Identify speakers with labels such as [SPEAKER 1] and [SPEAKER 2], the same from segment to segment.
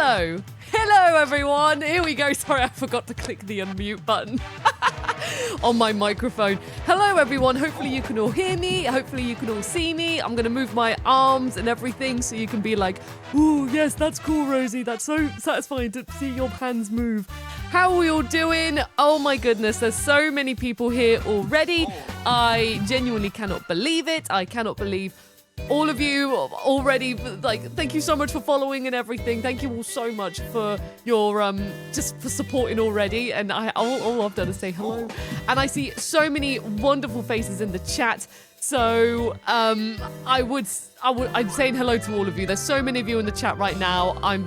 [SPEAKER 1] Hello. Hello, everyone. Here we go. Sorry, I forgot to click the unmute button on my microphone. Hello, everyone. Hopefully you can all hear me. Hopefully you can all see me. I'm going to move my arms and everything so you can be like, ooh, yes, that's cool, Rosie. That's so satisfying to see your hands move. How are we all doing? Oh my goodness, there's so many people here already. I genuinely cannot believe it. I cannot believe all of you already, like, thank you so much for following and everything. Thank you all so much for your, just for supporting already. And all I've done is say hello. And I see so many wonderful faces in the chat. So, I'm saying hello to all of you. There's so many of you in the chat right now. I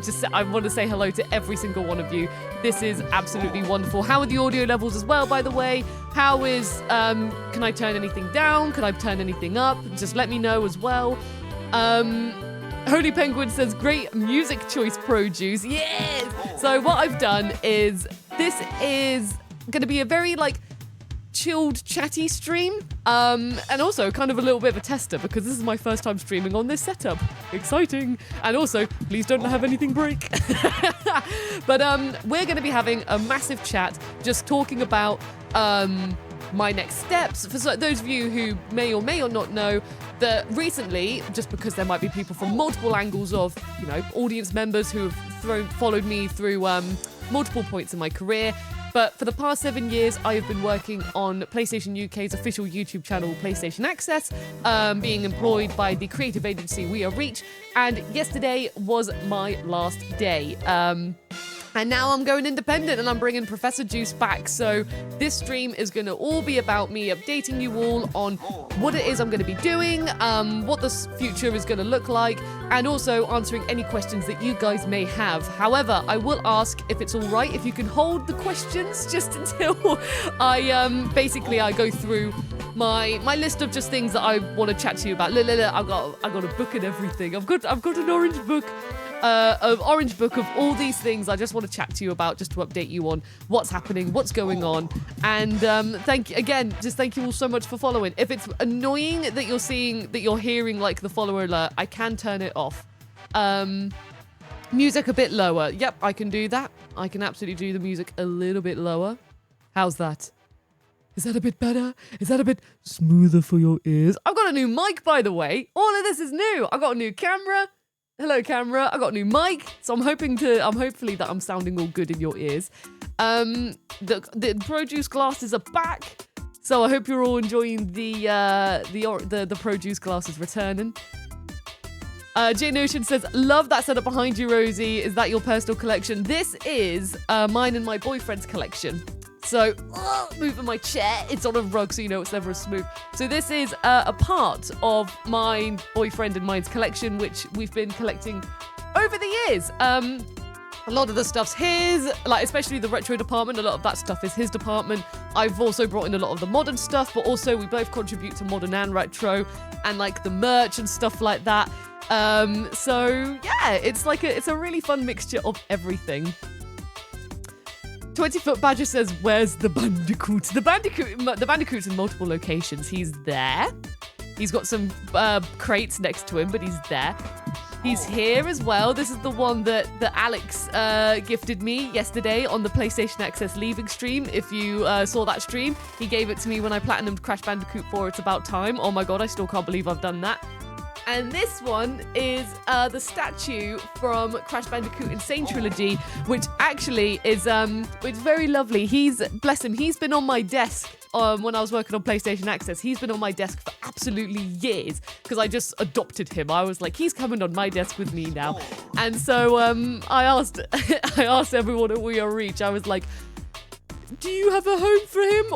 [SPEAKER 1] want to say hello to every single one of you. This is absolutely wonderful. How are the audio levels as well, by the way? How is, can I turn anything down? Can I turn anything up? Just let me know as well. Holy Penguin says, great music choice, Produce. Yes! So what I've done is, this is going to be a very, like, chilled, chatty stream, and also kind of a little bit of a tester because this is my first time streaming on this setup. Exciting. And also, please don't have anything break. But we're going to be having a massive chat, just talking about my next steps. For those of you who may or not know, that recently, just because there might be people from multiple angles of, you know, audience members who have followed me through multiple points in my career. But for the past 7 years, I have been working on PlayStation UK's official YouTube channel, PlayStation Access, being employed by the creative agency We Are Reach. And yesterday was my last day. And now I'm going independent and I'm bringing Professor Juice back. So this stream is going to all be about me updating you all on what it is I'm going to be doing, what the future is going to look like, and also answering any questions that you guys may have. However, I will ask if it's all right if you can hold the questions just until I go through my list of just things that I want to chat to you about. Look, I've got a book and everything. I've got an orange book. Of all these things I just want to chat to you about, just to update you on what's happening, what's going on. And thank you all so much for following. If it's annoying that you're hearing like the follower alert, I can turn it off. Music a bit lower. Yep, I can do that. I can absolutely do the music a little bit lower. How's that? Is that a bit better? Is that a bit smoother for your ears? I've got a new mic, by the way. All of this is new. I got a new camera. Hello, camera. I got a new mic, so hopefully that I'm sounding all good in your ears. The Produce glasses are back, so I hope you're all enjoying the Produce glasses returning. Jane Ocean says, love that setup behind you, Rosie. Is that your personal collection? This is mine and my boyfriend's collection. So, moving my chair, it's on a rug, so you know it's never as smooth. So this is a part of my boyfriend and mine's collection, which we've been collecting over the years. A lot of the stuff's his, like especially the retro department, a lot of that stuff is his department. I've also brought in a lot of the modern stuff, but also we both contribute to modern and retro, and like the merch and stuff like that. So yeah, it's a really fun mixture of everything. 20-foot Badger says, where's the Bandicoot? The Bandicoot's in multiple locations. He's there. He's got some crates next to him, but he's there. He's here as well. This is the one that Alex gifted me yesterday on the PlayStation Access leaving stream. If you saw that stream, he gave it to me when I platinumed Crash Bandicoot 4 It's About Time. Oh my god, I still can't believe I've done that. And this one is the statue from Crash Bandicoot Insane Trilogy, which actually is it's very lovely. Bless him, he's been on my desk when I was working on PlayStation Access. He's been on my desk for absolutely years because I just adopted him. I was like, he's coming on my desk with me now. And so I asked everyone at We Are Reach, I was like, do you have a home for him,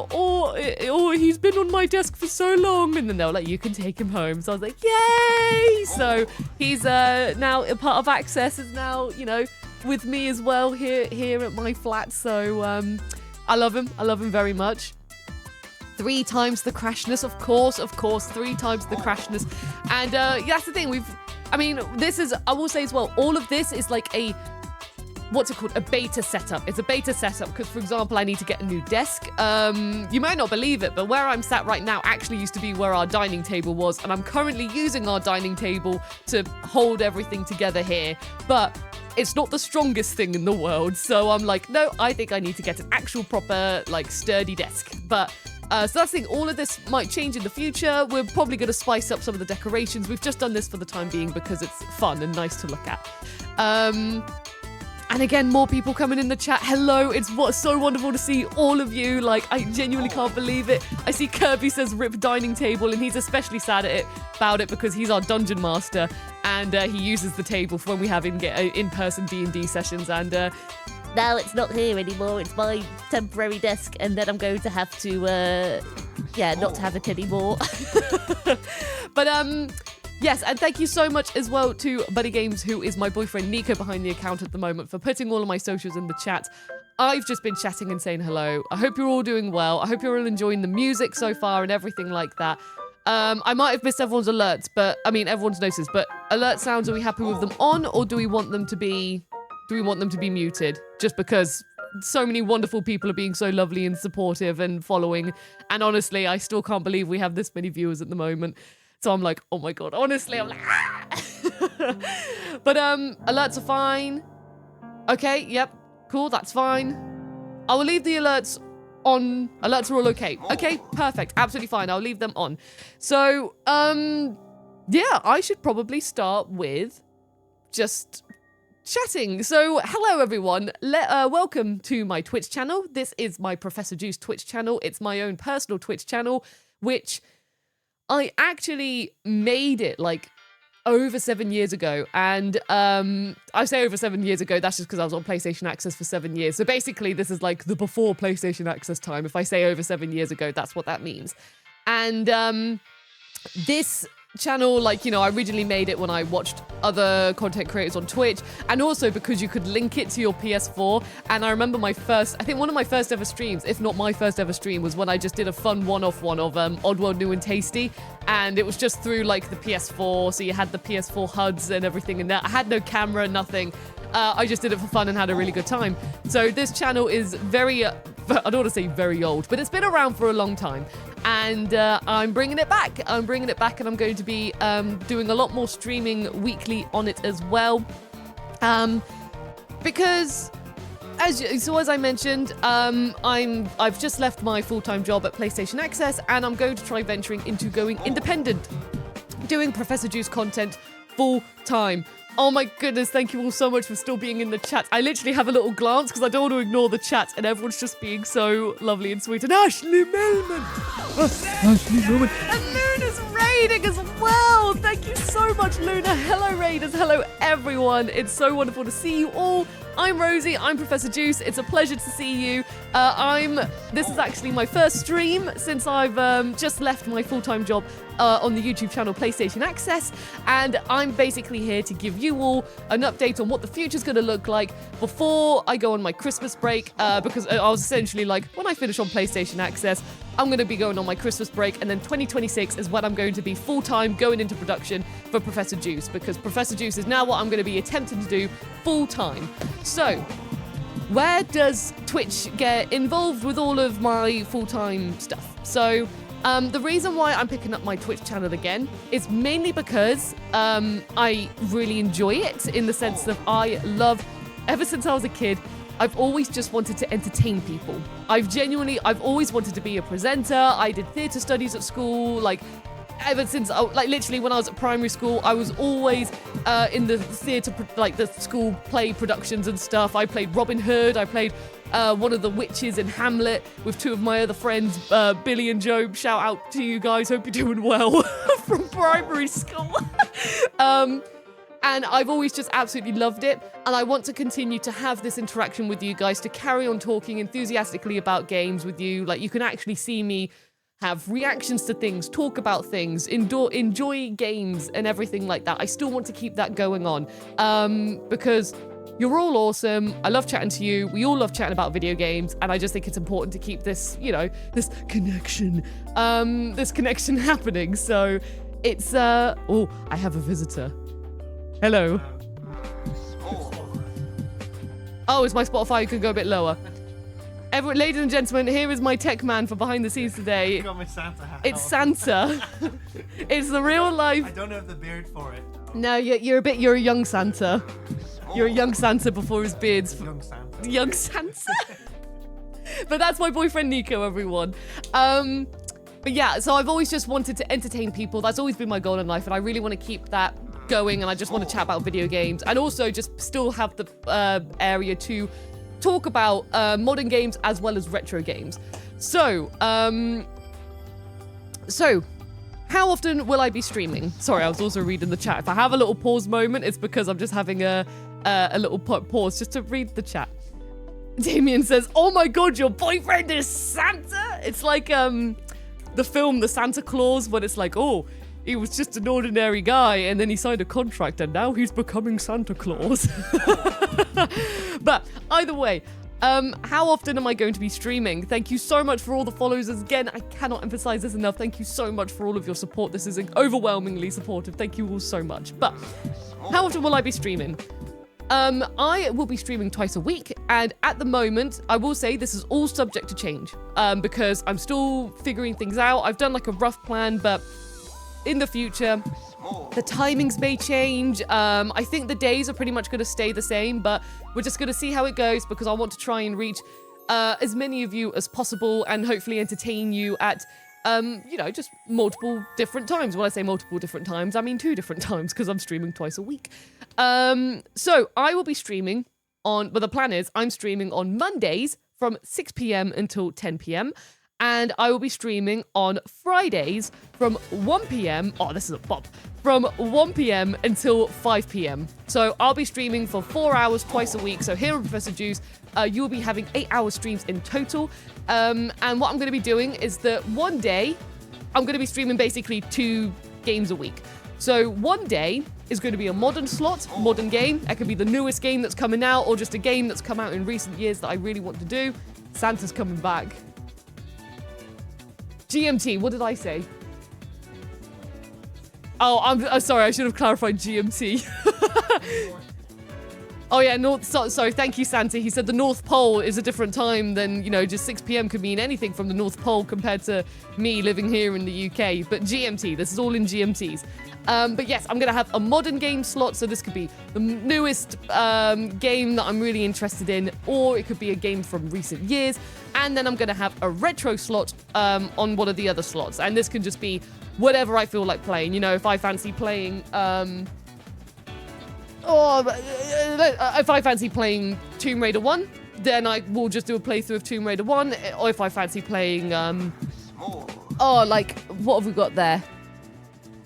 [SPEAKER 1] or he's been on my desk for so long? And then they were like, you can take him home. So I was like, yay! So he's now a part of Access, is now, you know, with me as well here at my flat. So I love him very much. 3 times the crashness, of course, 3 times the crashness. And that's the thing, I will say as well, all of this is like a what's it called? A beta setup. It's a beta setup because, for example, I need to get a new desk. You might not believe it, but where I'm sat right now actually used to be where our dining table was, and I'm currently using our dining table to hold everything together here. But it's not the strongest thing in the world. So I'm like, no, I think I need to get an actual proper, like, sturdy desk. But, so that's the thing, all of this might change in the future. We're probably going to spice up some of the decorations. We've just done this for the time being because it's fun and nice to look at. And again, more people coming in the chat. Hello, it's so wonderful to see all of you. Like, I genuinely can't believe it. I see Kirby says rip dining table, and he's especially sad about it because he's our dungeon master, and he uses the table for when we have in-person D&D sessions, and
[SPEAKER 2] now it's not here anymore. It's my temporary desk, and then I'm going to have to, not have it anymore.
[SPEAKER 1] But, yes, and thank you so much as well to Buddy Games, who is my boyfriend Nico behind the account at the moment, for putting all of my socials in the chat. I've just been chatting and saying hello. I hope you're all doing well. I hope you're all enjoying the music so far and everything like that. I might have missed everyone's alerts, everyone's notices, but alert sounds, are we happy with them on, or do we want them to be muted? Just because so many wonderful people are being so lovely and supportive and following, and honestly, I still can't believe we have this many viewers at the moment. So I'm like, oh my god, honestly, I'm like, ah! But alerts are fine. Okay, yep, cool, that's fine. I will leave the alerts on. Alerts are all okay. Okay, perfect, absolutely fine, I'll leave them on. So, yeah, I should probably start with just chatting. So, hello everyone, welcome to my Twitch channel. This is my Professor Juice Twitch channel. It's my own personal Twitch channel, which I actually made it like over 7 years ago, and I say over 7 years ago, that's just because I was on PlayStation Access for 7 years. So basically this is like the before PlayStation Access time. If I say over 7 years ago, that's what that means. And this channel, like, you know, I originally made it when I watched other content creators on Twitch, and also because you could link it to your PS4. And I remember I think one of my first ever streams, if not my first ever stream, was when I just did a fun one-off one of Oddworld New and Tasty, and it was just through like the PS4, so you had the PS4 HUDs and everything in there. I had no camera, nothing. I just did it for fun and had a really good time. So this channel is very, I don't want to say very old, but it's been around for a long time. And I'm bringing it back. And I'm going to be doing a lot more streaming weekly on it as well. Because, as I mentioned, I've just left my full-time job at PlayStation Access, and I'm going to try venturing into going independent, doing Professor Juice content full-time. Oh my goodness, thank you all so much for still being in the chat. I literally have a little glance because I don't want to ignore the chat, and everyone's just being so lovely and sweet. And Ashley Millman! Ashley Millman! And Luna's raiding as well! Thank you so much, Luna. Hello, raiders. Hello, everyone. It's so wonderful to see you all. I'm Rosie. I'm Professor Juice. It's a pleasure to see you. This is actually my first stream since I've just left my full-time job on the YouTube channel PlayStation Access, and I'm basically here to give you all an update on what the future's going to look like before I go on my Christmas break, because I was essentially like, when I finish on PlayStation Access, I'm going to be going on my Christmas break, and then 2026 is when I'm going to be full-time going into production for Professor Juice, because Professor Juice is now what I'm going to be attempting to do full-time. So, where does Twitch get involved with all of my full-time stuff? So, the reason why I'm picking up my Twitch channel again is mainly because I really enjoy it, in the sense that ever since I was a kid, I've always just wanted to entertain people. I've always wanted to be a presenter. I did theatre studies at school, ever since, literally when I was at primary school, I was always in the theatre, the school play productions and stuff. I played Robin Hood. I played one of the witches in Hamlet with two of my other friends, Billy and Job. Shout out to you guys. Hope you're doing well from primary school. And I've always just absolutely loved it. And I want to continue to have this interaction with you guys, to carry on talking enthusiastically about games with you. Like, you can actually see me have reactions to things, talk about things, enjoy games and everything like that. I still want to keep that going on, because you're all awesome. I love chatting to you. We all love chatting about video games, and I just think it's important to keep this, this connection happening. So it's, oh, I have a visitor. Hello. Oh, it's my Spotify. You can go a bit lower. Everyone, ladies and gentlemen, here is my tech man for behind the scenes today.
[SPEAKER 3] I got my Santa hat.
[SPEAKER 1] It's Santa. It's the real life.
[SPEAKER 3] I don't have the beard for it.
[SPEAKER 1] No, you're a young Santa. You're a young Santa before his beard's.
[SPEAKER 3] Young Santa.
[SPEAKER 1] Young Santa. But that's my boyfriend Nico, everyone. But yeah, so I've always just wanted to entertain people. That's always been my goal in life, and I really want to keep that going. And I just want to chat about video games, and also just still have the area to talk about modern games as well as retro games. So, how often will I be streaming? Sorry, I was also reading the chat. If I have a little pause moment, it's because I'm just having a little pause just to read the chat. Damien says, "Oh my God, your boyfriend is Santa." It's like the film The Santa Claus, when it's like, oh, he was just an ordinary guy, and then he signed a contract, and now he's becoming Santa Claus. But either way, how often am I going to be streaming? Thank you so much for all the follows. Again, I cannot emphasize this enough. Thank you so much for all of your support. This is overwhelmingly supportive. Thank you all so much. But how often will I be streaming? I will be streaming twice a week, and at the moment, I will say this is all subject to change, because I'm still figuring things out. I've done like a rough plan, but in the future, the timings may change. I think the days are pretty much going to stay the same, but we're just going to see how it goes, because I want to try and reach as many of you as possible and hopefully entertain you at just multiple different times. When I say multiple different times, I mean 2 different times, because I'm streaming twice a week. So I will be streaming but the plan is I'm streaming on Mondays from 6 p.m. until 10 p.m. And I will be streaming on Fridays from 1 p.m. Oh, this is a bop. From 1 p.m. until 5 p.m. So I'll be streaming for 4 hours twice a week. So here on Professor Juice, you'll be having 8-hour streams in total. And what I'm going to be doing is that one day, I'm going to be streaming basically 2 games a week. So one day is going to be a modern slot, modern game. That could be the newest game that's coming out, or just a game that's come out in recent years that I really want to do. Santa's coming back. GMT, what did I say? Oh, I'm sorry, I should have clarified GMT. Oh yeah, sorry, thank you, Santa. He said the North Pole is a different time than, just 6 p.m. could mean anything from the North Pole compared to me living here in the UK. But GMT, this is all in GMTs. But yes, I'm going to have a modern game slot, so this could be the newest game that I'm really interested in, or it could be a game from recent years. And then I'm going to have a retro slot on one of the other slots. And this can just be whatever I feel like playing. If I fancy playing... if I fancy playing Tomb Raider 1, then I will just do a playthrough of Tomb Raider 1. Or if I fancy playing, what have we got there?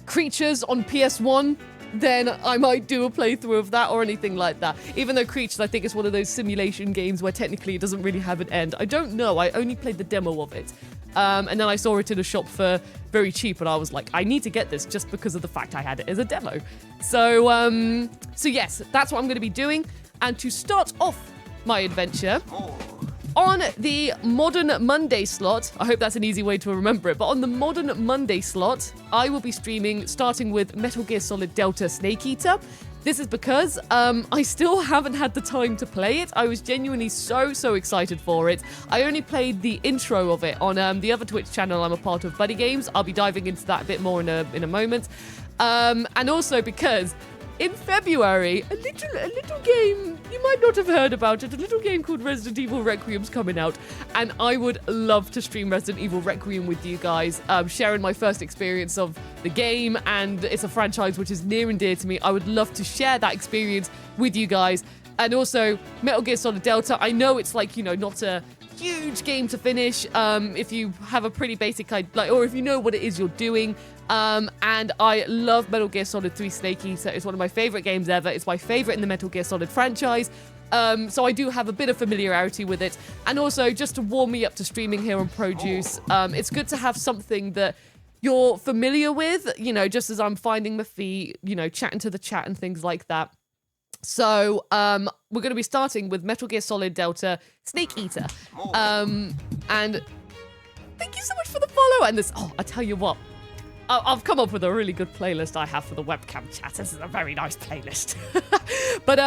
[SPEAKER 1] Creatures on PS1, then I might do a playthrough of that or anything like that. Even though Creatures, I think, is one of those simulation games where technically it doesn't really have an end. I don't know. I only played the demo of it. And then I saw it in a shop for very cheap, and I was like, I need to get this just because of the fact I had it as a demo. So yes, that's what I'm going to be doing. And to start off my adventure, on the Modern Monday slot, I hope that's an easy way to remember it, but on the Modern Monday slot, I will be streaming starting with Metal Gear Solid Delta Snake Eater. This is because I still haven't had the time to play it. I was genuinely so excited for it. I only played the intro of it on the other Twitch channel I'm a part of, Buddy Games. I'll be diving into that a bit more in a moment. And also because in February, a little game, you might not have heard about it, a little game called Resident Evil Requiem's coming out, and I would love to stream Resident Evil Requiem with you guys, sharing my first experience of the game, and it's a franchise which is near and dear to me. I would love to share that experience with you guys. And also, Metal Gear Solid Delta, I know it's like, not a huge game to finish if you have a pretty basic idea, or if you know what it is you're doing. And I love Metal Gear Solid 3 Snake Eater. It's one of my favorite games ever. It's my favorite in the Metal Gear Solid franchise. So I do have a bit of familiarity with it. And also, just to warm me up to streaming here on Produce, it's good to have something that you're familiar with, just as I'm finding my feet, chatting to the chat and things like that. So we're going to be starting with Metal Gear Solid Delta Snake Eater. And thank you so much for the follow. And this, I tell you what, I've come up with a really good playlist I have for the webcam chat. This is a very nice playlist. But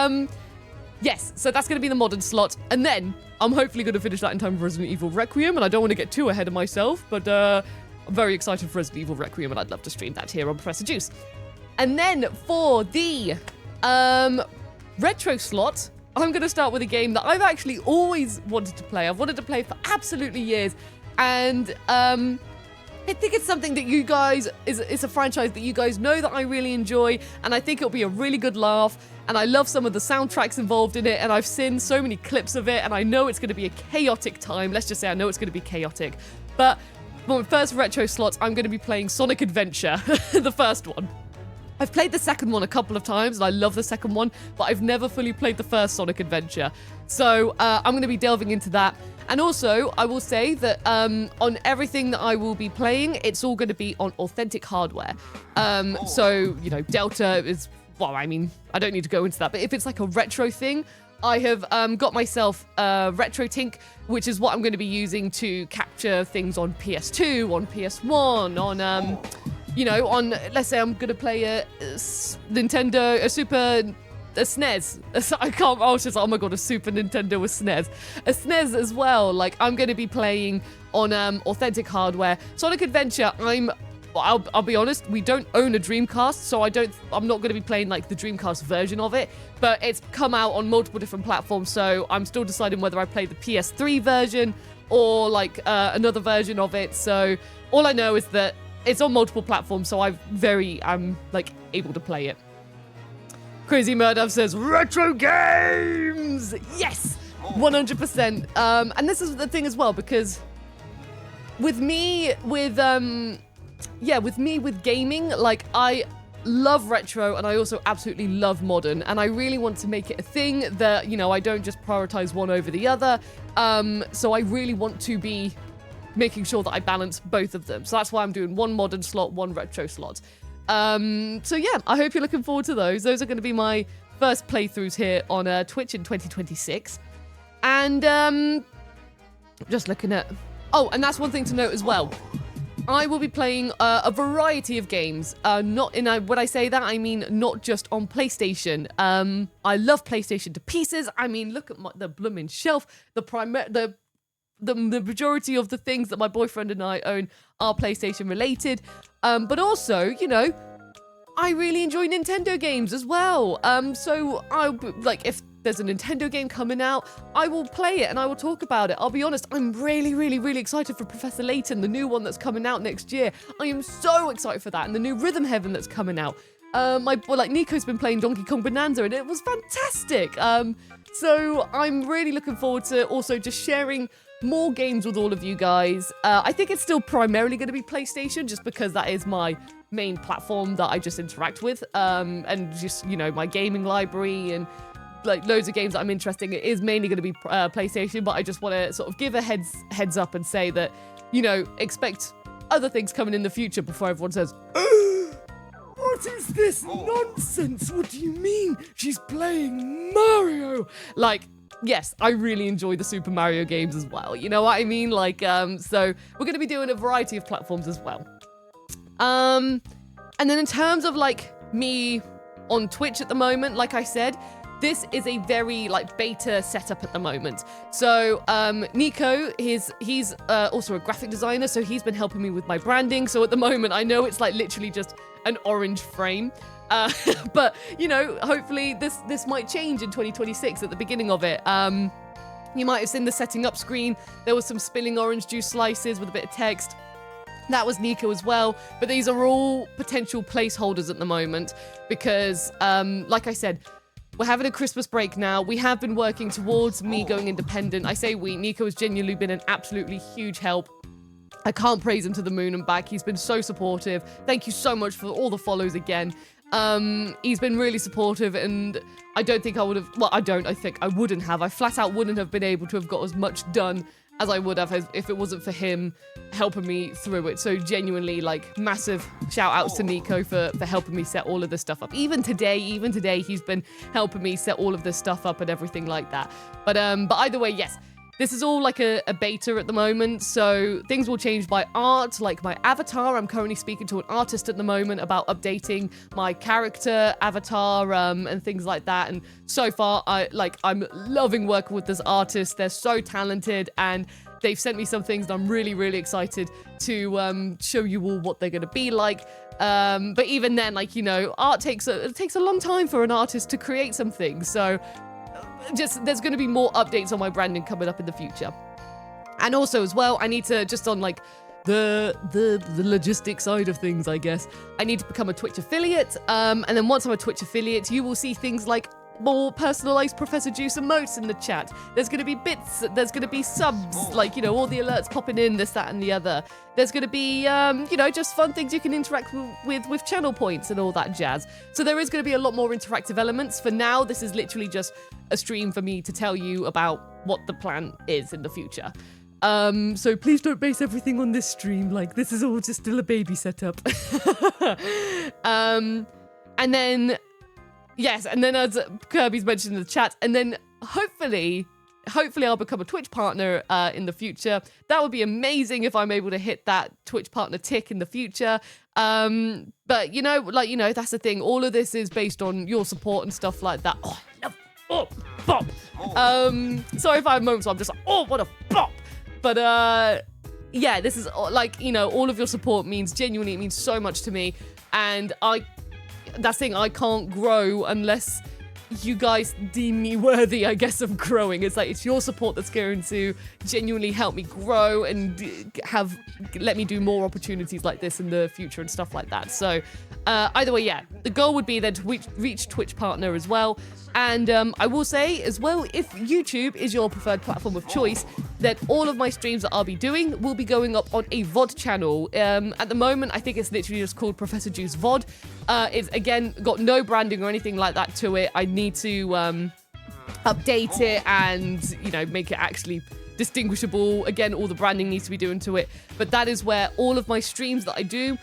[SPEAKER 1] yes, so that's going to be the modern slot. And then I'm hopefully going to finish that in time for Resident Evil Requiem. And I don't want to get too ahead of myself, but I'm very excited for Resident Evil Requiem, and I'd love to stream that here on Professor Juice. And then for the retro slot, I'm going to start with a game that I've actually always wanted to play. I've wanted to play for absolutely years. And I think it's something that you guys, it's a franchise that you guys know that I really enjoy, and I think it'll be a really good laugh, and I love some of the soundtracks involved in it, and I've seen so many clips of it, and I know it's going to be a chaotic time. Let's just say I know it's going to be chaotic. But for my first retro slot, I'm going to be playing Sonic Adventure, the first one. I've played the second one a couple of times, and I love the second one, but I've never fully played the first Sonic Adventure. So I'm going to be delving into that. And also, I will say that on everything that I will be playing, it's all going to be on authentic hardware. So, you know, Delta is, well, I mean, I don't need to go into that, but if it's like a retro thing, I have got myself RetroTink, which is what I'm going to be using to capture things on PS2, on PS1, on, you know, on, let's say I'm going to play a Nintendo, a SNES. I can't, I was just, oh my god, a Super Nintendo with SNES. A SNES as well. Like, I'm going to be playing on authentic hardware. Sonic Adventure, I'll be honest, we don't own a Dreamcast, so I'm not going to be playing like the Dreamcast version of it, but it's come out on multiple different platforms, so I'm still deciding whether I play the PS3 version or like another version of it. So all I know is that it's on multiple platforms, so I'm like able to play it. Crazy Murder says, retro games! Yes! 100%. And this is the thing as well, because with gaming, like, I love retro and I also absolutely love modern, and I really want to make it a thing that, you know, I don't just prioritize one over the other. So I really want to be making sure that I balance both of them. So that's why I'm doing one modern slot, one retro slot. So yeah, I hope you're looking forward to those. Those are going to be my first playthroughs here on Twitch in 2026. And just looking at... Oh, and that's one thing to note as well. I will be playing a variety of games. Not in when I say that, I mean not just on PlayStation. I love PlayStation to pieces. I mean, look at the blooming shelf. The majority of the things that my boyfriend and I own are PlayStation related. But also, you know, I really enjoy Nintendo games as well. So I'll like, if there's a Nintendo game coming out, I will play it and I will talk about it. I'll be honest, I'm really, really, really excited for Professor Layton, the new one that's coming out next year. I am so excited for that, and the new Rhythm Heaven that's coming out. My boy, like, Nico's been playing Donkey Kong Bonanza and it was fantastic. So I'm really looking forward to also just sharing more games with all of you guys. I think it's still primarily going to be PlayStation, just because that is my main platform that I just interact with, and just, you know, my gaming library and like loads of games that I'm interested in. It is mainly going to be PlayStation, but I just want to sort of give a heads up and say that, you know, expect other things coming in the future before everyone says, what is this nonsense? What do you mean she's playing Mario? Like, yes, I really enjoy the Super Mario games as well. You know what I mean? Like, so we're going to be doing a variety of platforms as well. And then in terms of like me on Twitch at the moment, like I said, this is a very like beta setup at the moment. So Nico, he's also a graphic designer, so he's been helping me with my branding. So at the moment, I know it's like literally just an orange frame. But, you know, hopefully this might change in 2026 at the beginning of it. You might have seen the setting up screen. There was some spilling orange juice slices with a bit of text. That was Nico as well. But these are all potential placeholders at the moment because, like I said, we're having a Christmas break now. We have been working towards me going independent. I say we. Nico has genuinely been an absolutely huge help. I can't praise him to the moon and back. He's been so supportive. Thank you so much for all the follows again. He's been really supportive, and I don't think I would have, well, I think I wouldn't have. I flat out wouldn't have been able to have got as much done as I would have if it wasn't for him helping me through it. So genuinely, like, massive shout outs to Nico for helping me set all of this stuff up. Even today, he's been helping me set all of this stuff up and everything like that. But either way, yes. this is all like a beta at the moment, so things will change by art, like my avatar. I'm currently speaking to an artist at the moment about updating my character avatar and things like that. And so far, I'm loving working with this artist. They're so talented, and they've sent me some things that I'm really, really excited to show you all what they're going to be like. But even then, like, you know, art takes a long time for an artist to create something. So just there's going to be more updates on my branding coming up in the future. And also as well, I need to, just on like the logistics side of things, I guess, I need to become a Twitch affiliate. And then once I'm a Twitch affiliate, you will see things like more personalized Professor Juice emotes in the chat. There's going to be bits, there's going to be subs, like, you know, all the alerts popping in, this, that, and the other. There's going to be, you know, just fun things you can interact with channel points and all that jazz. So there is going to be a lot more interactive elements. For now, this is literally just a stream for me to tell you about what the plan is in the future. So please don't base everything on this stream. Like, this is all just still a baby setup. And then, yes, and then as Kirby's mentioned in the chat, and then hopefully I'll become a Twitch partner in the future. That would be amazing if I'm able to hit that Twitch partner tick in the future. But, you know, like, you know, that's the thing. All of this is based on your support and stuff like that. Oh, I love, oh, bop. Sorry if I have moments where I'm just like, oh, what a bop. But, yeah, this is, like, you know, all of your support genuinely, it means so much to me. And that's the thing, I can't grow unless you guys deem me worthy, I guess, of growing. It's like, it's your support that's going to genuinely help me grow and let me do more opportunities like this in the future and stuff like that. So either way, yeah, the goal would be then to reach Twitch partner as well. And I will say as well, if YouTube is your preferred platform of choice, then all of my streams that I'll be doing will be going up on a VOD channel. At the moment, I think it's literally just called Professor Juice VOD. It's, again, got no branding or anything like that to it. I need to update it and, you know, make it actually distinguishable. Again, all the branding needs to be doing to it. But that is where all of my streams that I do,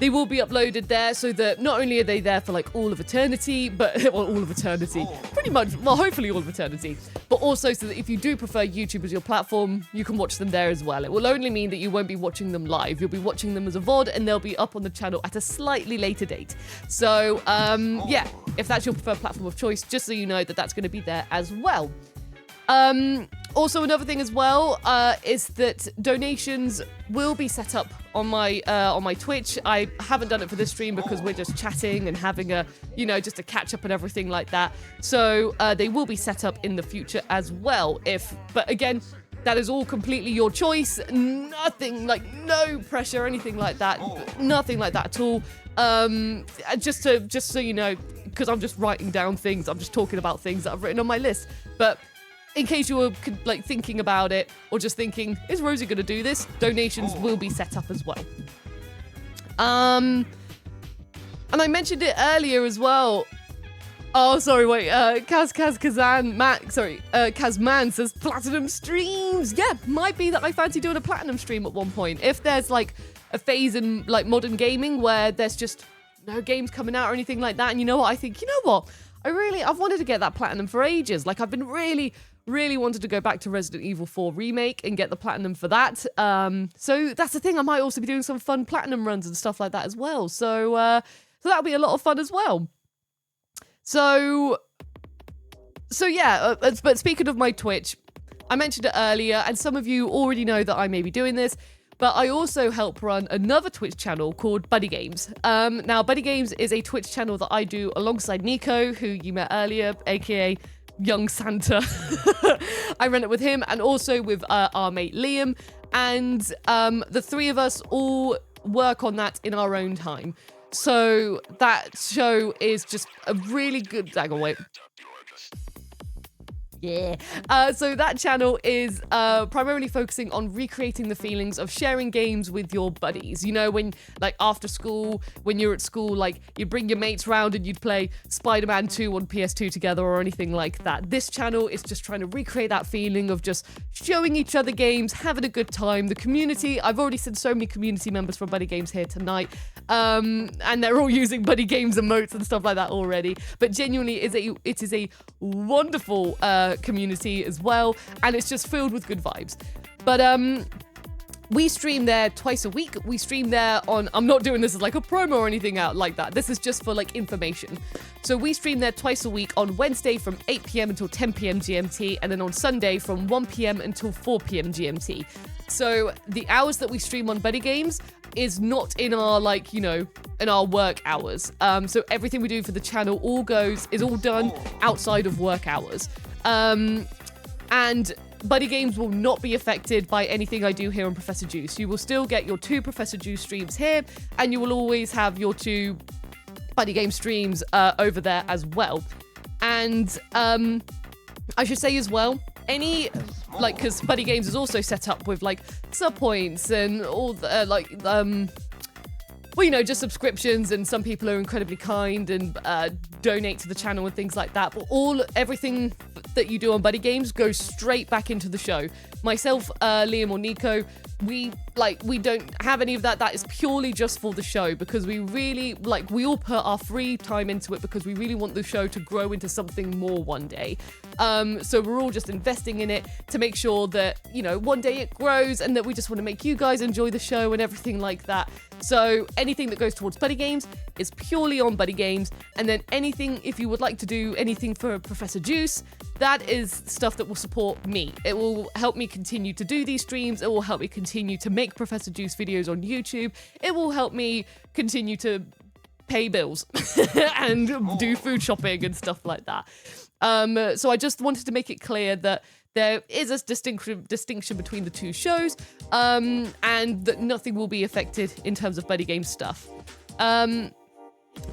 [SPEAKER 1] they will be uploaded there, so that not only are they there for like all of eternity, but well, all of eternity, pretty much, well, hopefully all of eternity, but also so that if you do prefer YouTube as your platform, you can watch them there as well. It will only mean that you won't be watching them live. You'll be watching them as a VOD, and they'll be up on the channel at a slightly later date. So, yeah, if that's your preferred platform of choice, just so you know that that's going to be there as well. Also, another thing as well is that donations will be set up on my Twitch. I haven't done it for this stream because we're just chatting and having a, you know, just a catch up and everything like that. So they will be set up in the future as well. But again, that is all completely your choice. Nothing, like, no pressure or anything like that. Nothing like that at all. Just so you know, because I'm just writing down things. I'm just talking about things that I've written on my list. But in case you were like thinking about it or just thinking, is Rosie going to do this? Donations will be set up as well. And I mentioned it earlier as well. Oh, sorry, wait. Kazman says platinum streams. Yeah, might be that I fancy doing a platinum stream at one point. If there's like a phase in like modern gaming where there's just no games coming out or anything like that. And you know what? I think, you know what? I've wanted to get that platinum for ages. Like, I've been really wanted to go back to Resident Evil 4 Remake and get the platinum for that. So that's the thing. I might also be doing some fun platinum runs and stuff like that as well. So that'll be a lot of fun as well. So yeah, but speaking of my Twitch, I mentioned it earlier, and some of you already know that I may be doing this, but I also help run another Twitch channel called Buddy Games. Now, Buddy Games is a Twitch channel that I do alongside Nico, who you met earlier, aka Young Santa. I run it with him and also with our mate Liam, and the three of us all work on that in our own time. So that show is just a really good... Hang on, wait. Yeah. So that channel is primarily focusing on recreating the feelings of sharing games with your buddies. You know, when, like, after school, when you're at school, like, you'd bring your mates round and you'd play Spider-Man 2 on PS2 together or anything like that. This channel is just trying to recreate that feeling of just showing each other games, having a good time. The community, I've already seen so many community members from Buddy Games here tonight. and they're all using Buddy Games emotes and stuff like that already. But genuinely, it is a wonderful community as well, and it's just filled with good vibes. But we stream there twice a week. We stream there on, I'm not doing this as like a promo or anything out like that. This is just for like information. So we stream there twice a week on Wednesday from 8 p.m. until 10 p.m. GMT, and then on Sunday from 1 p.m. until 4 p.m. GMT. So the hours that we stream on Buddy Games is not in our like, you know, in our work hours. So everything we do for the channel is all done outside of work hours. And Buddy Games will not be affected by anything I do here on Professor Juice. You will still get your 2 Professor Juice streams here, and you will always have your 2 Buddy Game streams over there as well. And I should say as well, because Buddy Games is also set up with like sub points and all the well, you know, just subscriptions, and some people are incredibly kind and donate to the channel and things like that. But everything that you do on Buddy Games goes straight back into the show. Myself, Liam or Nico, we don't have any of that. That is purely just for the show, because we really, we all put our free time into it because we really want the show to grow into something more one day. So we're all just investing in it to make sure that, you know, one day it grows, and that we just want to make you guys enjoy the show and everything like that. So anything that goes towards Buddy Games is purely on Buddy Games. And then anything, if you would like to do anything for Professor Juice, that is stuff that will support me. It will help me continue to do these streams. It will help me continue to make Professor Juice videos on YouTube. It will help me continue to pay bills and do food shopping and stuff like that. So I just wanted to make it clear that there is a distinction between the 2 shows, and that nothing will be affected in terms of Buddy Game stuff.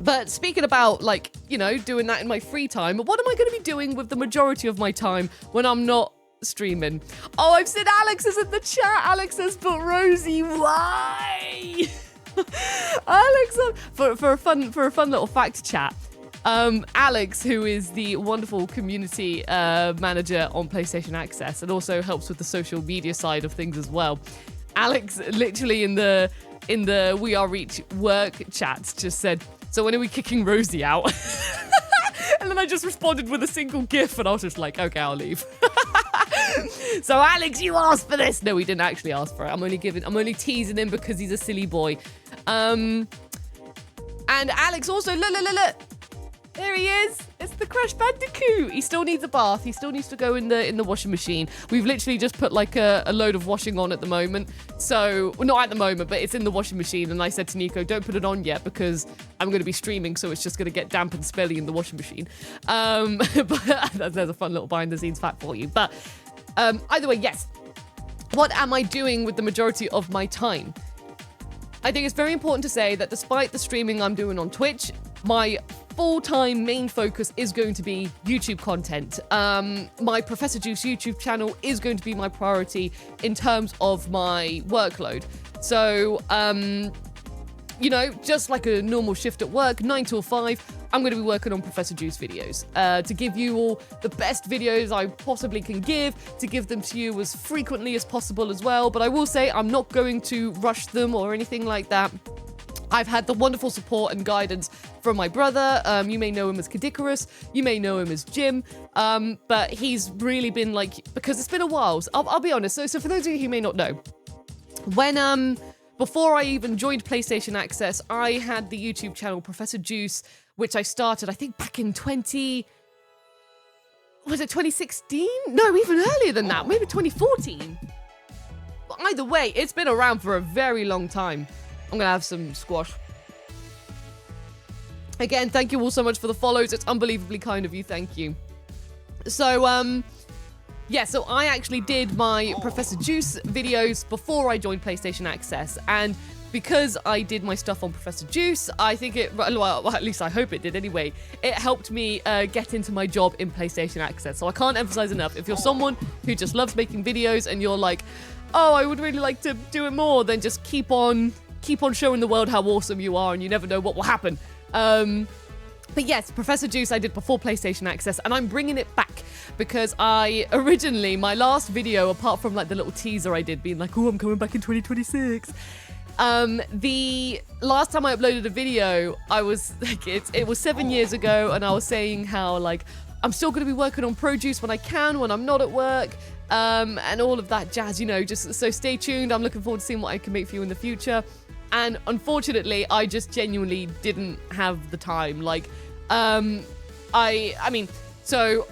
[SPEAKER 1] But speaking about, you know, doing that in my free time, what am I going to be doing with the majority of my time when I'm not streaming? Oh, I've seen Alex is in the chat. Alex says, but Rosie, why? Alex, for a fun little fact chat. Alex, who is the wonderful community manager on PlayStation Access and also helps with the social media side of things as well. Alex literally in the We Are Reach work chats just said, so when are we kicking Rosie out? And then I just responded with a single GIF, and I was just like, okay, I'll leave. So Alex, you asked for this. No, he didn't actually ask for it. I'm only teasing him because he's a silly boy. And Alex also, look. There he is. It's the Crash Bandicoot. He still needs a bath. He still needs to go in the washing machine. We've literally just put like a load of washing on at the moment. So, well, not at the moment, but it's in the washing machine. And I said to Nico, don't put it on yet because I'm going to be streaming, so it's just going to get damp and smelly in the washing machine. But there's a fun little behind the scenes fact for you. But either way, yes. What am I doing with the majority of my time? I think it's very important to say that despite the streaming I'm doing on Twitch, my full-time main focus is going to be YouTube content. My Professor Juice YouTube channel is going to be my priority in terms of my workload. So, you know, just like a normal shift at work, 9 till 5, I'm going to be working on Professor Juice videos to give you all the best videos I possibly can give, to give them to you as frequently as possible as well. But I will say I'm not going to rush them or anything like that. I've had the wonderful support and guidance from my brother. You may know him as Kadikarus. You may know him as Jim. But he's really been because it's been a while. So I'll be honest. So for those of you who may not know, when before I even joined PlayStation Access, I had the YouTube channel Professor Juice, which I started, I think, back in 2016? No, even earlier than that. Maybe 2014. But either way, it's been around for a very long time. I'm going to have some squash. Again, thank you all so much for the follows. It's unbelievably kind of you. Thank you. So, yeah, so I actually did my Professor Juice videos before I joined PlayStation Access. And because I did my stuff on Professor Juice, I think well, at least I hope it did anyway, it helped me get into my job in PlayStation Access. So I can't emphasize enough, if you're someone who just loves making videos and you're like, oh, I would really like to do it more, then just keep on showing the world how awesome you are, and you never know what will happen. But yes, Professor Juice I did before PlayStation Access, and I'm bringing it back because my last video, apart from the little teaser I did being like, oh, I'm coming back in 2026, The last time I uploaded a video, I was like, it was 7 years ago, and I was saying how like I'm still going to be working on produce when I can, when I'm not at work, and all of that jazz, you know. Just so stay tuned. I'm looking forward to seeing what I can make for you in the future. And unfortunately, I just genuinely didn't have the time. Like, I mean, so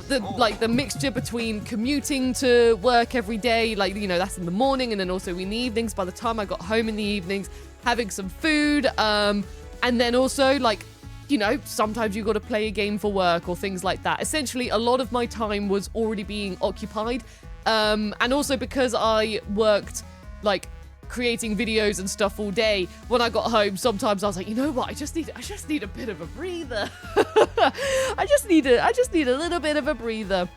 [SPEAKER 1] the mixture between commuting to work every day, like, you know, that's in the morning, and then also in the evenings. By the time I got home in the evenings, having some food, and then also like, you know, sometimes you got to play a game for work or things like that. Essentially, a lot of my time was already being occupied, and also because I worked like creating videos and stuff all day, when I got home, sometimes I was like, you know what, I just need a bit of a breather. I just need a little bit of a breather.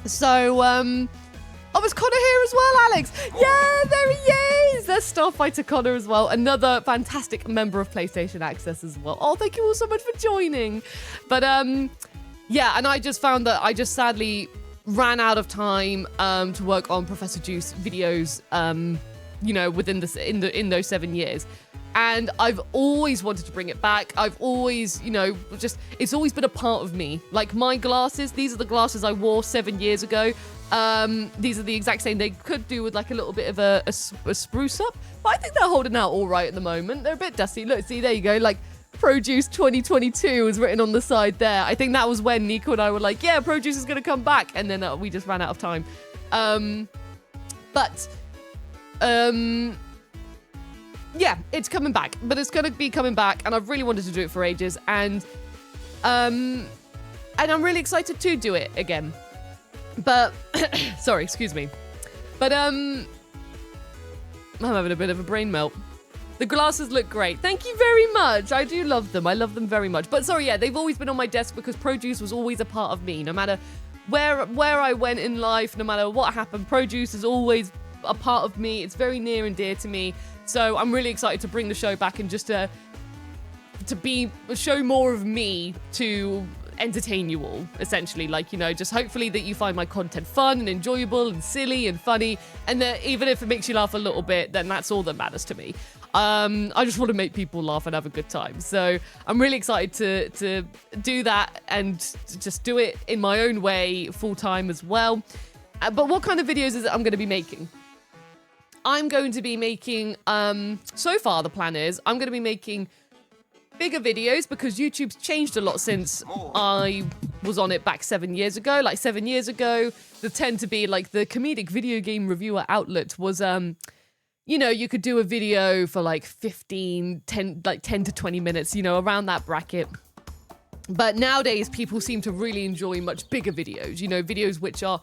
[SPEAKER 1] So oh, is Connor here as well, Alex? Yeah, there he is. There's Starfighter Connor as well, another fantastic member of PlayStation Access as well. Oh, thank you all so much for joining. But yeah, and I just found that I just sadly ran out of time to work on Professor Juice videos, you know, within in those 7 years. And I've always wanted to bring it back. I've always, you know, it's always been a part of me. Like my glasses, these are the glasses I wore 7 years ago. These are the exact same. They could do with like a little bit of a spruce up, but I think they're holding out all right at the moment. They're a bit dusty. Look, see, there you go. Like Produce 2022 is written on the side there. I think that was when Nico and I were like, yeah, Produce is going to come back. And then we just ran out of time. Yeah, it's coming back, but it's going to be coming back, and I've really wanted to do it for ages, and I'm really excited to do it again. But sorry, excuse me. But I'm having a bit of a brain melt. The glasses look great. Thank you very much. I do love them. I love them very much. But sorry, yeah, they've always been on my desk because Produce was always a part of me. No matter where I went in life, no matter what happened, Produce is always a part of me. It's very near and dear to me. So I'm really excited to bring the show back and just to show more of me to entertain you all, essentially. Like, you know, just hopefully that you find my content fun and enjoyable and silly and funny, and that even if it makes you laugh a little bit, then that's all that matters to me. I just want to make people laugh and have a good time. So I'm really excited to do that and to just do it in my own way full time as well. But what kind of videos is it I'm going to be making? I'm going to be making, so far the plan is, I'm going to be making bigger videos because YouTube's changed a lot since I was on it back 7 years ago. Like 7 years ago, the tend to be like the comedic video game reviewer outlet was, you know, you could do a video for like 10 to 20 minutes, you know, around that bracket. But nowadays, people seem to really enjoy much bigger videos, you know, videos which are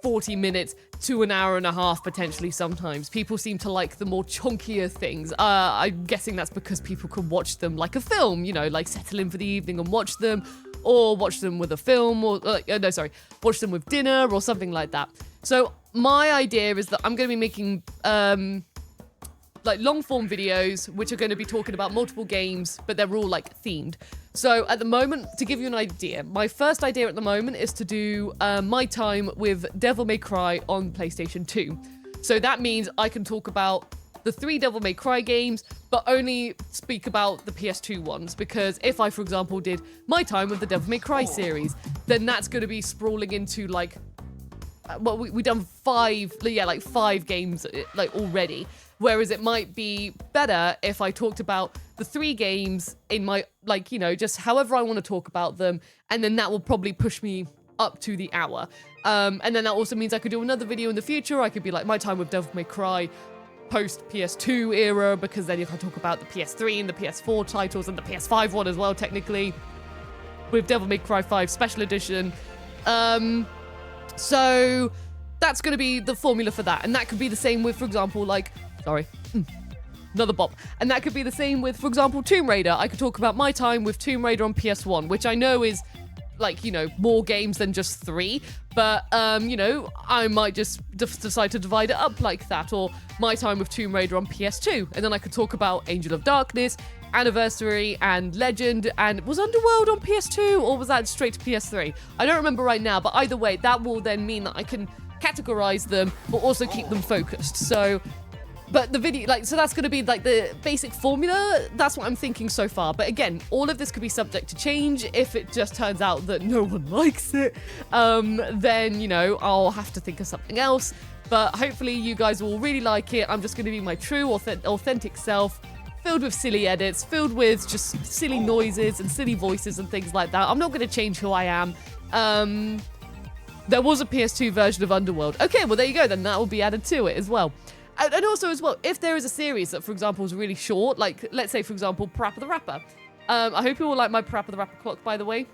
[SPEAKER 1] 40 minutes to an hour and a half, potentially sometimes. People seem to like the more chunkier things. I'm guessing that's because people can watch them like a film, you know, like settle in for the evening and watch them, or watch them with a film, or, watch them with dinner or something like that. So my idea is that I'm going to be making, like long form videos, which are going to be talking about multiple games, but they're all like themed. So at the moment, to give you an idea, my first idea at the moment is to do my time with Devil May Cry on PlayStation 2. So that means I can talk about the 3 Devil May Cry games, but only speak about the PS2 ones. Because if I, for example, did my time with the Devil May Cry series, then that's going to be sprawling into like, well, we done 5 games like already. Whereas it might be better if I talked about the 3 games in my, like, you know, just however I want to talk about them. And then that will probably push me up to the hour. And then that also means I could do another video in the future. I could be like my time with Devil May Cry post PS2 era, because then if I talk about the PS3 and the PS4 titles and the PS5 one as well, technically, with Devil May Cry 5 Special Edition. So that's going to be the formula for that. And that could be the same with, for example, like, sorry, another bop. And that could be the same with, for example, Tomb Raider. I could talk about my time with Tomb Raider on PS1, which I know is, like, you know, more games than just 3. But, you know, I might just decide to divide it up like that. Or my time with Tomb Raider on PS2. And then I could talk about Angel of Darkness, Anniversary, and Legend. And was Underworld on PS2, or was that straight to PS3? I don't remember right now. But either way, that will then mean that I can categorize them, but also keep them focused. So But the video, like, so that's going to be like the basic formula. That's what I'm thinking so far. But again, all of this could be subject to change. If it just turns out that no one likes it, then, you know, I'll have to think of something else. But hopefully you guys will really like it. I'm just going to be my true, authentic self, filled with silly edits, filled with just silly noises and silly voices and things like that. I'm not going to change who I am. There was a PS2 version of Underworld. Okay, well, there you go. Then that will be added to it as well. And also as well, if there is a series that, for example, is really short, like, let's say, for example, Parappa the Rapper. I hope you all like my Parappa the Rapper clock, by the way.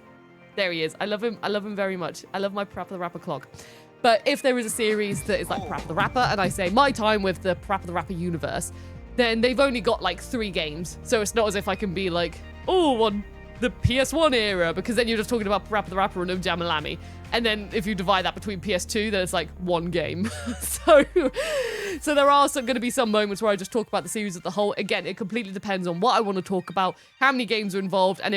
[SPEAKER 1] There he is. I love him. I love him very much. I love my Parappa the Rapper clock. But if there is a series that is like Parappa the Rapper, and I say my time with the Parappa the Rapper universe, then they've only got like 3 games. So it's not as if I can be like, oh, on the PS1 era, because then you're just talking about Parappa the Rapper and No Jam and Lammy. And then if you divide that between PS2, then it's like 1 game. so there are going to be some moments where I just talk about the series as a whole. Again, it completely depends on what I want to talk about, how many games are involved, and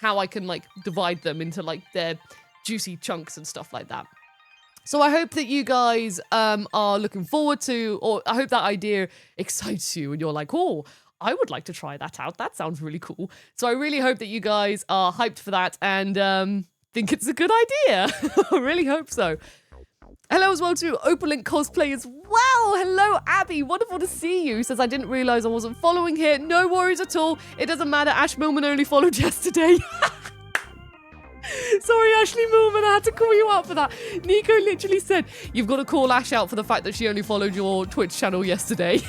[SPEAKER 1] how I can like divide them into like their juicy chunks and stuff like that. So I hope that you guys are looking forward to, or I hope that idea excites you and you're like, oh, I would like to try that out. That sounds really cool. So I really hope that you guys are hyped for that and think it's a good idea. I really hope so. Hello as well to Opalink Cosplay as well. Hello, Abby. Wonderful to see you. Says, I didn't realize I wasn't following here. No worries at all. It doesn't matter. Ash Millman only followed yesterday. Sorry, Ashley Millman, I had to call you out for that. Nico literally said, you've got to call Ash out for the fact that she only followed your Twitch channel yesterday.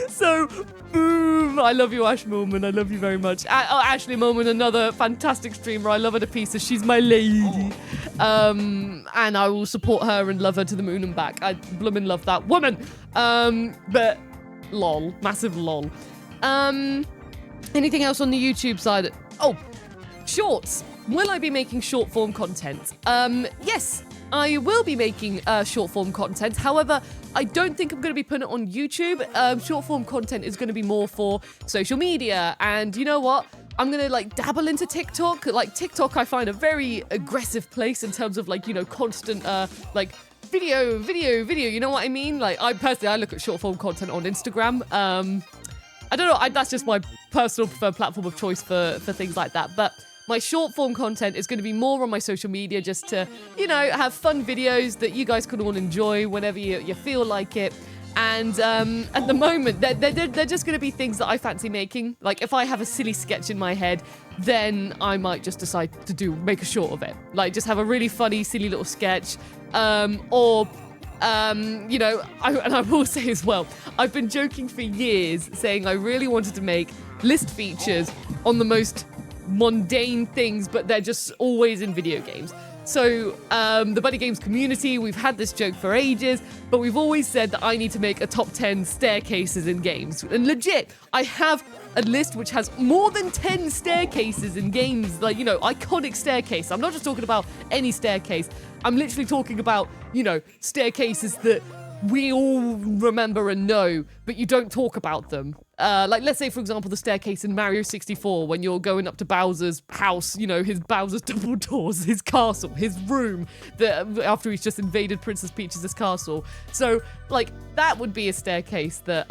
[SPEAKER 1] So, boom. I love you, Ash Millman. I love you very much. Ashley Millman, another fantastic streamer. I love her to pieces. She's my lady. And I will support her and love her to the moon and back. I bloomin' love that woman. But, lol. Massive lol. Anything else on the YouTube side? Oh, shorts. Will I be making short form content? Yes, I will be making short form content. However, I don't think I'm going to be putting it on YouTube. Short form content is going to be more for social media. And you know what? I'm going to like dabble into TikTok. Like TikTok, I find a very aggressive place in terms of like, you know, constant like video. You know what I mean? Like I look at short form content on Instagram. I don't know. That's just my personal preferred platform of choice for things like that. But my short form content is going to be more on my social media just to, you know, have fun videos that you guys can all enjoy whenever you feel like it. And at the moment, they're just going to be things that I fancy making. Like if I have a silly sketch in my head, then I might just decide to make a short of it. Like just have a really funny, silly little sketch. You know, I will say as well, I've been joking for years saying I really wanted to make list features on the most mundane things, but they're just always in video games. So the Buddy Games community, we've had this joke for ages, but we've always said that I need to make a top 10 staircases in games. And legit, I have a list which has more than 10 staircases in games, like, you know, iconic staircase. I'm not just talking about any staircase. I'm literally talking about, you know, staircases that we all remember and know, but you don't talk about them. Like, let's say, for example, the staircase in Mario 64, when you're going up to Bowser's house, you know, his Bowser's double doors, his castle, his room, after he's just invaded Princess Peach's castle. So, like, that would be a staircase that,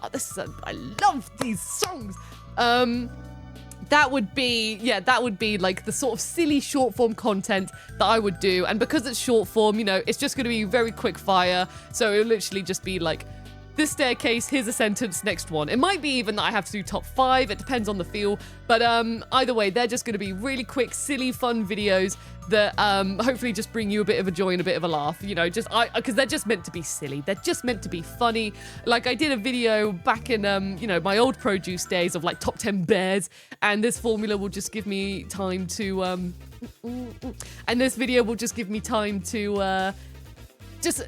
[SPEAKER 1] I love these songs. That would be like the sort of silly short form content that I would do. And because it's short form, you know, it's just going to be very quick fire. So it'll literally just be like, this staircase, here's a sentence, next one. It might be even that I have to do top 5. It depends on the feel. But either way, they're just going to be really quick, silly, fun videos that hopefully just bring you a bit of a joy and a bit of a laugh. You know, because they're just meant to be silly. They're just meant to be funny. Like I did a video back in, you know, my old produce days of like top 10 bears. And this formula will just give me time to, and this video will just give me time to just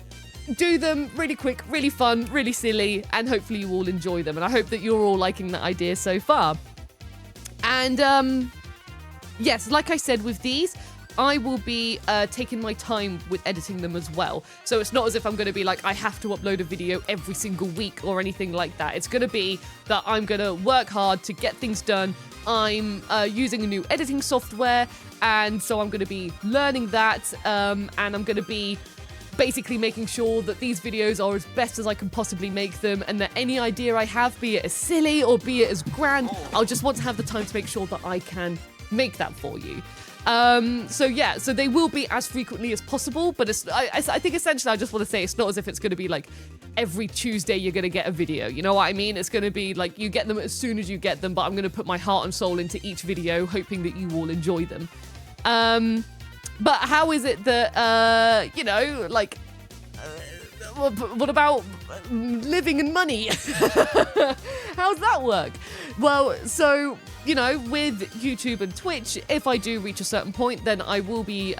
[SPEAKER 1] do them really quick, really fun, really silly, and hopefully you all enjoy them. And I hope that you're all liking that idea so far. And yes, like I said, with these, I will be taking my time with editing them as well. So it's not as if I'm going to be like, I have to upload a video every single week or anything like that. It's going to be that I'm going to work hard to get things done. I'm using a new editing software, and so I'm going to be learning that, and I'm going to be basically making sure that these videos are as best as I can possibly make them, and that any idea I have, be it as silly or be it as grand, I'll just want to have the time to make sure that I can make that for you. So yeah, so they will be as frequently as possible, but I think essentially I just want to say it's not as if it's going to be like every Tuesday you're going to get a video, you know what I mean? It's going to be like you get them as soon as you get them, but I'm going to put my heart and soul into each video, hoping that you all enjoy them. But how is it that, you know, like, what about living and money? How's that work? Well, so, you know, with YouTube and Twitch, if I do reach a certain point, then I will be,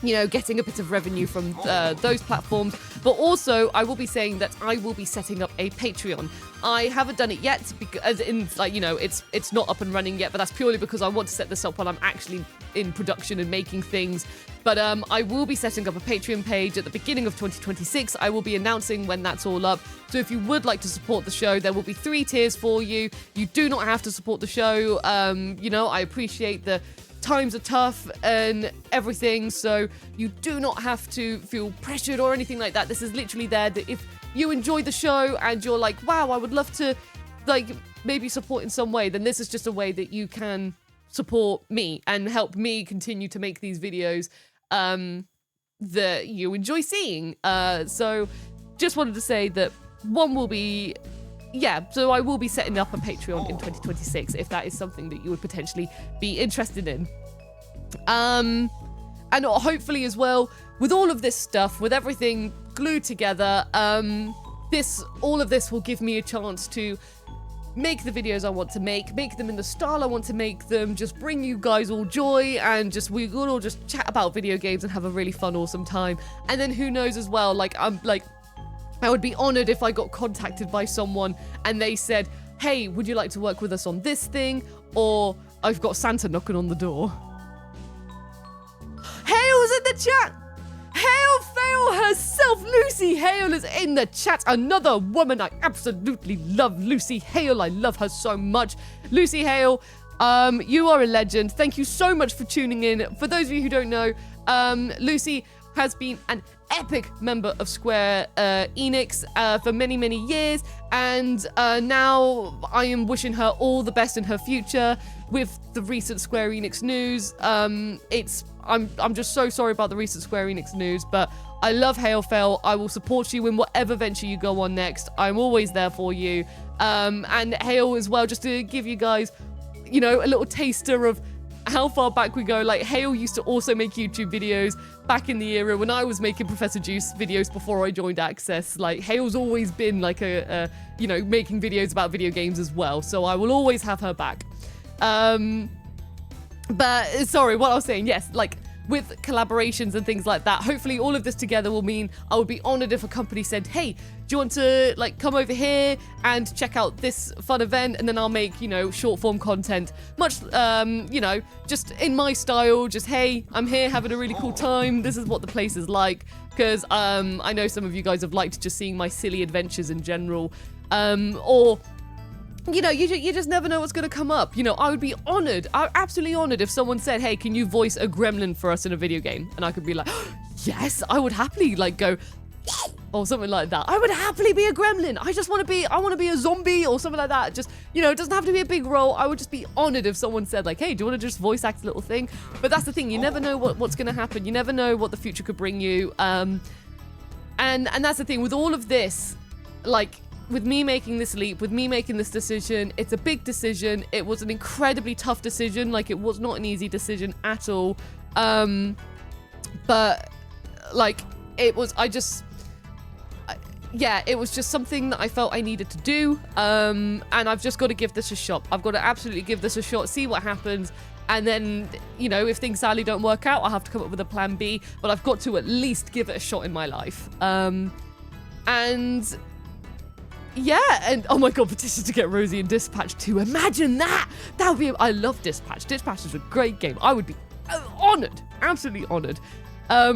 [SPEAKER 1] you know, getting a bit of revenue from those platforms. But also, I will be saying that I will be setting up a Patreon. I haven't done it yet, because in, like, you know, it's not up and running yet, but that's purely because I want to set this up while I'm actually in production and making things. But I will be setting up a Patreon page at the beginning of 2026. I will be announcing when that's all up. So if you would like to support the show, there will be 3 tiers for you. You do not have to support the show. You know, I appreciate the times are tough and everything, so you do not have to feel pressured or anything like that. This is literally there that if you enjoy the show and you're like, wow, I would love to, like, maybe support in some way, then this is just a way that you can support me and help me continue to make these videos that you enjoy seeing. So just wanted to say that one will be, yeah, so I will be setting up a Patreon in 2026 if that is something that you would potentially be interested in. And hopefully as well, with all of this stuff, with everything glued together, all of this will give me a chance to make the videos I want to make them in the style I want to make them, just bring you guys all joy, and just we will all just chat about video games and have a really fun, awesome time. And then who knows as well, like, I would be honored if I got contacted by someone and they said, hey, would you like to work with us on this thing? Or I've got Santa knocking on the door. Hale's in the chat! Hale Fail herself! Lucy Hale is in the chat. Another woman I absolutely love, Lucy Hale. I love her so much. Lucy Hale, you are a legend. Thank you so much for tuning in. For those of you who don't know, Lucy has been an epic member of Square Enix for many, many years, and now I am wishing her all the best in her future with the recent Square Enix news. I'm just so sorry about the recent Square Enix news, but I love Hail Fail. I will support you in whatever venture you go on next. I'm always there for you. And Hail as well, just to give you guys, you know, a little taster of how far back we go. Like, Hale used to also make YouTube videos back in the era when I was making Professor Juice videos before I joined Access. Like, Hale's always been like you know, making videos about video games as well. So I will always have her back. But sorry, what I was saying, yes, like with collaborations and things like that, hopefully all of this together will mean I would be honored if a company said, hey, do you want to like come over here and check out this fun event? And then I'll make, you know, short form content, much, you know, just in my style, just, hey, I'm here having a really cool time. This is what the place is like. Because I know some of you guys have liked just seeing my silly adventures in general. Or, you know, you just never know what's going to come up. You know, I would be honored, absolutely honored if someone said, hey, can you voice a gremlin for us in a video game? And I could be like, yes, I would happily like go, or something like that. I would happily be a gremlin. I want to be a zombie or something like that. Just, you know, it doesn't have to be a big role. I would just be honored if someone said like, hey, do you want to just voice act a little thing? But that's the thing. You never know what's going to happen. You never know what the future could bring you. And that's the thing with all of this, like, with me making this leap, with me making this decision, it's a big decision. It was an incredibly tough decision. Like, it was not an easy decision at all. But like, it was, it was just something that I felt I needed to do. And I've just got to give this a shot. I've got to absolutely give this a shot, see what happens. And then, you know, if things sadly don't work out, I'll have to come up with a plan B, but I've got to at least give it a shot in my life. And yeah, and oh my god, petition to get Rosie in Dispatch 2. Imagine that! That would be, I love Dispatch. Dispatch is a great game. I would be honored, absolutely honored.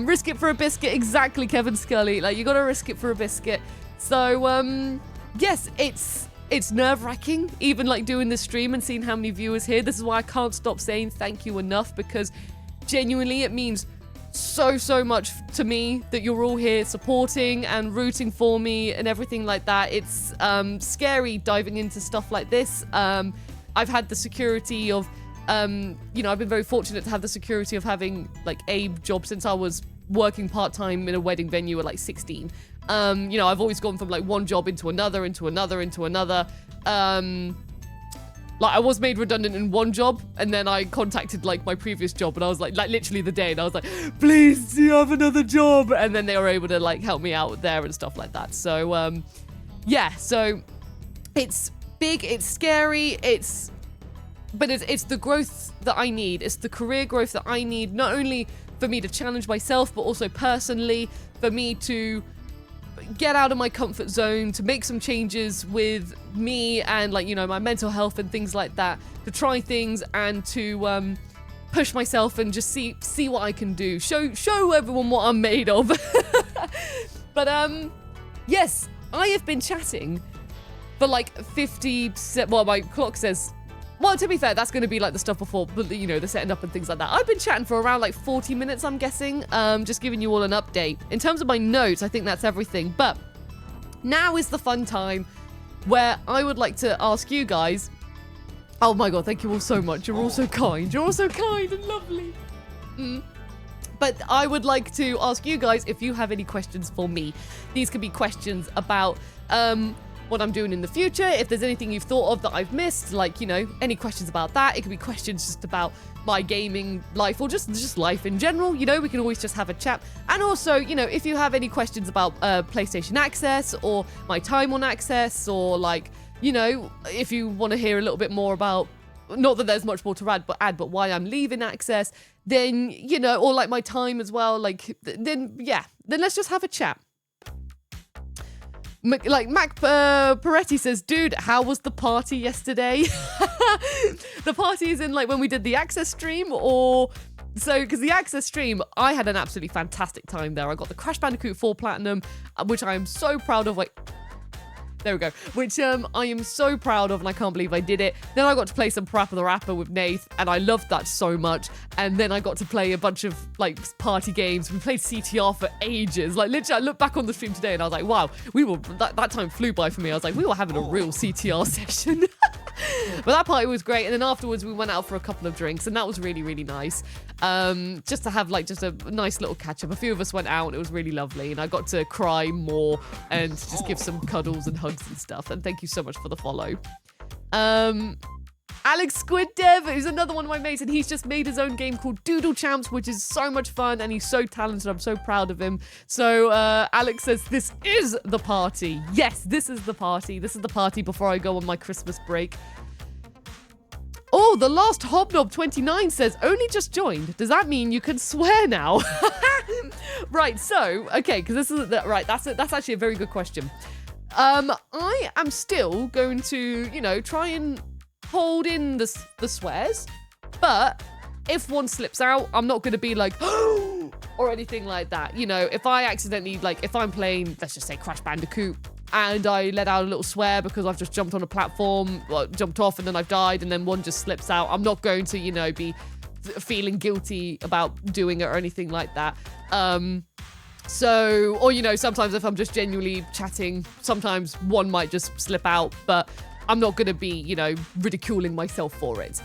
[SPEAKER 1] Risk it for a biscuit, exactly, Kevin Scully. Like, you gotta risk it for a biscuit. So, yes, it's nerve-wracking, even like doing this stream and seeing how many viewers here. This is why I can't stop saying thank you enough, because genuinely it means so much to me that you're all here supporting and rooting for me and everything like that. It's scary diving into stuff like this. I've had the security of, you know, I've been very fortunate to have the security of having like a job since I was working part-time in a wedding venue at like 16. You know, I've always gone from like one job into another. Like, I was made redundant in one job, and then I contacted, like, my previous job, and I was like literally the day, and I was like, please, do you have another job? And then they were able to, like, help me out there and stuff like that. So, yeah, so it's big, it's scary, but it's the growth that I need. It's the career growth that I need, not only for me to challenge myself, but also personally, for me to get out of my comfort zone, to make some changes with me and, like, you know, my mental health and things like that, to try things and to push myself and just see what I can do, show everyone what I'm made of. But yes, I have been chatting for like 50, well, my clock says, well, to be fair, that's going to be like the stuff before, you know, the setting up and things like that. I've been chatting for around like 40 minutes, I'm guessing. Just giving you all an update. In terms of my notes, I think that's everything. But now is the fun time where I would like to ask you guys. Oh my God, thank you all so much. You're all so kind. You're all so kind and lovely. But I would like to ask you guys if you have any questions for me. These could be questions about what I'm doing in the future, if there's anything you've thought of that I've missed, like, you know, any questions about that. It could be questions just about my gaming life or just life in general. You know, we can always just have a chat. And also, you know, if you have any questions about PlayStation Access or my time on Access, or, like, you know, if you want to hear a little bit more about, not that there's much more to add, but why I'm leaving Access, then, you know, or like my time as well, like, then let's just have a chat. Like Mac Peretti says, dude, how was the party yesterday? The party is in like when we did the Access stream, or so, because the Access stream, I had an absolutely fantastic time there. I got the Crash Bandicoot 4 Platinum, which I am so proud of. Like, there we go. Which I am so proud of, and I can't believe I did it. Then I got to play some Parappa the Rapper with Nath, and I loved that so much. And then I got to play a bunch of, like, party games. We played CTR for ages. Like, literally, I looked back on the stream today, and I was like, wow, that time flew by for me. I was like, we were having a real CTR session. But that party was great. And then afterwards, we went out for a couple of drinks, and that was really, really nice. Just to have, like, just a nice little catch-up. A few of us went out, and it was really lovely. And I got to cry more and just give some cuddles and hugs and stuff. And thank you so much for the follow. Alex Squid Dev, who's another one of my mates, and he's just made his own game called Doodle Champs, which is so much fun, and he's so talented. I'm so proud of him. So Alex says, this is the party. Yes, this is the party. This is the party before I go on my Christmas break. Oh, the last Hobnob 29 says, only just joined. Does that mean you can swear now? Right, so, okay, because this is, right, that's actually a very good question. I am still going to, you know, try and hold in the swears, but if one slips out, I'm not going to be like, oh, or anything like that. You know, if I accidentally, like, if I'm playing, let's just say Crash Bandicoot, and I let out a little swear because I've just jumped on a platform, well, jumped off, and then I've died, and then one just slips out, I'm not going to, you know, be feeling guilty about doing it or anything like that. So, or, you know, sometimes if I'm just genuinely chatting, sometimes one might just slip out, but I'm not going to be, you know, ridiculing myself for it.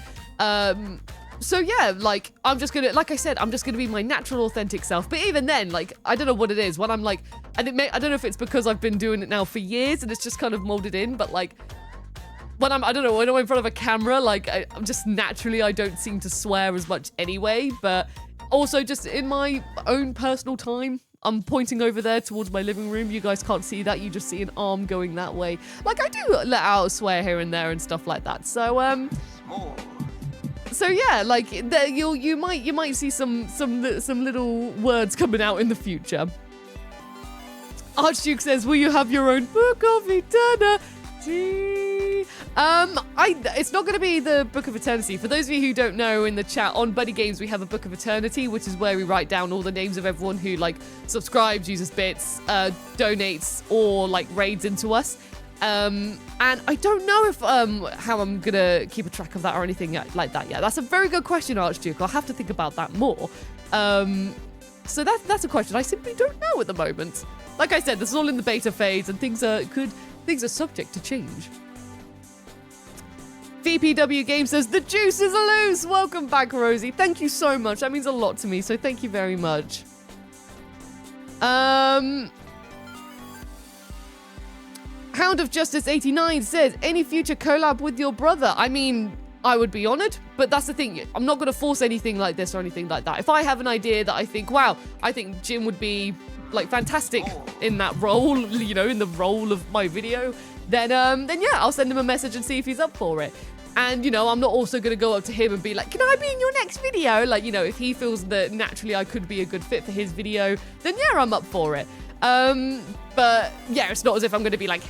[SPEAKER 1] So yeah, like, I'm just going to, like I said, I'm just going to be my natural, authentic self. But even then, like, I don't know what it is. When I'm like, I don't know if it's because I've been doing it now for years and it's just kind of molded in, but like, when I'm in front of a camera, like, I'm just naturally, I don't seem to swear as much anyway, but also just in my own personal time, I'm pointing over there towards my living room. You guys can't see that. You just see an arm going that way. Like, I do let out a swear here and there and stuff like that. So, so yeah, like, there, you might see some little words coming out in the future. Archduke says, will you have your own book of eternity? It's not going to be the Book of Eternity. For those of you who don't know, in the chat on Buddy Games, we have a Book of Eternity, which is where we write down all the names of everyone who, like, subscribes, uses bits, donates, or, like, raids into us. And I don't know if how I'm gonna keep a track of that or anything like that yet. That's a very good question, Archduke. I'll have to think about that more. So that's a question I simply don't know at the moment. Like I said, this is all in the beta phase, and things are subject to change. VPW Game says, the juice is loose. Welcome back, Rosie. Thank you so much. That means a lot to me, so thank you very much. Hound of Justice 89 says, any future collab with your brother? I mean, I would be honored, but that's the thing. I'm not going to force anything like this or anything like that. If I have an idea that I think, wow, I think Jim would be like fantastic in that role, you know, in the role of my video, then yeah, I'll send him a message and see if he's up for it. And, you know, I'm not also going to go up to him and be like, can I be in your next video? Like, you know, if he feels that naturally I could be a good fit for his video, then yeah, I'm up for it. But yeah, it's not as if I'm going to be like,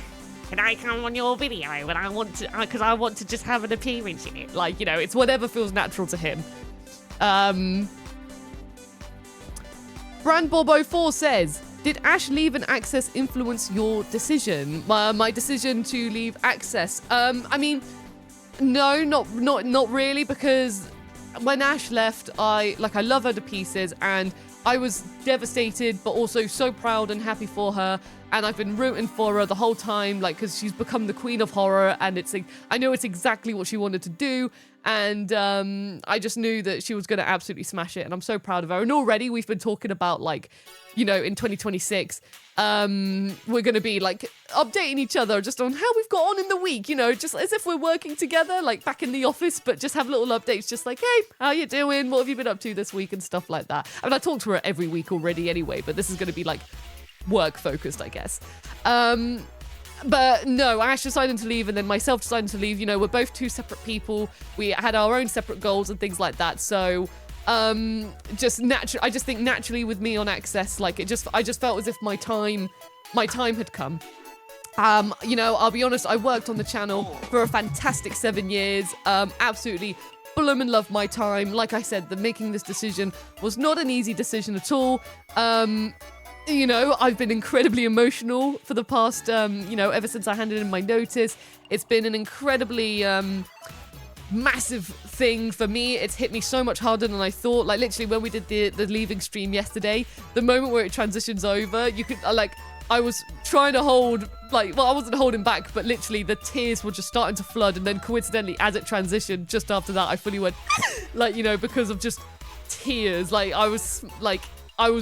[SPEAKER 1] can I come on your video? And I want to, because I want to just have an appearance in it. Like, you know, it's whatever feels natural to him. Brandbobo4 says, did Ash leave an Access influence your decision? My decision to leave Access. I mean, no, not really, because when Ash left, I love her to pieces, and I was devastated, but also so proud and happy for her. And I've been rooting for her the whole time, like, because she's become the queen of horror, and it's like, I know it's exactly what she wanted to do. And I just knew that she was going to absolutely smash it, and I'm so proud of her. And already we've been talking about, like, you know, in 2026, we're going to be, like, updating each other just on how we've got on in the week, you know, just as if we're working together, like, back in the office, but just have little updates, just like, hey, how you doing? What have you been up to this week? And stuff like that. I mean, I talk to her every week already anyway, but this is going to be, like, work-focused, I guess. But no, Ash decided to leave, and then myself decided to leave. You know, we're both two separate people. We had our own separate goals and things like that. So, I just think naturally with me on Access, like, I just felt as if my time had come. You know, I'll be honest, I worked on the channel for a fantastic 7 years. Absolutely bloomin' loved my time. Like I said, making this decision was not an easy decision at all. You know, I've been incredibly emotional for the past, you know, ever since I handed in my notice. It's been an incredibly massive thing for me. It's hit me so much harder than I thought. Like, literally, when we did the leaving stream yesterday, the moment where it transitions over, you could, I was trying to hold, like, well, I wasn't holding back, but literally the tears were just starting to flood. And then coincidentally, as it transitioned, just after that, I fully went, like, you know, because of just tears. Like, I was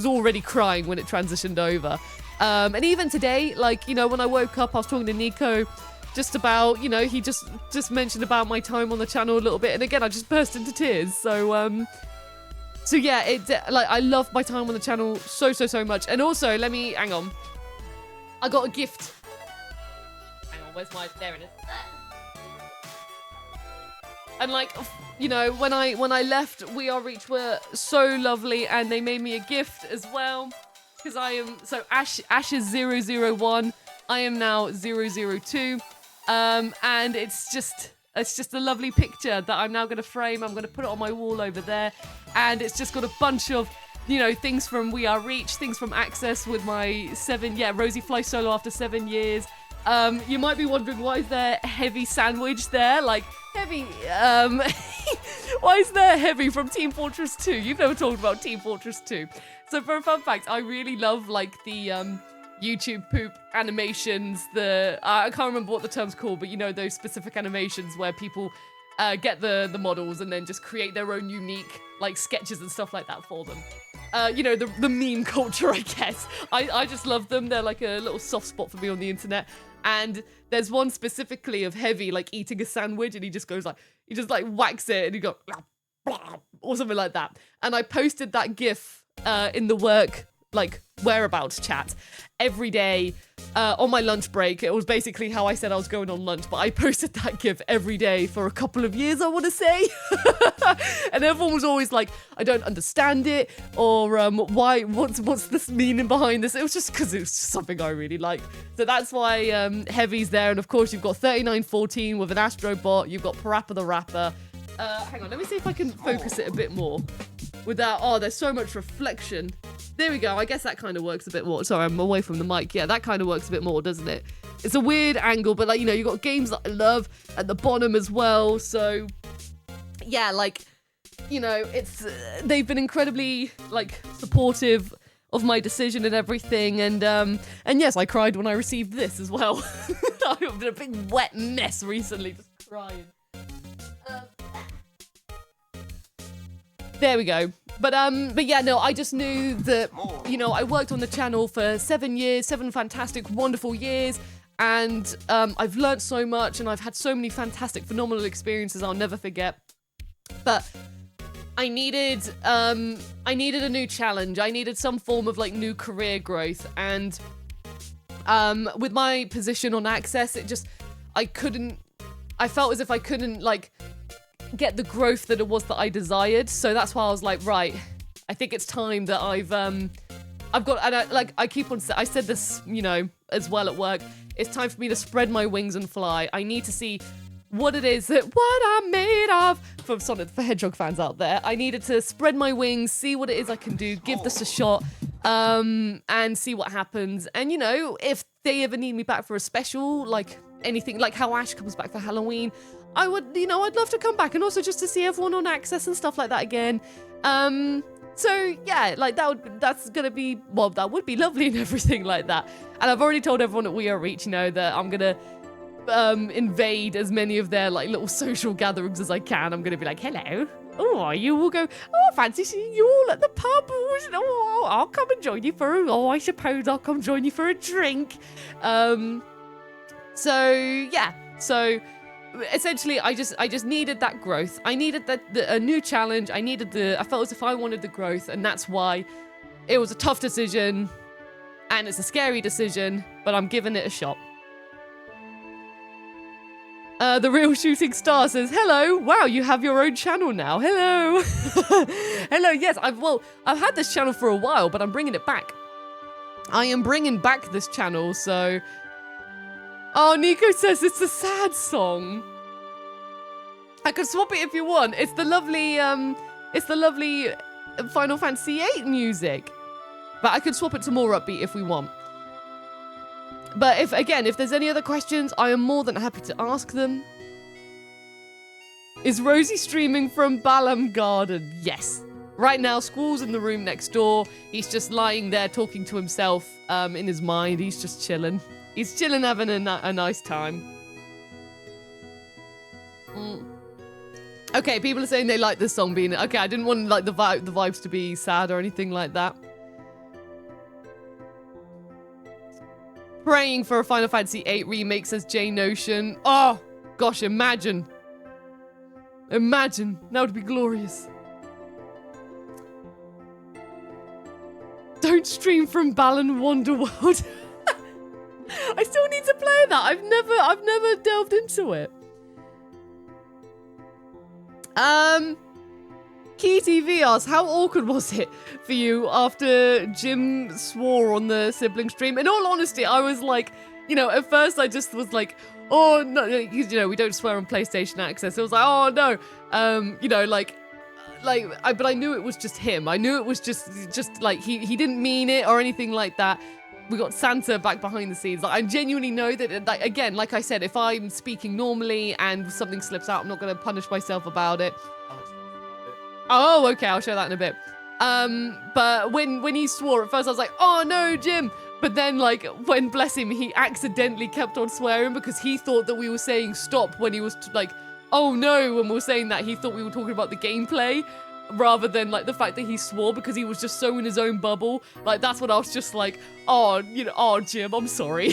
[SPEAKER 1] already crying when it transitioned over. And even today, like, you know, when I woke up, I was talking to Nico just about, you know, he just mentioned about my time on the channel a little bit. And again, I just burst into tears. So yeah, like, I love my time on the channel so much. And also, hang on. I got a gift. Hang on, there it is. And, like, you know, when I left, We Are Reach were so lovely, and they made me a gift as well. Because I am, so Ash is 001, I am now 002. And it's just a lovely picture that I'm now going to frame. I'm going to put it on my wall over there. And it's just got a bunch of, you know, things from We Are Reach, things from Access with my Rosie flies solo after 7 years. You might be wondering, why is there Heavy sandwich there? Like, Heavy, why is there Heavy from Team Fortress 2? You've never talked about Team Fortress 2. So for a fun fact, I really love, like, the YouTube poop animations, I can't remember what the term's called, but you know, those specific animations where people get the models and then just create their own unique, like, sketches and stuff like that for them. You know, the meme culture, I guess. I just love them. They're like a little soft spot for me on the internet. And there's one specifically of Heavy, like, eating a sandwich, and he just whacks it, and he goes, or something like that. And I posted that GIF in the work, like, whereabouts chat every day on my lunch break. It was basically how I said I was going on lunch, but I posted that GIF every day for a couple of years, I want to say. And everyone was always like, I don't understand it, or why, what's this meaning behind this? It was just because it was just something I really liked. So that's why Heavy's there. And of course, you've got 3914 with an Astrobot. You've got Parappa the Rapper. Hang on, let me see if I can focus it a bit more without, oh, there's so much reflection. There we go. I guess that kind of works a bit more. Sorry, I'm away from the mic. Yeah, that kind of works a bit more, doesn't it? It's a weird angle, but, like, you know, you've got games that I love at the bottom as well. So, yeah, like, you know, it's they've been incredibly like supportive of my decision and everything, and yes, I cried when I received this as well. I've been a big wet mess recently, just crying. There we go. But yeah, no, I just knew that, you know, I worked on the channel for 7 years, 7 fantastic, wonderful years, and I've learnt so much, and I've had so many fantastic, phenomenal experiences I'll never forget. But I needed a new challenge. I needed some form of like new career growth, and with my position on Access, I felt as if I couldn't like get the growth that it was that I desired. So that's why I was like, right, I think it's time that I've got, and I said this, you know, as well at work, it's time for me to spread my wings and fly. I need to see what it is what I'm made of. For Sonic the Hedgehog fans out there, I needed to spread my wings, see what it is I can do, give this a shot, and see what happens. And you know, if they ever need me back for a special, like anything, like how Ash comes back for Halloween, I would, you know, I'd love to come back, and also just to see everyone on Access and stuff like that again. So yeah, like that would be lovely and everything like that. And I've already told everyone at We Are Reach, you know, that I'm gonna invade as many of their like little social gatherings as I can. I'm gonna be like, hello. Oh, you will go, oh, fancy seeing you all at the pub. Oh, I'll come and join you I suppose I'll come join you for a drink. So yeah, so essentially I just needed that growth. I needed a new challenge. I felt as if I wanted the growth, and that's why it was a tough decision, and it's a scary decision, but I'm giving it a shot. The Real Shooting Star says, hello, wow, you have your own channel now. Hello. Hello, yes, I've had this channel for a while, but I'm bringing it back. I am bringing back this channel, so... Oh, Nico says it's a sad song. I could swap it if you want. It's the lovely Final Fantasy VIII music. But I could swap it to more upbeat if we want. But if there's any other questions, I am more than happy to ask them. Is Rosie streaming from Balam Garden? Yes. Right now, Squall's in the room next door. He's just lying there talking to himself in his mind. He's just chilling. He's chilling, having a nice time. Okay, people are saying they like this song being... Okay, I didn't want like the vibes to be sad or anything like that. Praying for a Final Fantasy VIII remake, says Jane Notion. Oh, gosh, imagine. Imagine. That would be glorious. Don't stream from Balan Wonderworld. I still need to play that. I've never delved into it. Key TV asks, how awkward was it for you after Jim swore on the sibling stream? In all honesty, I was like, you know, at first I just was like, oh no, you know, we don't swear on PlayStation Access. It was like, oh no, you know, but I knew it was just him. I knew it was just like he didn't mean it or anything like that. We got Santa back behind the scenes. Like, I genuinely know that, like, again, like I said, if I'm speaking normally and something slips out, I'm not going to punish myself about it. Oh, okay, I'll show that in a bit. But when he swore, at first I was like, oh no, Jim. But then, like, when, bless him, he accidentally kept on swearing because he thought that we were saying stop when he was, like, oh no, when we were saying that, he thought we were talking about the gameplay. Rather than like the fact that he swore because he was just so in his own bubble. Like, that's what I was just like, oh, you know, oh, Jim, I'm sorry.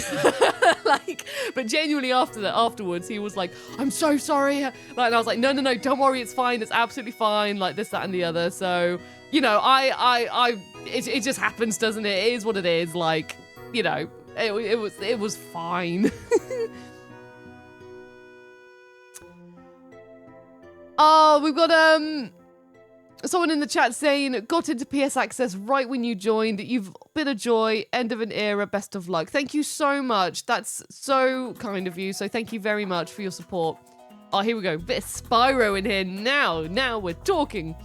[SPEAKER 1] Like, but genuinely afterwards, he was like, I'm so sorry. Like, and I was like, no, don't worry, it's fine. It's absolutely fine. Like this, that, and the other. So, you know, it just happens, doesn't it? It is what it is. Like, you know, it was fine. Oh, we've got, someone in the chat saying, got into PS Access right when you joined. You've been a joy. End of an era. Best of luck. Thank you so much. That's so kind of you. So thank you very much for your support. Oh, here we go. Bit of Spyro in here now. Now we're talking.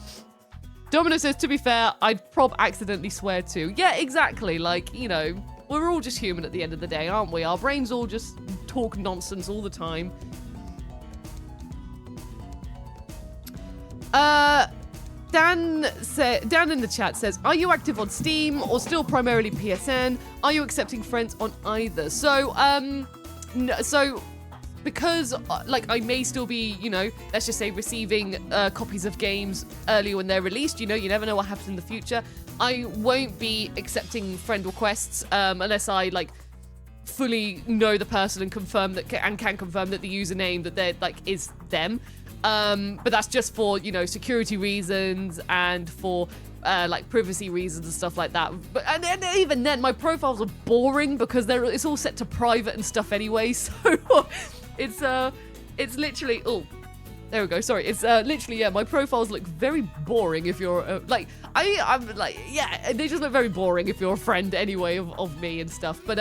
[SPEAKER 1] Domino says, to be fair, I'd accidentally swear too. Yeah, exactly. Like, you know, we're all just human at the end of the day, aren't we? Our brains all just talk nonsense all the time. Dan in the chat says, are you active on Steam or still primarily PSN? Are you accepting friends on either? So, because like I may still be, you know, let's just say receiving copies of games earlier when they're released, you know, you never know what happens in the future. I won't be accepting friend requests unless I like fully know the person and confirm that can confirm that the username that they're like is them. But that's just for, you know, security reasons and for like privacy reasons and stuff like that. But and even then, my profiles are boring because it's all set to private and stuff anyway. So it's literally there we go. Sorry, it's literally my profiles look very boring if you're like I'm like they just look very boring if you're a friend anyway of me and stuff. But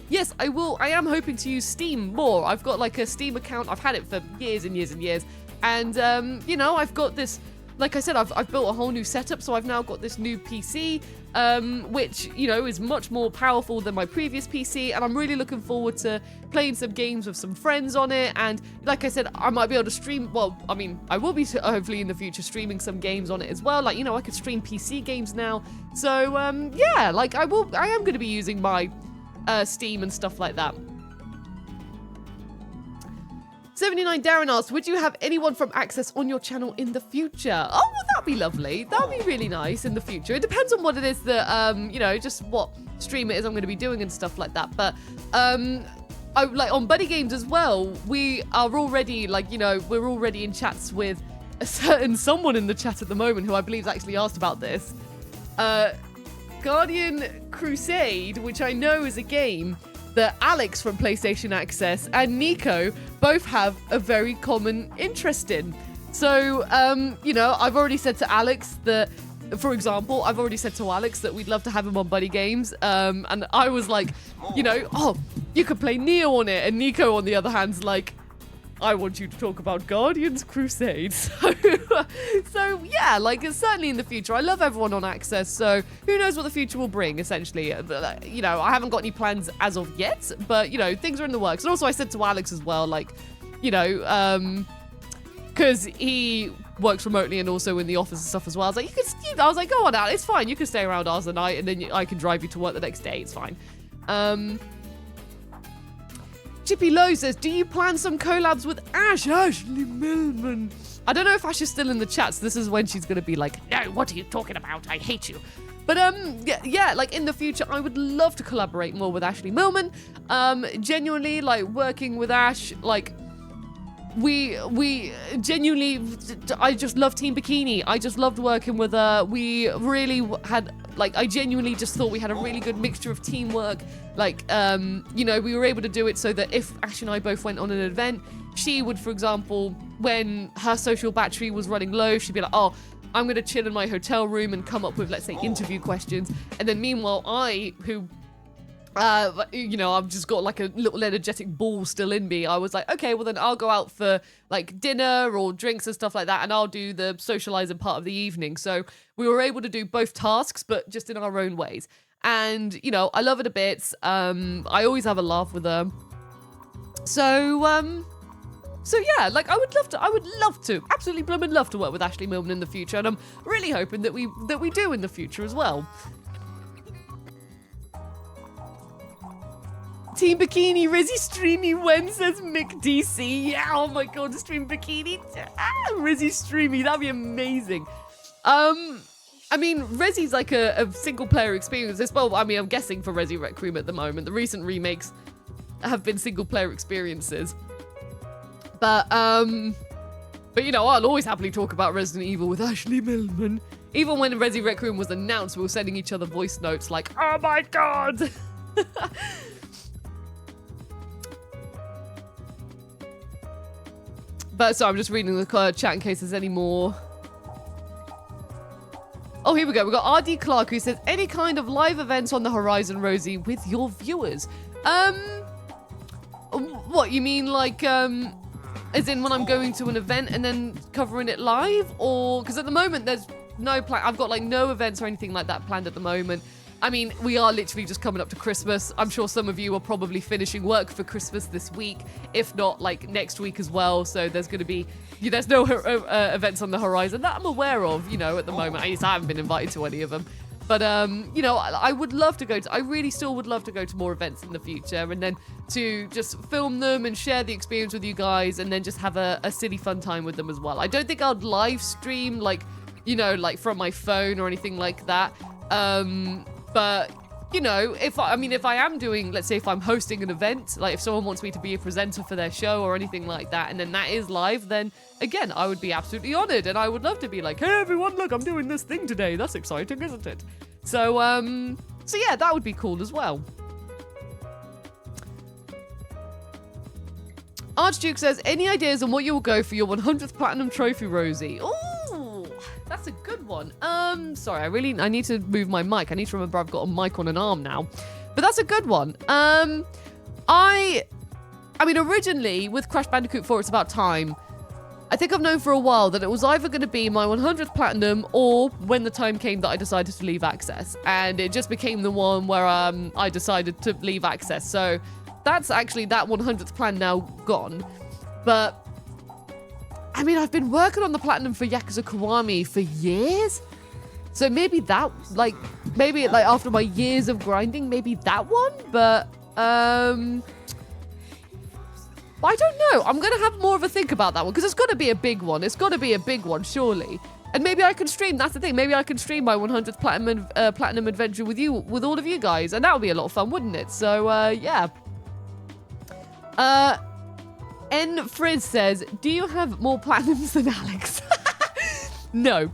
[SPEAKER 1] yes, I am hoping to use Steam more. I've got like a Steam account. I've had it for years and years and years. And, you know, I've got this, like I said, I've built a whole new setup. So I've now got this new PC, which, you know, is much more powerful than my previous PC. And I'm really looking forward to playing some games with some friends on it. And like I said, I might be able to stream. Well, I mean, I will be hopefully in the future streaming some games on it as well. Like, you know, I could stream PC games now. So, yeah, like I am going to be using my Steam and stuff like that. 79 Darren asked, would you have anyone from Access on your channel in the future? Oh, well, that'd be lovely. That'd be really nice in the future. It depends on what it is that, you know, just what stream it is I'm going to be doing and stuff like that. But, I like on Buddy Games as well, we are already, like, you know, we're already in chats with a certain someone in the chat at the moment who I believe actually asked about this. Guardian Crusade, which I know is a game that Alex from PlayStation Access and Nico both have a very common interest in. So, you know, I've already said to Alex that, for example, that we'd love to have him on Buddy Games. And I was like, you know, oh, you could play Neo on it. And Nico, on the other hand's like, I want you to talk about Guardians Crusade. So yeah, like certainly in the future. I love everyone on Access, so who knows what the future will bring, essentially. You know, I haven't got any plans as of yet, but, you know, things are in the works. And also I said to Alex as well, like, you know, because he works remotely and also in the office and stuff as well. I was like, I was like, go on out, it's fine. You can stay around ours the night and then I can drive you to work the next day. It's fine. Chippy Lowe says, do you plan some collabs with Ashley Millman? I don't know if Ash is still in the chat, so this is when she's going to be like, no, what are you talking about? I hate you. But, yeah, like, in the future, I would love to collaborate more with Ashley Millman. Genuinely, like, working with Ash, like, we genuinely, I just love Team Bikini. I just loved working with her. We really had, like, I genuinely just thought we had a really good mixture of teamwork. Like, you know, we were able to do it so that if Ash and I both went on an event, she would, for example, when her social battery was running low, she'd be like, oh, I'm going to chill in my hotel room and come up with, let's say, interview questions. And then meanwhile, I, who, you know, I've just got like a little energetic ball still in me. I was like, okay, well then I'll go out for like dinner or drinks and stuff like that. And I'll do the socializing part of the evening. So we were able to do both tasks, but just in our own ways. And, you know, I love her to bits. I always have a laugh with her. So yeah, like I would love to, absolutely blooming love to work with Ashley Millman in the future. And I'm really hoping that we do in the future as well. Team Bikini, Rizzy Streamy when says Mick DC. Yeah, oh my god, Stream Bikini. Rizzy Streamy, that'd be amazing. I mean, Rezi's like a single player experience as well. I mean, I'm guessing for Resi Rec Room at the moment. The recent remakes have been single player experiences. But you know, I'll always happily talk about Resident Evil with Ashley Millman. Even when Resi Rec Room was announced, we were sending each other voice notes like, oh my god! But so I'm just reading the chat in case there's any more. Oh, here we go. We've got RD Clark who says, any kind of live events on the horizon, Rosie, with your viewers? What, you mean like, as in when I'm going to an event and then covering it live? Or, because at the moment there's no plan. I've got like no events or anything like that planned at the moment. I mean, we are literally just coming up to Christmas. I'm sure some of you are probably finishing work for Christmas this week, if not like next week as well. So there's going to be, there's no events on the horizon that I'm aware of, at the moment. At least I haven't been invited to any of them. But, I would love to go to, I really still would love to go to more events in the future, and then to just film them and share the experience with you guys, and then just have a silly fun time with them as well. I don't think I'd live stream like from my phone or anything like that. But, if I am doing, let's say if I'm hosting an event, like if someone wants me to be a presenter for their show or anything like that, and then that is live, then again, I would be absolutely honored. And I would love to be like, hey everyone, look, I'm doing this thing today. That's exciting, isn't it? So yeah, that would be cool as well. Archduke says, any ideas on what you will go for your 100th platinum trophy, Rosie? Oh, that's a good one. Sorry, I need to move my mic. I need to remember I've got a mic on an arm now. But that's a good one. I mean, originally, with Crash Bandicoot 4, It's About Time, I think I've known for a while that it was either going to be my 100th platinum or when the time came that I decided to leave access. And it just became the one where I decided to leave access. So that's actually that 100th plan now gone. But I mean, I've been working on the platinum for Yakuza Kiwami for years. So maybe that, maybe after my years of grinding, maybe that one. But I don't know. I'm going to have more of a think about that one because it's got to be a big one. It's got to be a big one, surely. And maybe I can stream. That's the thing. Maybe I can stream my 100th platinum adventure with all of you guys. And that would be a lot of fun, wouldn't it? So, yeah. N. Frizz says, do you have more platinums than Alex? No.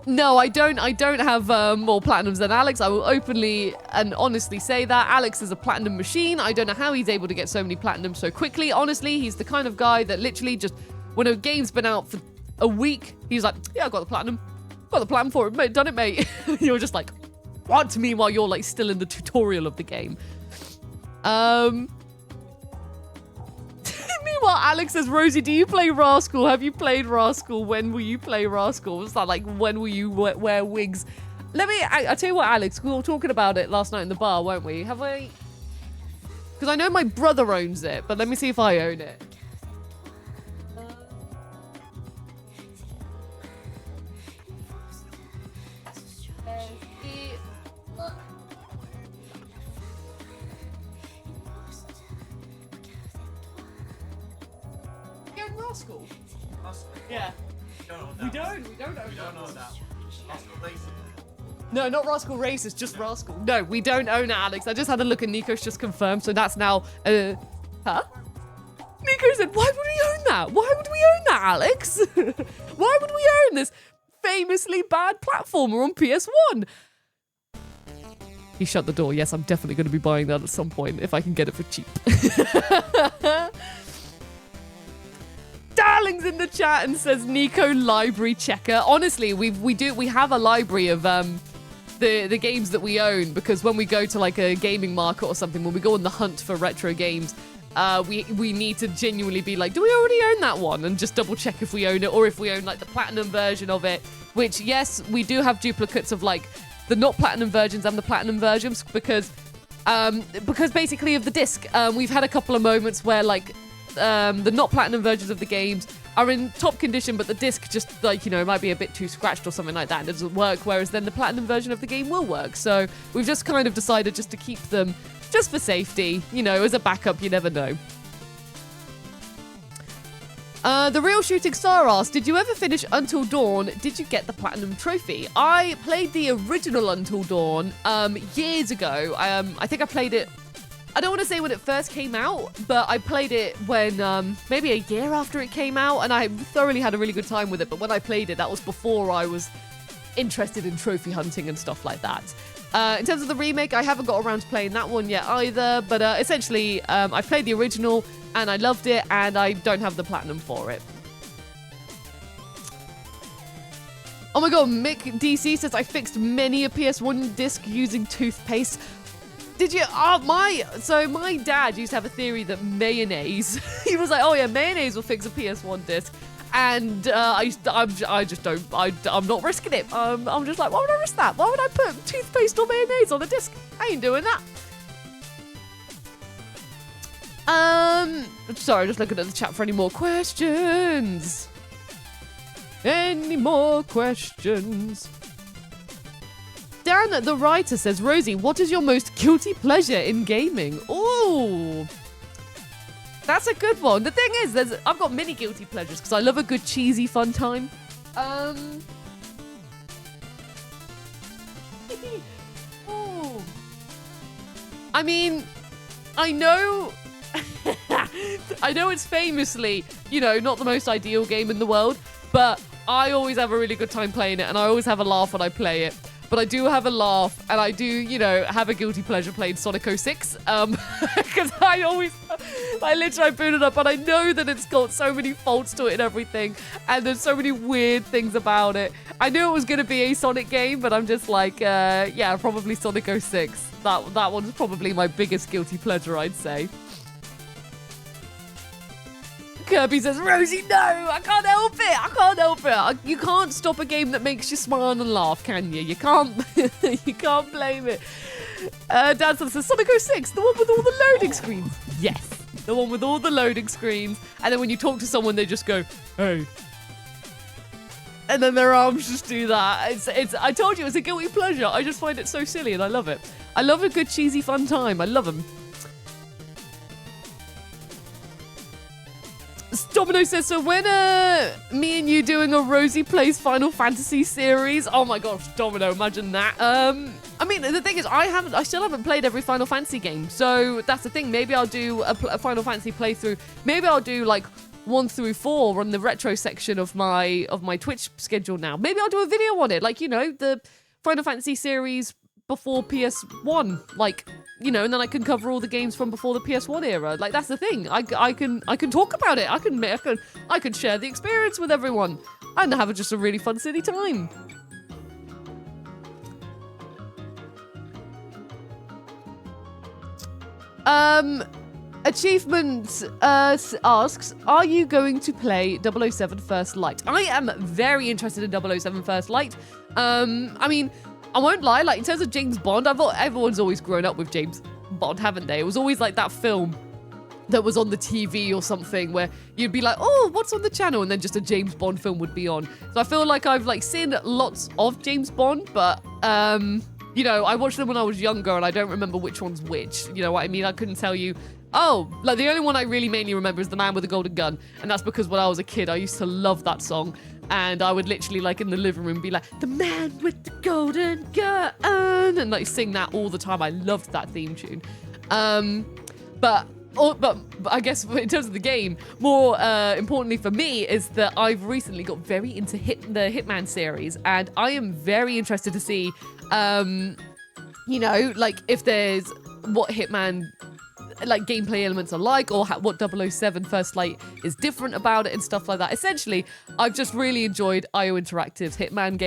[SPEAKER 1] No, I don't have more platinums than Alex. I will openly and honestly say that. Alex is a platinum machine. I don't know how he's able to get so many platinums so quickly. Honestly, he's the kind of guy that literally just, when a game's been out for a week, he's like, yeah, I got the platinum. Got the platinum for it, mate. Done it, mate. You're just like, what? Meanwhile, you're like still in the tutorial of the game. Meanwhile, Alex says, Rosie, do you play Rascal? Have you played Rascal? When will you play Rascal? Was that like, when will you wear wigs? I'll tell you what, Alex, we were talking about it last night in the bar, weren't we? Have we? Because I know my brother owns it, but let me see if I own it. Rascal? Yeah. We don't know that.
[SPEAKER 3] Rascal Racing.
[SPEAKER 1] No, not Rascal Racers, just Rascal. No, we don't own it, Alex. I just had a look and Nico's just confirmed, so that's now, huh? Nico said, why would we own that? Why would we own that, Alex? Why would we own this famously bad platformer on PS1? He shut the door. Yes, I'm definitely going to be buying that at some point if I can get it for cheap. Darling's in the chat and says Nico library checker. Honestly, we have a library of the games that we own, because when we go to like a gaming market or something, when we go on the hunt for retro games, we need to genuinely be like, do we already own that one? And just double check if we own it, or if we own like the platinum version of it, which yes, we do have duplicates of like the not platinum versions and the platinum versions, because basically of the disc. We've had a couple of moments where like the not platinum versions of the games are in top condition, but the disc just like, might be a bit too scratched or something like that and it doesn't work, whereas then the platinum version of the game will work. So we've just kind of decided just to keep them just for safety, as a backup. You never know. The Real Shooting Star asked, did you ever finish Until Dawn? Did you get the platinum trophy? I played the original Until Dawn years ago. I think I played it, I don't want to say when it first came out, but I played it when maybe a year after it came out, and I thoroughly had a really good time with it. But when I played it, that was before I was interested in trophy hunting and stuff like that. In terms of the remake, I haven't got around to playing that one yet either, but essentially I played the original and I loved it, and I don't have the platinum for it. Oh my god, Mick DC says, I fixed many a PS1 disc using toothpaste. Did you? So my dad used to have a theory that mayonnaise, he was like, oh yeah, mayonnaise will fix a PS1 disc. And I just don't. I'm not risking it. I'm just like, why would I risk that? Why would I put toothpaste or mayonnaise on a disc? I ain't doing that. Sorry, just looking at the chat for any more questions. Any more questions? Dan, the writer, says, Rosie, what is your most guilty pleasure in gaming? Ooh, that's a good one. The thing is, I've got many guilty pleasures because I love a good cheesy fun time. Oh. I mean, I know it's famously, not the most ideal game in the world, but I always have a really good time playing it, and I always have a laugh when I play it. But I do have a laugh, and I do, have a guilty pleasure playing Sonic 06, because I literally boot it up, and I know that it's got so many faults to it and everything, and there's so many weird things about it. I knew it was going to be a Sonic game, but I'm just like, yeah, probably Sonic 06. That one's probably my biggest guilty pleasure, I'd say. Kirby says, Rosie, no, I can't help it. You can't stop a game that makes you smile and laugh, can you? You can't, you can't blame it. Dan says, Sonic 06, the one with all the loading screens. Yes, the one with all the loading screens. And then when you talk to someone, they just go, hey. And then their arms just do that. I told you, it's a guilty pleasure. I just find it so silly and I love it. I love a good cheesy fun time. I love them. Domino says, so when me and you doing a Rosie Plays Final Fantasy series? Oh my gosh, Domino, imagine that. I mean, the thing is, I still haven't played every Final Fantasy game, so that's the thing. Maybe I'll do a Final Fantasy playthrough. Maybe I'll do like 1 through 4 on the retro section of my Twitch schedule now. Maybe I'll do a video on it, like, the Final Fantasy series before PS1, like, and then I can cover all the games from before the PS1 era. Like, that's the thing. I can talk about it. I can share the experience with everyone and have just a really fun, silly time. Achievement asks, are you going to play 007 First Light? I am very interested in 007 First Light. I mean, I won't lie, like, in terms of James Bond, I thought everyone's always grown up with James Bond, haven't they? It was always like that film that was on the TV or something where you'd be like, oh, what's on the channel? And then just a James Bond film would be on. So I feel like I've seen lots of James Bond, but I watched them when I was younger and I don't remember which one's which. You know what I mean? I couldn't tell you. Oh, like the only one I really mainly remember is The Man with the Golden Gun. And that's because when I was a kid, I used to love that song. And I would literally, in the living room, be like, the man with the golden gun, and sing that all the time. I loved that theme tune. But I guess in terms of the game, more importantly for me is that I've recently got very into the Hitman series, and I am very interested to see, if there's what Hitman gameplay elements are like, or what 007 First Light is different about it and stuff like that. Essentially, I've just really enjoyed IO Interactive's Hitman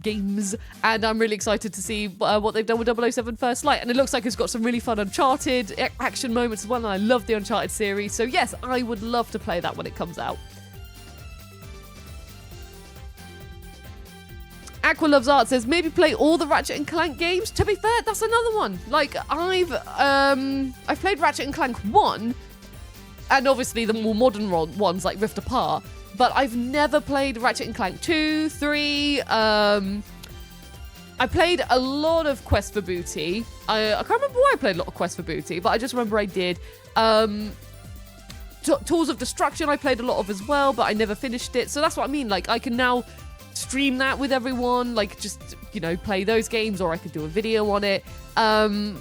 [SPEAKER 1] games, and I'm really excited to see what they've done with 007 First Light. And it looks like it's got some really fun Uncharted action moments as well, and I love the Uncharted series. So yes, I would love to play that when it comes out. Aqua Loves Art says, maybe play all the Ratchet & Clank games. To be fair, that's another one. I've played Ratchet & Clank 1, and obviously the more modern ones like Rift Apart, but I've never played Ratchet & Clank 2, 3. I played a lot of Quest for Booty. I can't remember why I played a lot of Quest for Booty, but I just remember I did. Tools of Destruction I played a lot of as well, but I never finished it. So that's what I mean. I can now stream that with everyone, play those games, or I could do a video on it.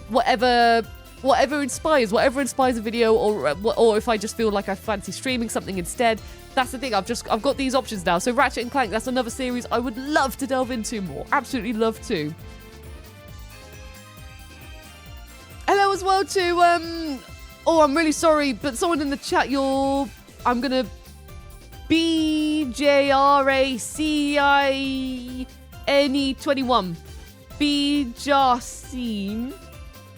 [SPEAKER 1] Whatever inspires a video, or if I just feel like I fancy streaming something instead. That's the thing. I've got these options now. So Ratchet & Clank, that's another series I would love to delve into more. Absolutely love to. Hello as well to I'm really sorry, but someone in the chat, I'm gonna BJRACINE21 Bjarcine,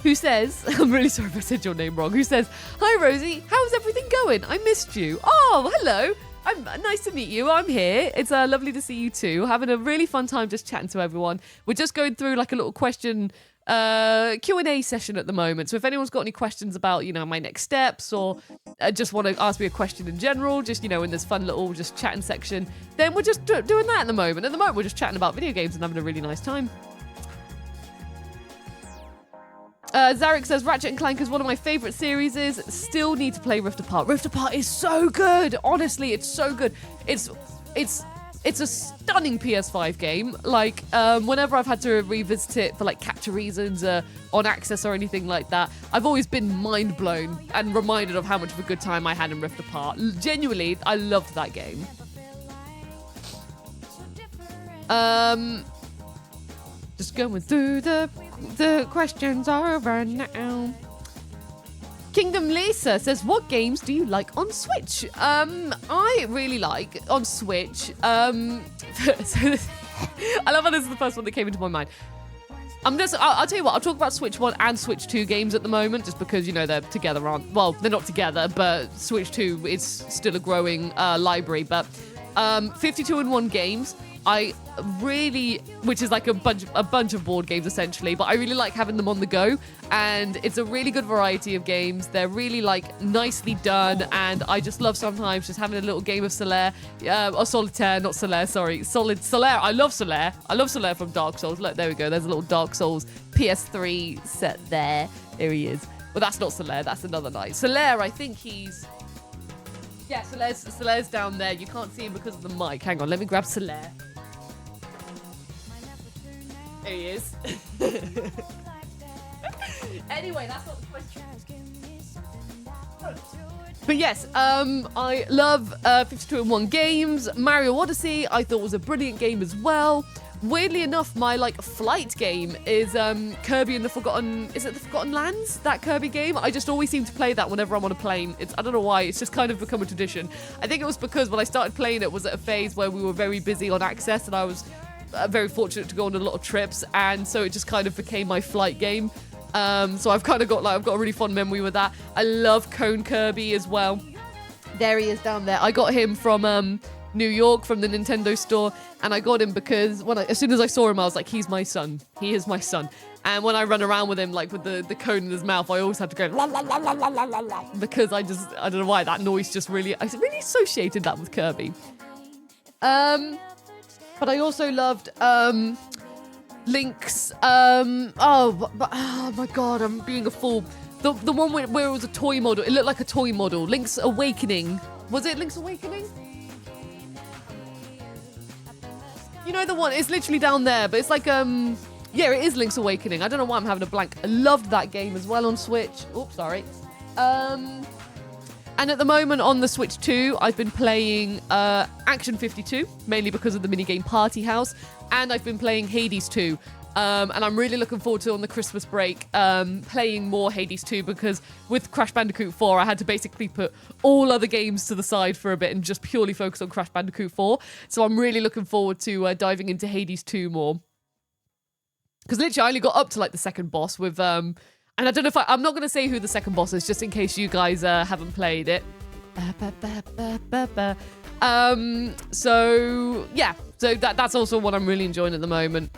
[SPEAKER 1] who says, I'm really sorry if I said your name wrong, who says, hi Rosie, how's everything going? I missed you. Oh, hello. Nice to meet you. I'm here. It's lovely to see you too. Having a really fun time just chatting to everyone. We're just going through like a little question Q&A session at the moment. So if anyone's got any questions about, my next steps or just want to ask me a question in general, just, in this fun little just chatting section, then we're just doing that at the moment. At the moment, we're just chatting about video games and having a really nice time. Zarek says, Ratchet & Clank is one of my favourite series. Still need to play Rift Apart. Rift Apart is so good. Honestly, it's so good. It's a stunning PS5 game. Like, whenever I've had to revisit it for like capture reasons on Access or anything like that, I've always been mind blown and reminded of how much of a good time I had in Rift Apart. Genuinely, I loved that game. Just going through the questions over now. Kingdom Lisa says, what games do you like on Switch? I really like on Switch. I love how this is the first one that came into my mind. I'll tell you what, I'll talk about Switch 1 and Switch 2 games at the moment, just because, they're together, well, they're not together, but Switch 2 is still a growing library. But 52-in-1 games, I really, which is like a bunch of board games essentially, but I really like having them on the go, and it's a really good variety of games. They're really like nicely done, and I just love sometimes just having a little game of Solitaire, or Solitaire, not Solaire, sorry, Solitaire. I love Solitaire from Dark Souls. Look, there we go. There's a little Dark Souls PS3 set there. There he is. Well, that's not Solitaire. That's another knight. Solitaire, I think he's. Yeah, Solaire's down there. You can't see him because of the mic. Hang on, let me grab Solitaire. There he is. Anyway, that's not the question. But yes, I love 52-in-1 games. Mario Odyssey, I thought was a brilliant game as well. Weirdly enough, my flight game is Kirby and the Forgotten. Is it the Forgotten Lands? That Kirby game. I just always seem to play that whenever I'm on a plane. I don't know why. It's just kind of become a tradition. I think it was because when I started playing it was at a phase where we were very busy on Access, and I was very fortunate to go on a lot of trips, and so it just kind of became my flight game. So I've kind of got I've got a really fond memory with that. I love Cone Kirby as well. There he is down there. I got him from New York from the Nintendo store, and I got him because as soon as I saw him, I was like, he's my son. He is my son. And when I run around with him, like with the cone in his mouth, I always have to go la la la la la la la la, because I don't know why that noise just I really associated that with Kirby. But I also loved Link's. Oh my god, I'm being a fool. The one where it was a toy model. It looked like a toy model. Link's Awakening. Was it Link's Awakening? You know the one. It's literally down there, but it's like yeah, it is Link's Awakening. I don't know why I'm having a blank. I loved that game as well on Switch. Oops, sorry. And at the moment on the Switch 2, I've been playing Action 52, mainly because of the minigame Party House, and I've been playing Hades 2. And I'm really looking forward to, on the Christmas break, playing more Hades 2, because with Crash Bandicoot 4, I had to basically put all other games to the side for a bit and just purely focus on Crash Bandicoot 4. So I'm really looking forward to diving into Hades 2 more. Because literally I only got up to the second boss with... And I don't know if I'm not going to say who the second boss is, just in case you guys haven't played it. So, yeah. So that's also what I'm really enjoying at the moment.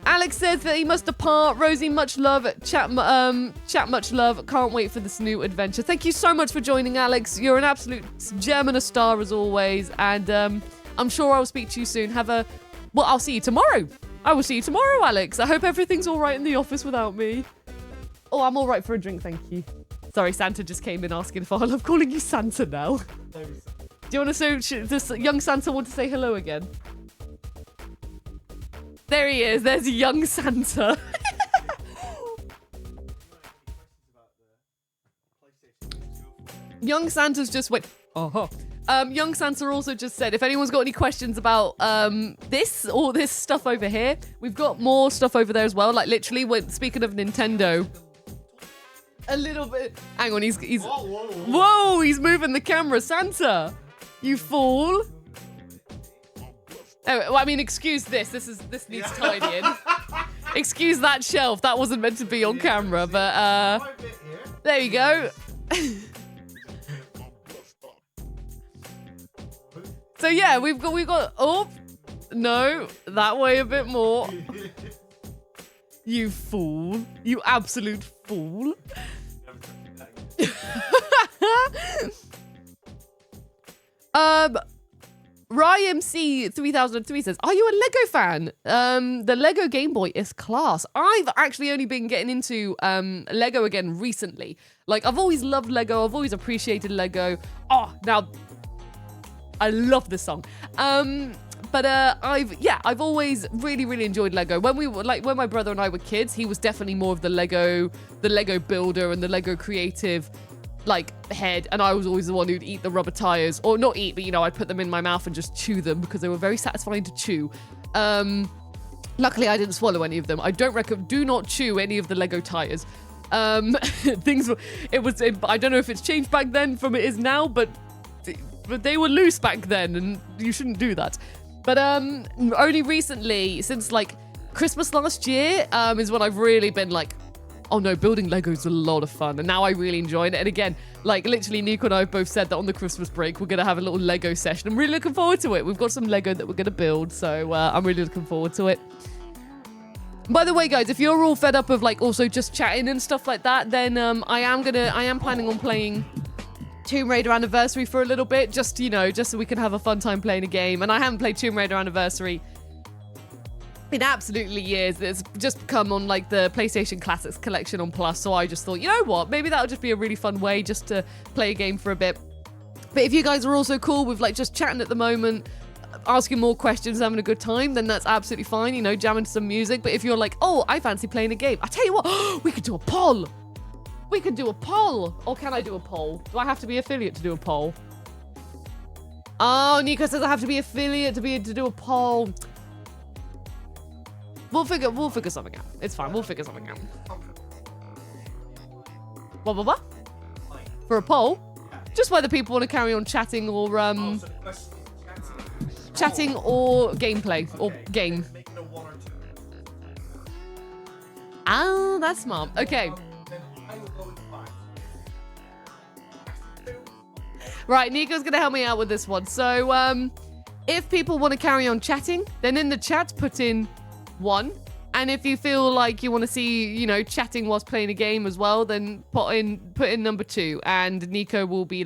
[SPEAKER 1] Alex says that he must depart. Rosie, much love. Chat, much love. Can't wait for this new adventure. Thank you so much for joining, Alex. You're an absolute gem and a star as always. And I'm sure I'll speak to you soon. Well, I'll see you tomorrow. I will see you tomorrow, Alex. I hope everything's all right in the office without me. Oh, I'm all right for a drink, thank you. Sorry, Santa just came in asking if I love calling you Santa now. Do you want to say, does young Santa want to say hello again? There he is. There's young Santa. Young Santa's just went, uh-huh. Young Santa also just said, if anyone's got any questions about this stuff over here, we've got more stuff over there as well. Like literally, speaking of Nintendo, a little bit. Hang on, he's whoa, he's moving the camera, Santa, you fool. Oh, well, I mean, excuse this. This needs tidying. Excuse that shelf. That wasn't meant to be on camera, but there you go. yeah, we've got. Oh, no, that way a bit more. You fool! You absolute fool! RyMC 3003 says, "Are you a Lego fan? The Lego Game Boy is class. I've actually only been getting into Lego again recently. Like, I've always loved Lego. I've always appreciated Lego. Oh, now I love this song. But I've always really enjoyed Lego. When my brother and I were kids, he was definitely more of the Lego builder and the Lego creative head, and I was always the one who'd eat the rubber tires, or not eat, but I'd put them in my mouth and just chew them because they were very satisfying to chew. Luckily I didn't swallow any of them. I don't recommend, do not chew any of the Lego tires. I don't know if it's changed back then from it is now, but they were loose back then and you shouldn't do that. But only recently, since Christmas last year, is when I've really been oh no, building Legos a lot of fun, and now I really enjoy it. And again, literally Nico and I have both said that on the Christmas break we're gonna have a little Lego session. I'm really looking forward to it. We've got some Lego that we're gonna build, so I'm really looking forward to it. By the way, guys, if you're all fed up of also just chatting and stuff like that, then I am planning on playing Tomb Raider Anniversary for a little bit, just so we can have a fun time playing a game. And I haven't played Tomb Raider Anniversary in absolutely years. It's just come on the PlayStation Classics collection on Plus, so I just thought, you know what, maybe that would just be a really fun way just to play a game for a bit. But if you guys are also cool with just chatting at the moment, asking more questions, having a good time, then that's absolutely fine, jamming to some music. But if you're oh, I fancy playing a game, I tell you what, we could do a poll. We could do a poll. Or can I do a poll? Do I have to be affiliate to do a poll? Oh, Nico says I have to be affiliate to do a poll. We'll figure something out. It's fine. We'll figure something out. What? For a poll? Just whether people want to carry on chatting or chatting or gameplay or game. Oh, that's smart. Okay. Right, Nico's gonna help me out with this one. So, if people want to carry on chatting, then in the chat put in 1, and if you feel like you want to see, chatting whilst playing a game as well, then put in number 2, and Nico will be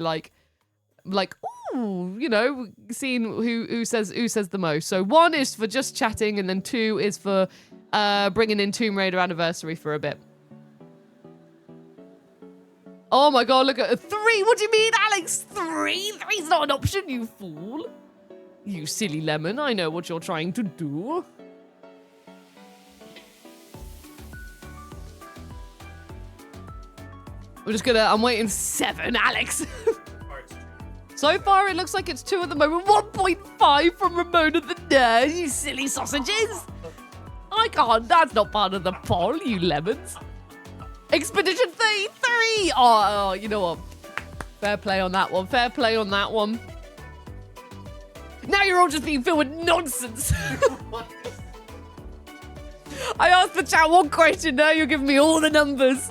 [SPEAKER 1] ooh, seeing who says the most. So 1 is for just chatting, and then 2 is for bringing in Tomb Raider Anniversary for a bit. Oh my god, look at 3. What do you mean, Alex? 3? 3's not an option, you fool. You silly lemon. I know what you're trying to do. I'm waiting 7, Alex. So far, it looks like it's 2 at the moment. 1.5 from Ramona the Nerd, you silly sausages. I can't. That's not part of the poll, you lemons. Expedition 33. Oh, you know what? Fair play on that one. Fair play on that one. Now you're all just being filled with nonsense. I asked the chat 1 question. Now you're giving me all the numbers.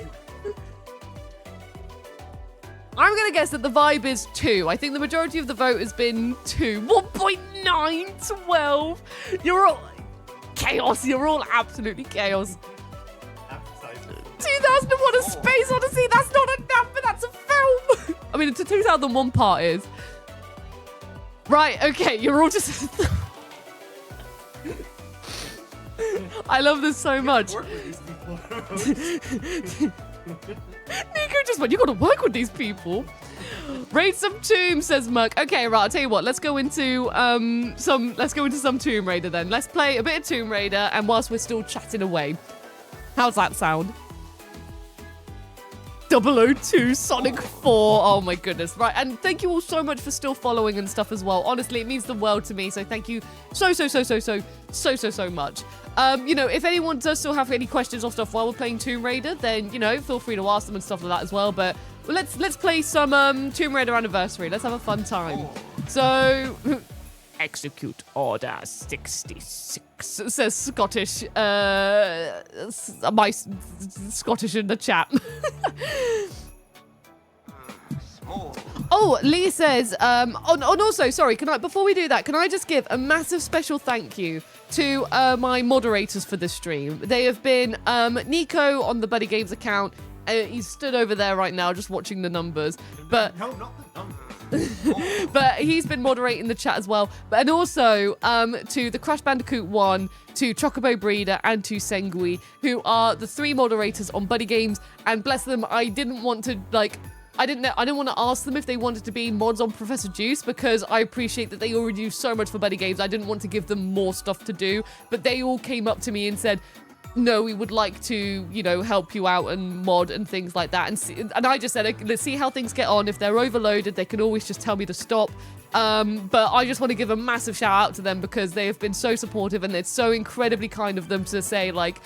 [SPEAKER 1] I'm going to guess that the vibe is 2. I think the majority of the vote has been 2. 1.9, 12. You're all chaos. You're all absolutely chaos. 2001 A Space Odyssey. That's not a number. That's a film. I mean, the 2001 part is. Right. Okay. You're all just. I love this so much. Nico just went, you gotta work with these people. Raid some Tomb, says Merc. Okay, right, I'll tell you what, let's go into some Tomb Raider then. Let's play a bit of Tomb Raider, and whilst we're still chatting away. How's that sound? 002 Sonic 4. Oh my goodness. Right, and thank you all so much for still following and stuff as well. Honestly, it means the world to me, so thank you so much. If anyone does still have any questions or stuff while we're playing Tomb Raider, then, feel free to ask them and stuff like that as well. But let's play some Tomb Raider Anniversary. Let's have a fun time. So, execute Order 66, says Scottish, my Scottish in the chat. Oh, Lee says, and also, sorry, before we do that, can I just give a massive special thank you to my moderators for this stream. They have been Nico on the Buddy Games account. He's stood over there right now just watching the numbers. But
[SPEAKER 3] No, not the numbers.
[SPEAKER 1] but he's been moderating the chat as well. And also to the Crash Bandicoot 1, to Chocobo Breeder, and to Sengui, who are the 3 moderators on Buddy Games. And bless them, I didn't want to, like, I didn't want to ask them if they wanted to be mods on Professor Juice, because I appreciate that they already do so much for Buddy Games. I didn't want to give them more stuff to do, but they all came up to me and said, no, we would like to, you know, help you out and mod and things like that. And I just said, let's see how things get on. If they're overloaded, they can always just tell me to stop. But I just want to give a massive shout out to them because they have been so supportive, and it's so incredibly kind of them to say, like,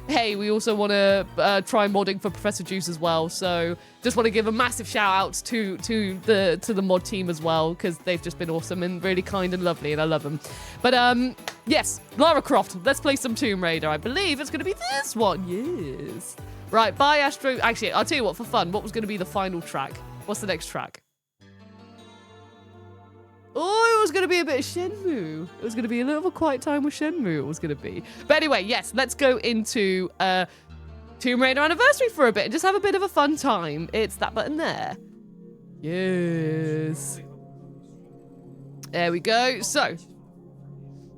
[SPEAKER 1] hey, we also want to try modding for Professor Juice as well. So just want to give a massive shout out to the mod team as well, because they've just been awesome and really kind and lovely, and I love them. But yes, Lara Croft, let's play some Tomb Raider. I believe it's going to be this one. Yes. Right, bye Astro. Actually, I'll tell you what, for fun, what was going to be the final track? What's the next track? Oh, it was going to be a bit of Shenmue. It was going to be a little quiet time with Shenmue. It was going to be. But anyway, yes, let's go into Tomb Raider Anniversary for a bit and just have a bit of a fun time. It's that button there. Yes. There we go. So.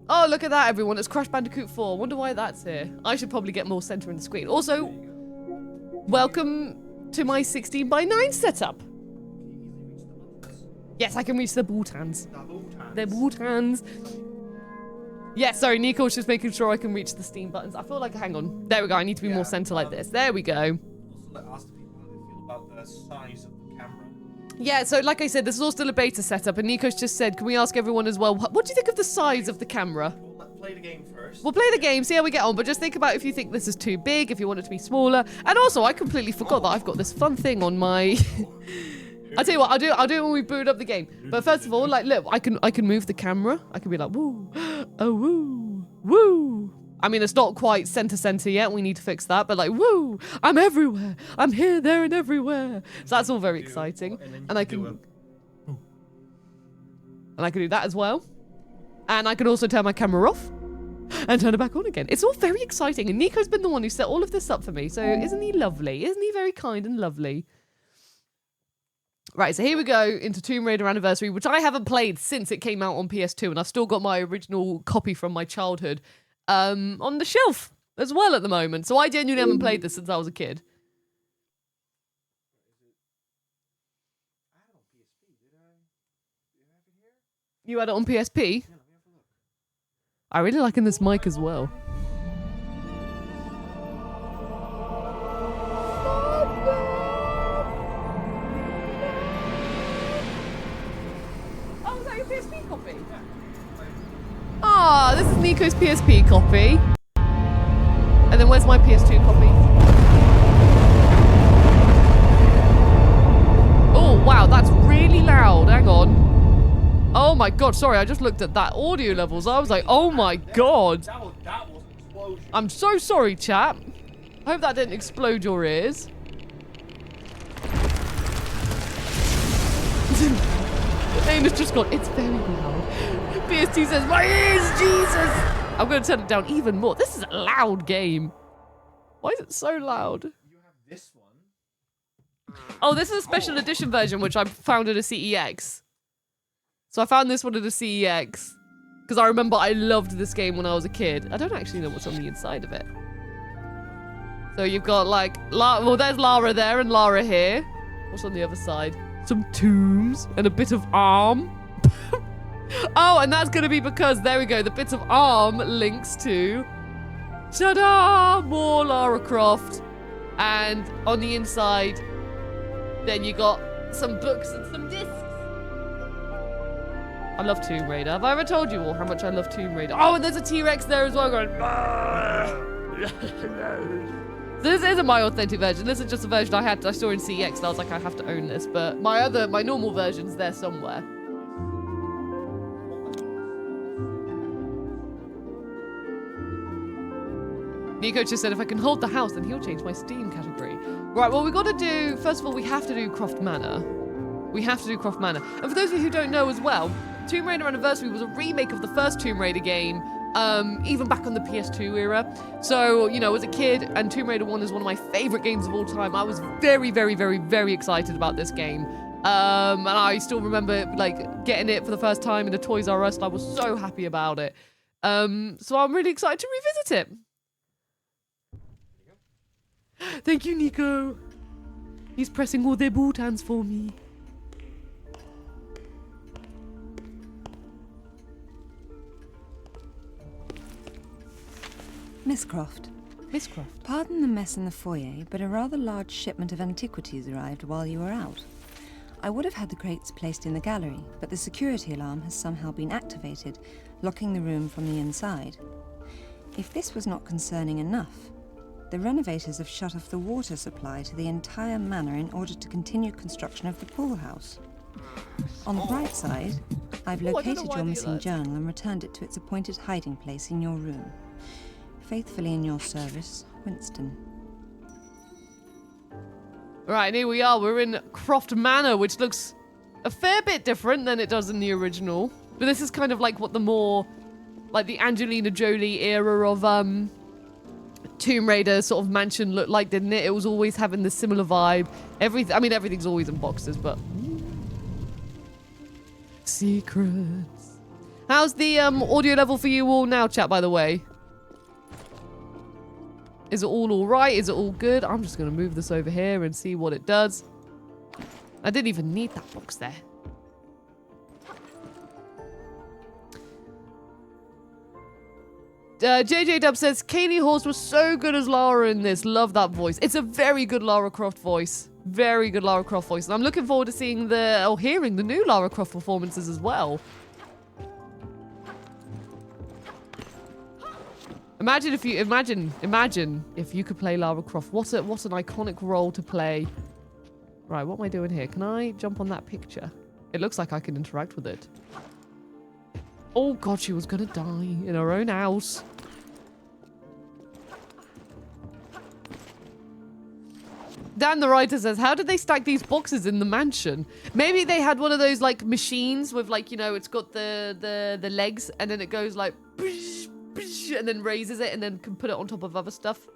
[SPEAKER 1] Oh, look at that, everyone. It's Crash Bandicoot 4. Wonder why that's here. I should probably get more center in the screen. Also, welcome to my 16:9 setup. Yes, I can reach the Bhutans. They're Bhutans. Yeah, sorry, Nico's just making sure I can reach the Steam buttons. I feel like, hang on. There we go. I need to be more center like this. There we go.
[SPEAKER 3] Also, ask the people how they feel about the size of the camera.
[SPEAKER 1] Yeah, so like I said, this is all still a beta setup, and Nico's just said, can we ask everyone as well, what do you think of the size of the camera?
[SPEAKER 3] Let's play the game first.
[SPEAKER 1] We'll play the game, see how we get on, but just think about if you think this is too big, if you want it to be smaller. And also, I completely forgot that I've got this fun thing on my... I'll tell you what, I'll do it when we boot up the game. But first of all, like, look, I can move the camera. I can be like, woo, oh, woo, woo. I mean, it's not quite center yet. We need to fix that. But like, woo, I'm everywhere. I'm here, there, and everywhere. So that's all very exciting. And I can do that as well. And I can also turn my camera off and turn it back on again. It's all very exciting. And Nico's been the one who set all of this up for me. So isn't he lovely? Isn't he very kind and lovely? Right, so here we go into Tomb Raider Anniversary, which I haven't played since it came out on PS2, and I've still got my original copy from my childhood on the shelf as well at the moment. So I genuinely haven't played this since I was a kid. You had it on PSP? I really like in this mic as well. PSP copy? Ah, this is Nico's PSP copy. And then where's my PS2 copy? Oh, wow, that's really loud. Hang on. Oh my god, sorry, I just looked at that audio levels. I was like, oh my god.
[SPEAKER 3] That was an explosion.
[SPEAKER 1] I'm so sorry, chap. I hope that didn't explode your ears. Aim has just gone, it's very loud. PST says, my ears, Jesus! I'm going to turn it down even more. This is a loud game. Why is it so loud?
[SPEAKER 3] You have this one.
[SPEAKER 1] Oh, this is a special edition version, which I found at a CEX. So I found this one at a CEX. Because I remember I loved this game when I was a kid. I don't actually know what's on the inside of it. So you've got like, well, there's Lara there and Lara here. What's on the other side? Some tombs and a bit of arm. Oh, and that's going to be because, there we go, the bit of arm links to, ta-da, more Lara Croft. And on the inside, then you got some books and some discs. I love Tomb Raider. Have I ever told you all how much I love Tomb Raider? Oh, and there's a T-Rex there as well going, This isn't my authentic version. This is just a version I saw in CX, and I was like, I have to own this. But my normal version's there somewhere. Nico just said if I can hold the house, then he'll change my Steam category. Right, well, we got to do, first of all, we have to do Croft Manor. We have to do Croft Manor. And for those of you who don't know as well, Tomb Raider Anniversary was a remake of the first Tomb Raider game, even back on the PS2 era. So, you know, as a kid, and Tomb Raider 1 is one of my favorite games of all time, I was very, very, very, very excited about this game. And I still remember, like, getting it for the first time in the Toys R Us, and I was so happy about it. So I'm really excited to revisit it. Thank you, Nico. He's pressing all their buttons for me.
[SPEAKER 4] Miss Croft.
[SPEAKER 1] Miss Croft.
[SPEAKER 4] Pardon the mess in the foyer, but a rather large shipment of antiquities arrived while you were out. I would have had the crates placed in the gallery, but the security alarm has somehow been activated, locking the room from the inside. If this was not concerning enough, the renovators have shut off the water supply to the entire manor in order to continue construction of the pool house. On the bright side, I've located your missing journal and returned it to its appointed hiding place in your room. Faithfully in your service, Winston.
[SPEAKER 1] Right, and here we are. We're in Croft Manor, which looks a fair bit different than it does in the original. But this is kind of like what the more, like the Angelina Jolie era of Tomb Raider sort of mansion looked like, didn't it? It was always having the similar vibe. I mean, everything's always in boxes, but... Secrets. How's the audio level for you all now, chat, by the way? Is it all right? Is it all good? I'm just going to move this over here and see what it does. I didn't even need that box there. JJ Dub says, Kaylee Horse was so good as Lara in this. Love that voice. It's a very good Lara Croft voice. Very good Lara Croft voice. And I'm looking forward to seeing hearing the new Lara Croft performances as well. Imagine if you could play Lara Croft. What an iconic role to play. Right, what am I doing here? Can I jump on that picture? It looks like I can interact with it. Oh god, she was gonna die in her own house. Dan the writer says, how did they stack these boxes in the mansion? Maybe they had one of those like machines with like, you know, it's got the legs and then it goes like and then raises it and then can put it on top of other stuff.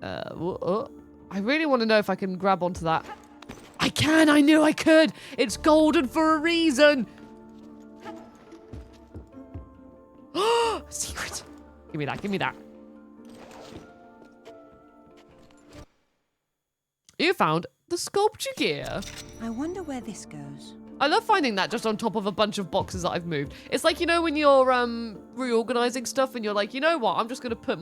[SPEAKER 1] I really want to know if I can grab onto that. I can! I knew I could! It's golden for a reason! Secret! Give me that, give me that. You found the sculpture gear.
[SPEAKER 4] I wonder where this goes.
[SPEAKER 1] I love finding that just on top of a bunch of boxes that I've moved. It's like, you know, when you're reorganizing stuff and you're like, you know what? I'm just going to put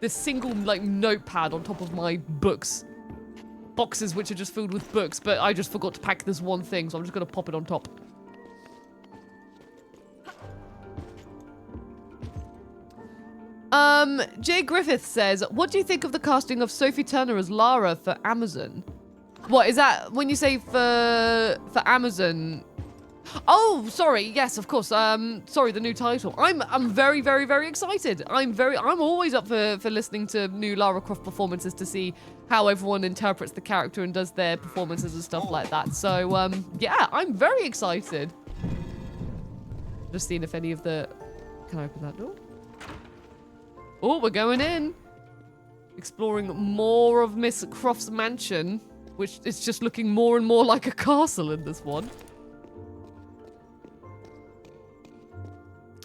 [SPEAKER 1] this single like notepad on top of my boxes, which are just filled with books, but I just forgot to pack this one thing, so I'm just going to pop it on top. Jay Griffith says, what do you think of the casting of Sophie Turner as Lara for Amazon? What is that when you say for Amazon? Oh, sorry. Yes, of course. Sorry, the new title. I'm very, very, very excited. I'm always up for listening to new Lara Croft performances to see how everyone interprets the character and does their performances and stuff like that. So, yeah, I'm very excited. Just seeing if any of the... Can I open that door? Oh, we're going in. Exploring more of Miss Croft's mansion, which is just looking more and more like a castle in this one.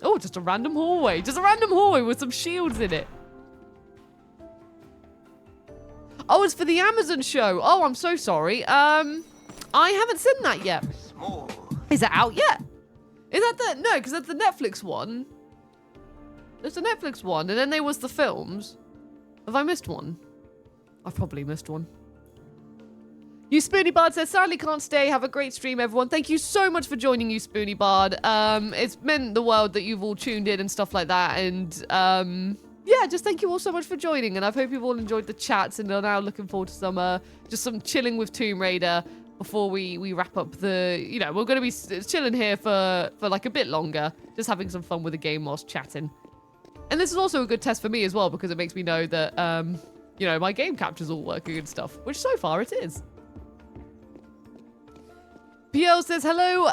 [SPEAKER 1] Oh, just a random hallway. Just a random hallway with some shields in it. Oh, it's for the Amazon show. Oh, I'm so sorry. I haven't seen that yet. Is that out yet? Is that the... No, because that's the Netflix one. There's the Netflix one, and then there was the films. Have I missed one? I've probably missed one. You Spoony Bard says, sadly can't stay. Have a great stream, everyone. Thank you so much for joining, you Spoony Bard. It's meant the world that you've all tuned in and stuff like that. And yeah, just thank you all so much for joining. And I hope you've all enjoyed the chats and are now looking forward to some just some chilling with Tomb Raider before we wrap up the... You know, we're going to be chilling here for like a bit longer. Just having some fun with the game whilst chatting. And this is also a good test for me as well, because it makes me know that, you know, my game capture's all working and stuff, which so far it is. PL says, hello,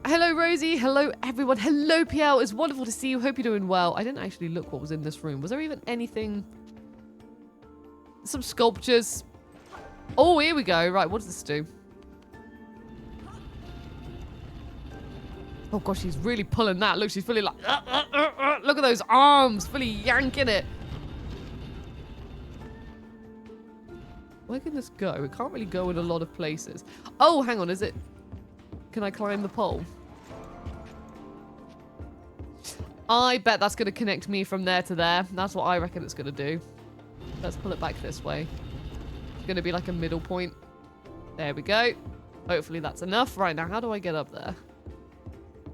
[SPEAKER 1] hello Rosie, hello everyone, hello PL, it's wonderful to see you, hope you're doing well. I didn't actually look what was in this room. Was there even anything? Some sculptures. Oh, here we go. Right, what does this do? Oh gosh, she's really pulling that. Look, she's fully like, look at those arms, fully yanking it. Where can this go? It can't really go in a lot of places. Oh, hang on, is it? Can I climb the pole? I bet that's going to connect me from there to there. That's what I reckon it's going to do. Let's pull it back this way. It's going to be like a middle point. There we go. Hopefully that's enough. Right, now how do I get up there?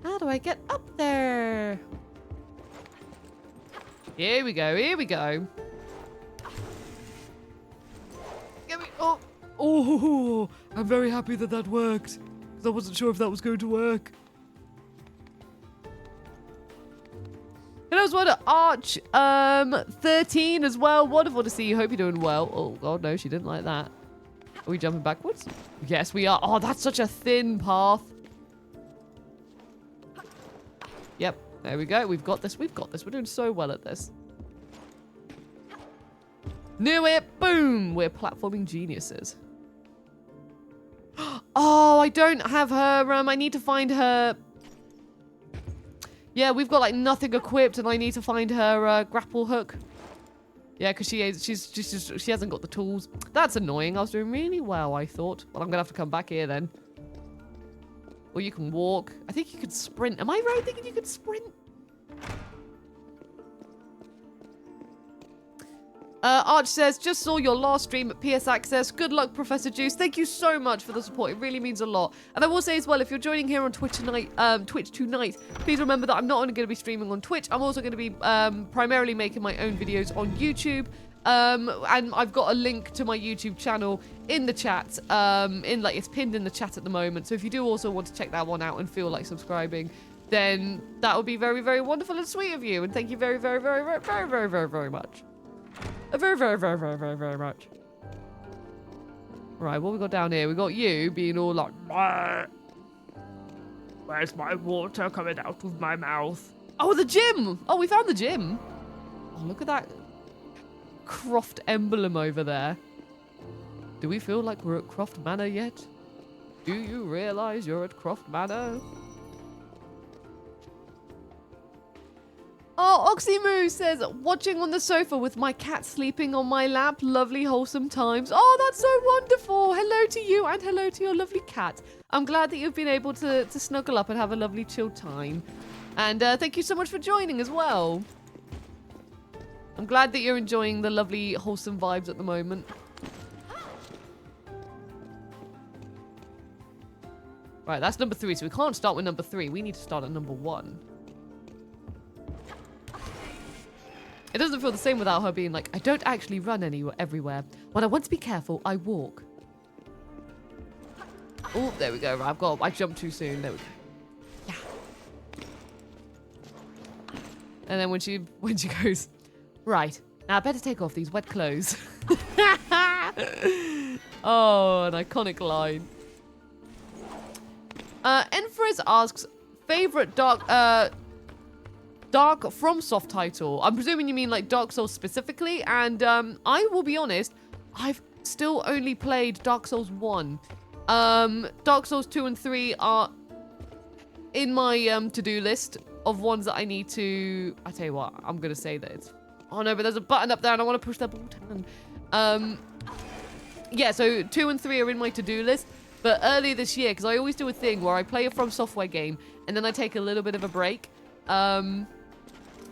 [SPEAKER 1] How do I get up there? Here we go. Here we go. Get me. Oh. Oh, I'm very happy that that worked. Because I wasn't sure if that was going to work. Hello, as well, Arch 13 as well. Wonderful to see you. Hope you're doing well. Oh, God, no, she didn't like that. Are we jumping backwards? Yes, we are. Oh, that's such a thin path. Yep, there we go. We've got this. We've got this. We're doing so well at this. Knew it. Boom. We're platforming geniuses. Oh, I don't have her. I need to find her. Yeah, we've got like nothing equipped, and I need to find her grapple hook. Yeah, because she hasn't got the tools. That's annoying. I was doing really well, I thought. Well, I'm gonna have to come back here then. Or you can walk. I think you can sprint. Am I right thinking you can sprint? Arch says, just saw your last stream at PS Access. Good luck, Professor Juice. Thank you so much for the support. It really means a lot. And I will say as well, if you're joining here on Twitch tonight, please remember that I'm not only going to be streaming on Twitch, I'm also going to be primarily making my own videos on YouTube. And I've got a link to my YouTube channel in the chat. It's pinned in the chat at the moment. So if you do also want to check that one out and feel like subscribing, then that would be very, very wonderful and sweet of you. And thank you very, very, very, very, very, very, very, very much. Very, very, very, very, very, very much. Right, what we got down here? We got you being all like, where's my water coming out of my mouth? Oh, the gym! Oh, we found the gym. Oh, look at that Croft emblem over there. Do we feel like we're at Croft Manor yet? Do you realize you're at Croft Manor? Oh, Oxymoo says, watching on the sofa with my cat sleeping on my lap. Lovely, wholesome times. Oh, that's so wonderful. Hello to you and hello to your lovely cat. I'm glad that you've been able to snuggle up and have a lovely chill time. And thank you so much for joining as well. I'm glad that you're enjoying the lovely, wholesome vibes at the moment. Right, that's number 3. So we can't start with number 3. We need to start at number 1. It doesn't feel the same without her being like, I don't actually run everywhere. When I want to be careful, I walk. Oh, there we go. Right, I jumped too soon. There we go. Yeah. And then when she goes, right, now I better take off these wet clothes. Oh, an iconic line. Enfriz asks, favorite Dark FromSoft title. I'm presuming you mean like Dark Souls specifically, and I will be honest, I've still only played Dark Souls 1. Dark Souls 2 and 3 are in my to-do list of ones that I need to... I tell you what, I'm gonna say that it's... Oh no, but there's a button up there and I want to push that button. Yeah, so 2 and 3 are in my to-do list, but earlier this year, because I always do a thing where I play a From Software game and then I take a little bit of a break.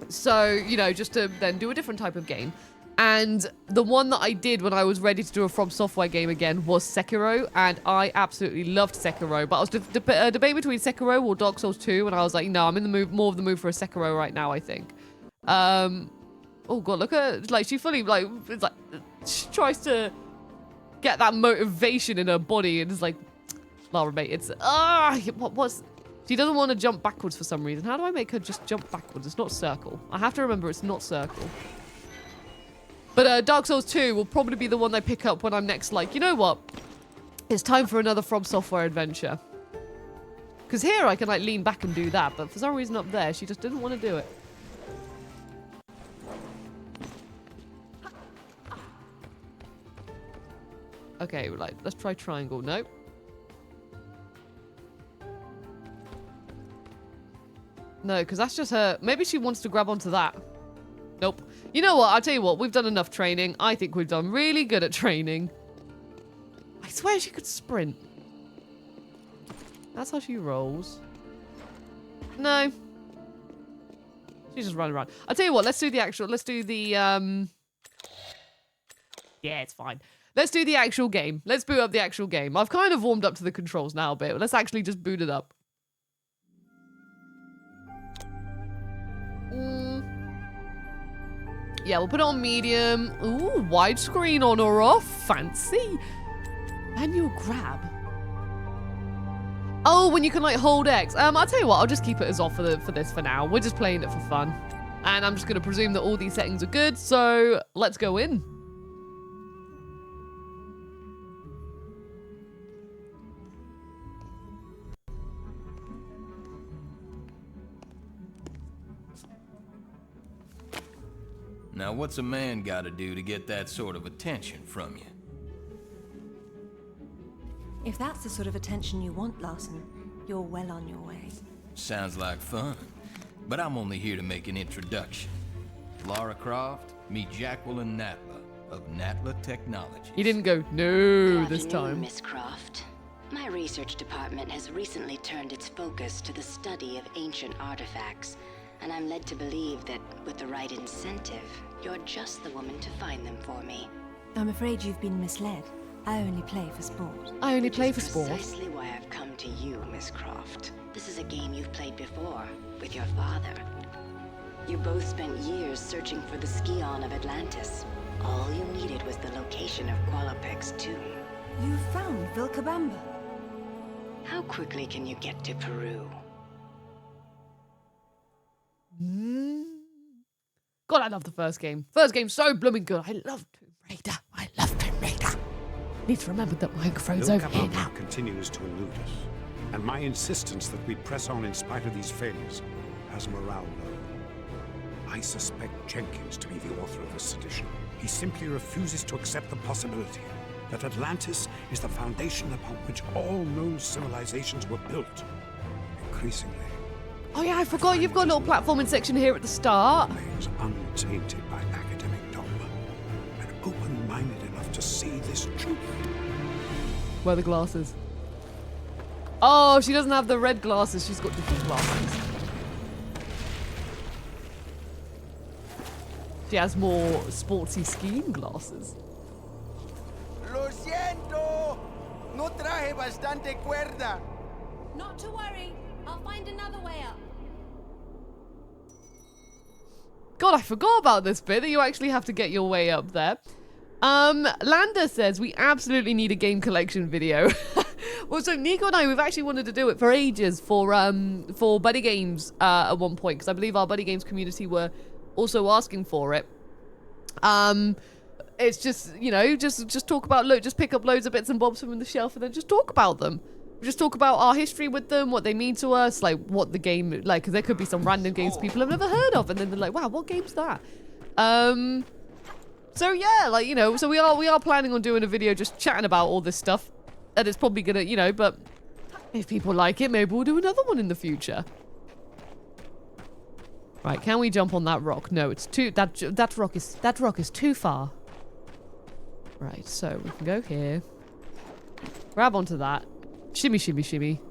[SPEAKER 1] So, you know, just to then do a different type of game. And the one that I did when I was ready to do a From Software game again was Sekiro, and I absolutely loved Sekiro. But I was debating between Sekiro or Dark Souls 2, and I was like, no, I'm in the mood, more of the mood for a Sekiro right now, I think. Oh god, look at her. Like, she fully, like, it's like, she tries to get that motivation in her body, and it's like, Lara, mate, it's, what's... She doesn't want to jump backwards for some reason. How do I make her just jump backwards? It's not circle. I have to remember it's not circle. But Dark Souls 2 will probably be the one I pick up when I'm next like, you know what? It's time for another From Software adventure. Because here I can like lean back and do that, but for some reason up there, she just didn't want to do it. Okay, like, let's try triangle. Nope. No, because that's just her. Maybe she wants to grab onto that. Nope. You know what? I'll tell you what. We've done enough training. I think we've done really good at training. I swear she could sprint. That's how she rolls. No. She's just running around. I'll tell you what. Let's do the actual... Let's do the... Yeah, it's fine. Let's do the actual game. Let's boot up the actual game. I've kind of warmed up to the controls now a bit. Let's actually just boot it up. Yeah, we'll put it on medium. Ooh, widescreen on or off. Fancy. Manual grab. Oh, when you can like hold X. I'll tell you what, I'll just keep it as off for this for now. We're just playing it for fun. And I'm just going to presume that all these settings are good. So let's go in.
[SPEAKER 5] Now, what's a man gotta do to get that sort of attention from you?
[SPEAKER 4] If that's the sort of attention you want, Larson, you're well on your way.
[SPEAKER 5] Sounds like fun, but I'm only here to make an introduction. Lara Croft, meet Jacqueline Natla of Natla Technologies.
[SPEAKER 1] He didn't go, no,
[SPEAKER 6] Good
[SPEAKER 1] this
[SPEAKER 6] afternoon,
[SPEAKER 1] time.
[SPEAKER 6] Miss Croft. My research department has recently turned its focus to the study of ancient artifacts, and I'm led to believe that with the right incentive, you're just the woman to find them for me.
[SPEAKER 4] I'm afraid you've been misled. I only play for sport.
[SPEAKER 1] I only play for sport.
[SPEAKER 6] Precisely why I've come to you, Miss Croft. This is a game you've played before, with your father. You both spent years searching for the Scion of Atlantis. All you needed was the location of Qualopec's tomb.
[SPEAKER 4] You found Vilcabamba.
[SPEAKER 6] How quickly can you get to Peru?
[SPEAKER 1] God, I love the first game. First game's so blooming good. I love Tomb Raider. I love Tomb Raider. Need to remember that microphone's over here now.
[SPEAKER 7] Vilcabamba continues to elude us, and my insistence that we press on in spite of these failures has morale low. I suspect Jenkins to be the author of this sedition. He simply refuses to accept the possibility that Atlantis is the foundation upon which all known civilizations were built. Increasingly,
[SPEAKER 1] Oh yeah, I forgot you've got a little platforming section here at the start.
[SPEAKER 7] remains untainted by academic dogma and open-minded enough to see this truth.
[SPEAKER 1] Where are the glasses? Oh, she doesn't have the red glasses. She's got different glasses. She has more sportsy skiing glasses.
[SPEAKER 8] Lo siento. No traje bastante cuerda.
[SPEAKER 9] Not to worry. I'll find another way up.
[SPEAKER 1] God, I forgot about this bit, that you actually have to get your way up there. Landa says we absolutely need a game collection video. Well, so Nico and I, we've actually wanted to do it for ages for Buddy Games at one point, because I believe our Buddy Games community were also asking for it. It's just, you know, just talk about, look, just pick up loads of bits and bobs from the shelf and then just talk about them. Just talk about our history with them, what they mean to us, like what the game, like, because there could be some random games people have never heard of, and then they're like, wow, what game's that? So yeah, like, you know, so we are planning on doing a video just chatting about all this stuff, and it's probably gonna, you know, but if people like it, maybe we'll do another one in the future. Right, can we jump on that rock? No, it's too, that rock is too far. Right, so we can go here, grab onto that. Shimmy, shimmy, shimmy.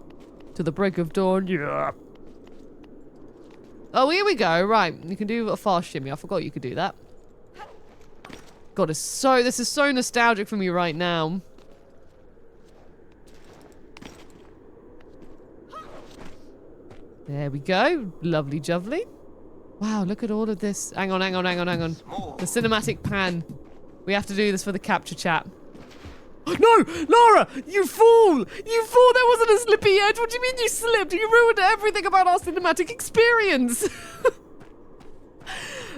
[SPEAKER 1] To the break of dawn. Yeah. Oh, here we go. Right. You can do a fast shimmy. I forgot you could do that. God, this is so nostalgic for me right now. There we go. Lovely jubbly. Wow, look at all of this. Hang on. The cinematic pan. We have to do this for the capture chat. No! Laura! You fool! You fool! There wasn't a slippy edge! What do you mean you slipped? You ruined everything about our cinematic experience!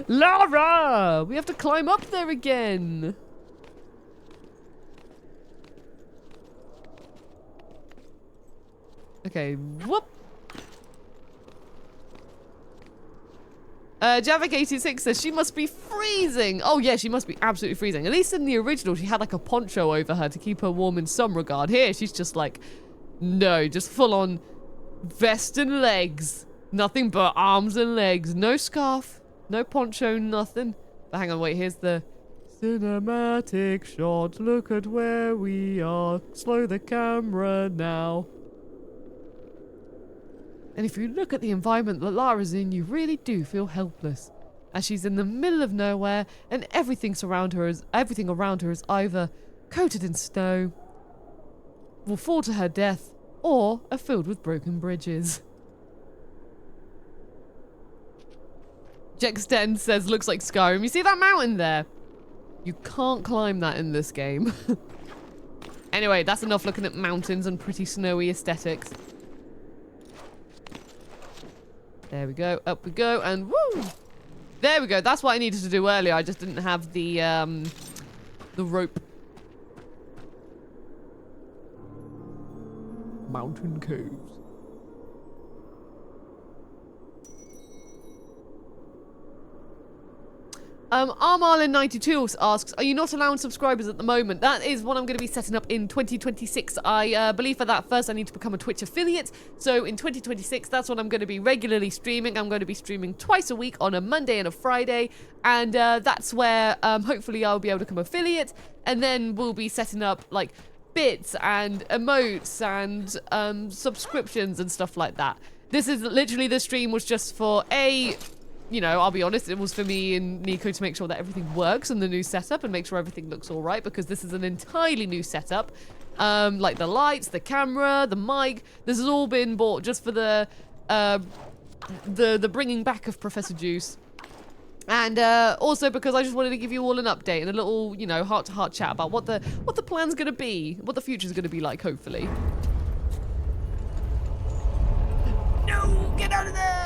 [SPEAKER 1] Lara! We have to climb up there again. Okay, whoop. Javik86 says she must be freezing. Oh yeah, she must be absolutely freezing. At least in the original, she had like a poncho over her to keep her warm in some regard. Here, she's just like, no, just full on vest and legs. Nothing but arms and legs. No scarf, no poncho, nothing. But hang on, wait, here's the cinematic shot. Look at where we are. Slow the camera now. And if you look at the environment that Lara's in, you really do feel helpless. As she's in the middle of nowhere and everything around her is either coated in snow, will fall to her death, or are filled with broken bridges. Jexten says, looks like Skyrim. You see that mountain there? You can't climb that in this game. Anyway, that's enough looking at mountains and pretty snowy aesthetics. There we go, up we go, and woo! There we go, that's what I needed to do earlier. I just didn't have the rope. Mountain caves. Armarlin92 asks, are you not allowing subscribers at the moment? That is what I'm going to be setting up in 2026. I believe for that first I need to become a Twitch affiliate. So in 2026, that's what I'm going to be regularly streaming. I'm going to be streaming twice a week on a Monday and a Friday. And that's where hopefully I'll be able to become affiliate. And then we'll be setting up like bits and emotes and subscriptions and stuff like that. This is literally, the stream was just for you know, I'll be honest, it was for me and Nico to make sure that everything works in the new setup and make sure everything looks all right, because this is an entirely new setup. Like the lights, the camera, the mic, this has all been bought just for the bringing back of Professor Juice. And also because I just wanted to give you all an update and a little, you know, heart-to-heart chat about what the plan's gonna be, what the future's gonna be like, hopefully. No, get out of there!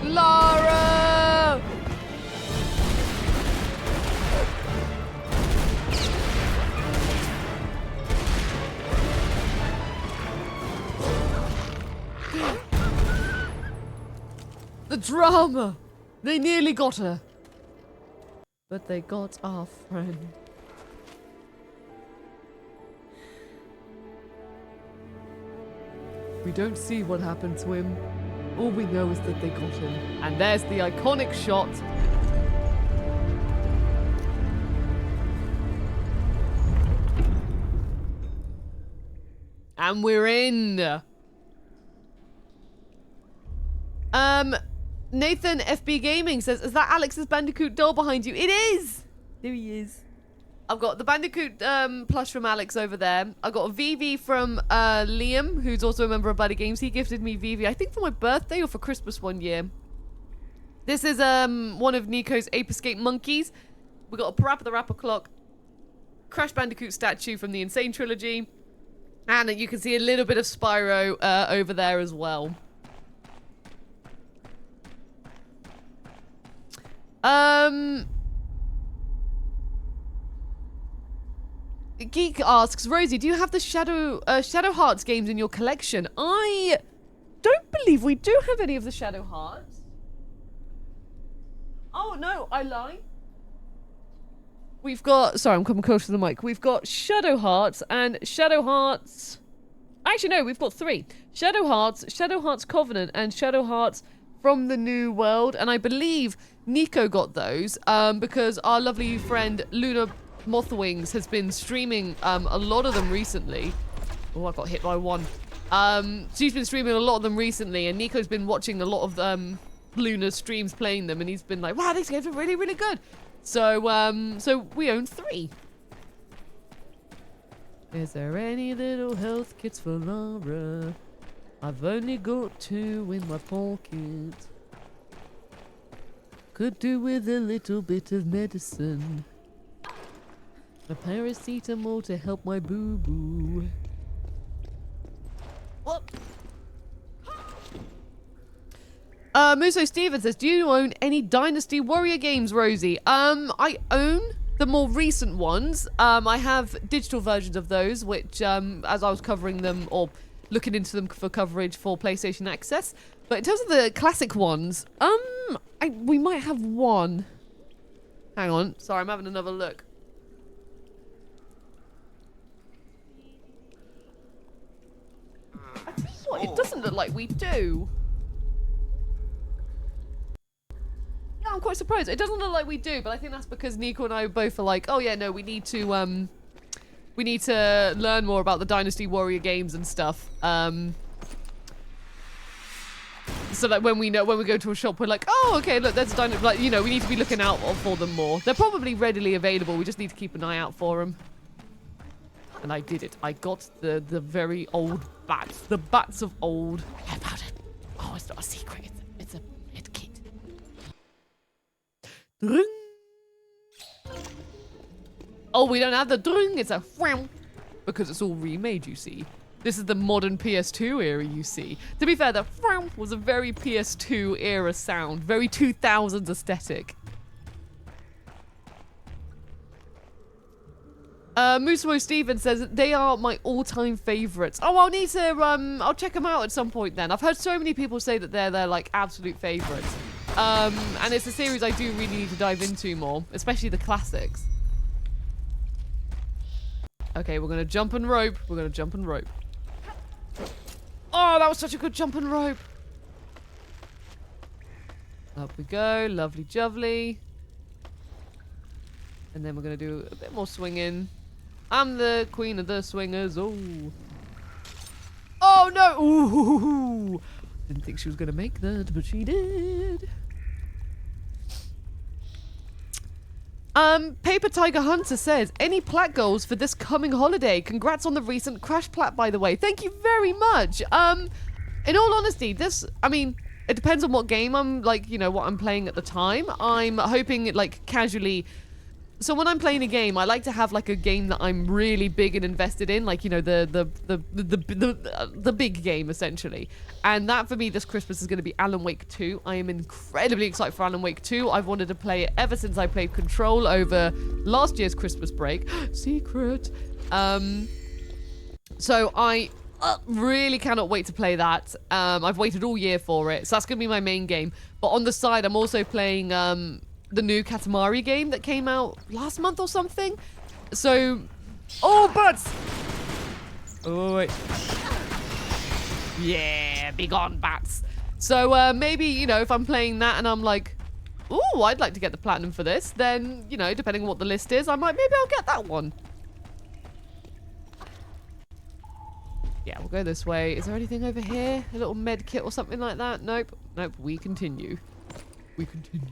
[SPEAKER 1] Lara! The drama! They nearly got her. But they got our friend. We don't see what happened to him. All we know is that they got him. And there's the iconic shot. And we're in. Nathan FB Gaming says, is that Alex's Bandicoot doll behind you? It is! There he is. I've got the Bandicoot plush from Alex over there. I got a VV from Liam, who's also a member of Buddy Games. He gifted me VV, I think for my birthday or for Christmas one year. This is one of Nico's Ape Escape monkeys. We got a Parappa the Rapper clock, Crash Bandicoot statue from the Insane trilogy, and you can see a little bit of Spyro over there as well. Geek asks, Rosie, do you have the Shadow Hearts games in your collection? I don't believe we do have any of the Shadow Hearts. Oh, no, I lie. We've got... Sorry, I'm coming close to the mic. We've got Shadow Hearts and Shadow Hearts... Actually, no, we've got 3. Shadow Hearts Covenant, and Shadow Hearts from the New World. And I believe Nico got those because our lovely friend Luna Mothwings has been streaming a lot of them recently. Oh, I got hit by one. She's been streaming a lot of them recently, and Nico's been watching a lot of Luna's streams playing them, and he's been like, wow, these games are really, really good. So, so we own 3. Is there any little health kits for Lara? I've only got 2 in my pocket. Could do with a little bit of medicine. A paracetamol to help my boo-boo.
[SPEAKER 2] What?
[SPEAKER 1] Muso Steven says, do you own any Dynasty Warrior games, Rosie? I own the more recent ones. I have digital versions of those, which, as I was covering them, or looking into them for coverage for PlayStation Access. But in terms of the classic ones, we might have one. Hang on. Sorry, I'm having another look. I tell you what, it doesn't look like we do. Yeah, I'm quite surprised. It doesn't look like we do, but I think that's because Nico and I both are like, oh yeah, no, we need to learn more about the Dynasty Warrior games and stuff. So that when we go to a shop, we're like, oh, okay, look, there's a Dynasty, like, you know, we need to be looking out for them more. They're probably readily available. We just need to keep an eye out for them. And I did it. I got the very old bats. The bats of old. How about it? Oh, it's not a secret. It's a med kit. Dring. Oh, we don't have the dring. It's a wham. Because it's all remade, you see. This is the modern PS2 era, you see. To be fair, the wham was a very PS2 era sound. Very 2000s aesthetic. Musimo Steven says they are my all-time favorites. Oh, I'll need to I'll check them out at some point then. I've heard so many people say that they're like absolute favorites. And it's a series I do really need to dive into more, especially the classics. Okay, we're gonna jump and rope. We're gonna jump and rope. Oh, that was such a good jump and rope. Up we go, lovely jubbly. And then we're gonna do a bit more swinging. I'm the queen of the swingers. Oh. Oh no! Ooh. Didn't think she was gonna make that, but she did. Paper Tiger Hunter says, any plat goals for this coming holiday? Congrats on the recent crash plat, by the way. Thank you very much. In all honesty, I mean, it depends on what game I'm, like, you know, what I'm playing at the time. I'm hoping, like, casually. So when I'm playing a game, I like to have like a game that I'm really big and invested in, like, you know, the big game essentially. And that for me this Christmas is going to be Alan Wake 2. I am incredibly excited for Alan Wake 2. I've wanted to play it ever since I played Control over last year's Christmas break. Secret. So I really cannot wait to play that. I've waited all year for it, so that's going to be my main game. But on the side, I'm also playing the new Katamari game that came out last month or something. So, oh, bats! Oh, wait. Yeah, big on bats. So maybe, you know, if I'm playing that and I'm like, oh, I'd like to get the platinum for this, then, you know, depending on what the list is, maybe I'll get that one. Yeah, we'll go this way. Is there anything over here? A little med kit or something like that? Nope. Nope. We continue. We continue.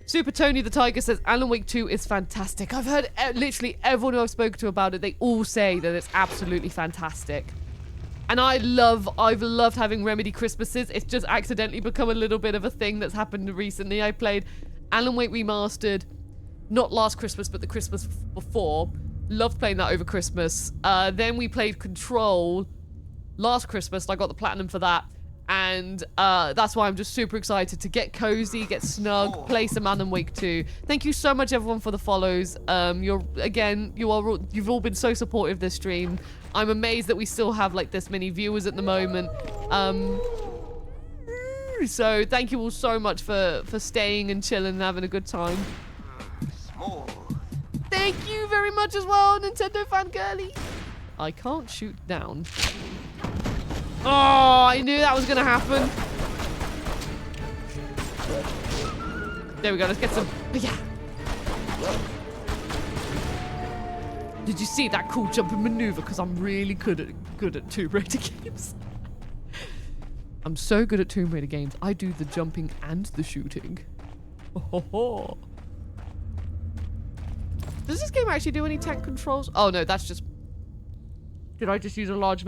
[SPEAKER 1] Super Tony the Tiger says Alan Wake 2 is fantastic. I've heard literally everyone who I've spoken to about it, they all say that it's absolutely fantastic. And I've loved having Remedy Christmases. It's just accidentally become a little bit of a thing that's happened recently. I played Alan Wake Remastered, not last Christmas, but the Christmas before. Loved playing that over Christmas. Then we played Control last Christmas. I got the platinum for that. And that's why I'm just super excited to get cozy, get snug, play some Alan Wake 2. Thank you so much, everyone, for the follows. You've all been so supportive this stream. I'm amazed that we still have like this many viewers at the moment. So thank you all so much for staying and chilling and having a good time. Thank you very much as well, Nintendo Fangirly. I can't shoot down. Oh, I knew that was going to happen. There we go. Let's get some... Yeah. Did you see that cool jumping maneuver? Because I'm really good at Tomb Raider games. I'm so good at Tomb Raider games. I do the jumping and the shooting. Oh. Does this game actually do any tank controls? Oh, no. That's just... Did I just use a large...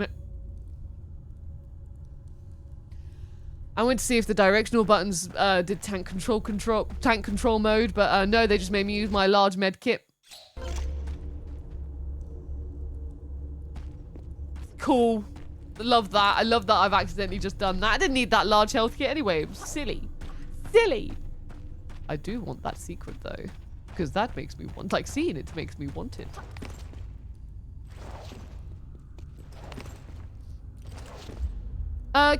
[SPEAKER 1] I went to see if the directional buttons did tank control mode, but no, they just made me use my large med kit. Cool. Love that. I love that I've accidentally just done that. I didn't need that large health kit anyway. It was silly. Silly. I do want that secret though, because that makes me want, like, seeing it makes me want it.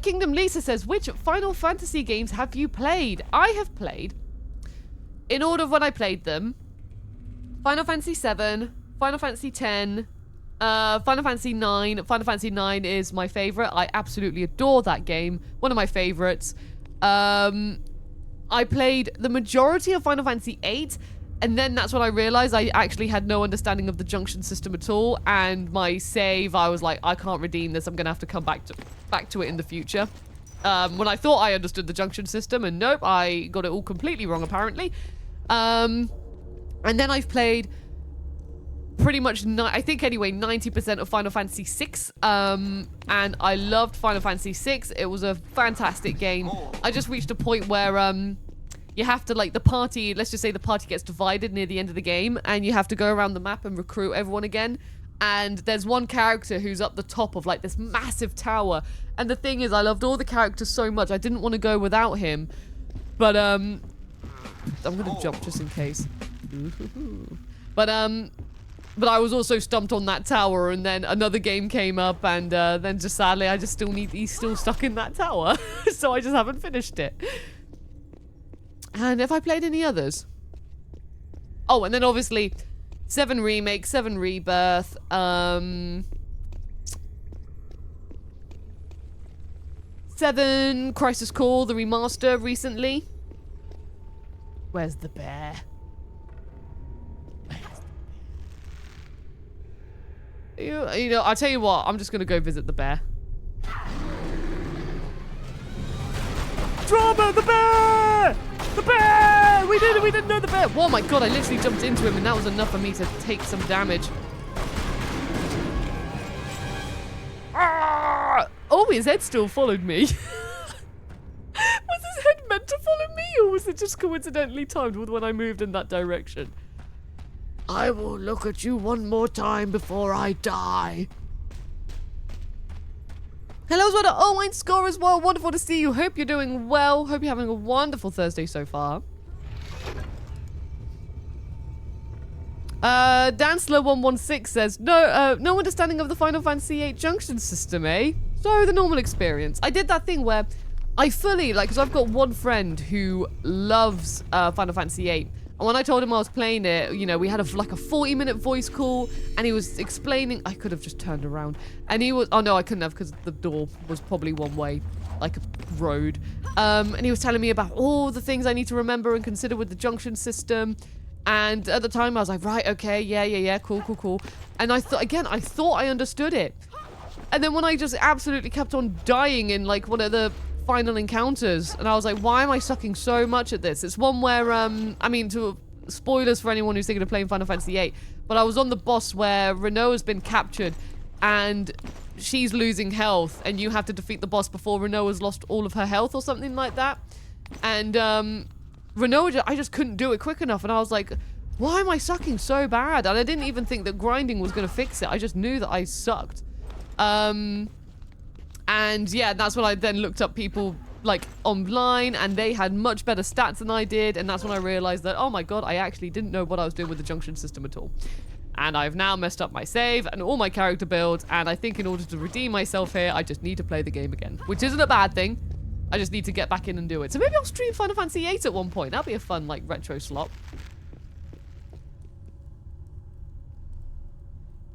[SPEAKER 1] Kingdom Lisa says, which Final Fantasy games have you played? I have played, in order of when I played them, Final Fantasy 7, Final Fantasy 10, Final Fantasy 9. Final Fantasy 9 is my favorite. I absolutely adore that game. One of my favorites. I played the majority of Final Fantasy 8, and then that's when I realized I actually had no understanding of the junction system at all, and my save, I was like, I can't redeem this. I'm gonna have to come back to it in the future. When I thought I understood the junction system, and nope, I got it all completely wrong apparently. And then I've played pretty much, I think anyway, 90% of Final Fantasy 6. And I loved Final Fantasy 6. It was a fantastic game. I just reached a point where you have to, like, the party, let's just say the party gets divided near the end of the game, and you have to go around the map and recruit everyone again. And there's one character who's up the top of, like, this massive tower. And the thing is, I loved all the characters so much, I didn't want to go without him. But, I'm gonna jump just in case. But I was also stumped on that tower, and then another game came up, and then just sadly, he's still stuck in that tower. So I just haven't finished it. And have I played any others? Oh, and then obviously 7 Remake, 7 Rebirth, 7 Crisis Core, the remaster recently. Where's the bear? You know, I'll tell you what, I'm just gonna go visit the bear. Drama, the bear! The bear! We didn't know the bear! Oh my god, I literally jumped into him, and that was enough for me to take some damage. Ah! Oh, his head still followed me. Was his head meant to follow me, or was it just coincidentally timed with when I moved in that direction? I will look at you one more time before I die. Hello, Zwada. Oh, I'm Score as well. Wonderful to see you. Hope you're doing well. Hope you're having a wonderful Thursday so far. Dansler116 says, no understanding of the Final Fantasy VIII junction system, eh? So, the normal experience. I did that thing where I fully, like, because I've got one friend who loves Final Fantasy VIII. And when I told him I was playing it, you know, we had like a 40-minute voice call, and he was explaining, I could have just turned around, and he was, oh no, I couldn't have, because the door was probably one way, like a road. And he was telling me about all the things I need to remember and consider with the junction system. And at the time I was like, right, okay, yeah, cool. And I thought I understood it. And then when I just absolutely kept on dying in like one of the final encounters, and I was like, why am I sucking so much at this? It's one where, I mean, spoilers for anyone who's thinking of playing Final Fantasy VIII, but I was on the boss where Renault has been captured, and she's losing health, and you have to defeat the boss before Renault has lost all of her health or something like that. And, Renault, I just couldn't do it quick enough, and I was like, why am I sucking so bad? And I didn't even think that grinding was going to fix it. I just knew that I sucked. And yeah, that's when I then looked up people like online, and they had much better stats than I did, and that's when I realized that, oh my god, I actually didn't know what I was doing with the junction system at all. And I've now messed up my save and all my character builds, and I think in order to redeem myself here, I just need to play the game again, which isn't a bad thing. I just need to get back in and do it. So maybe I'll stream Final Fantasy VIII at one point. That'd be a fun, like, retro slot.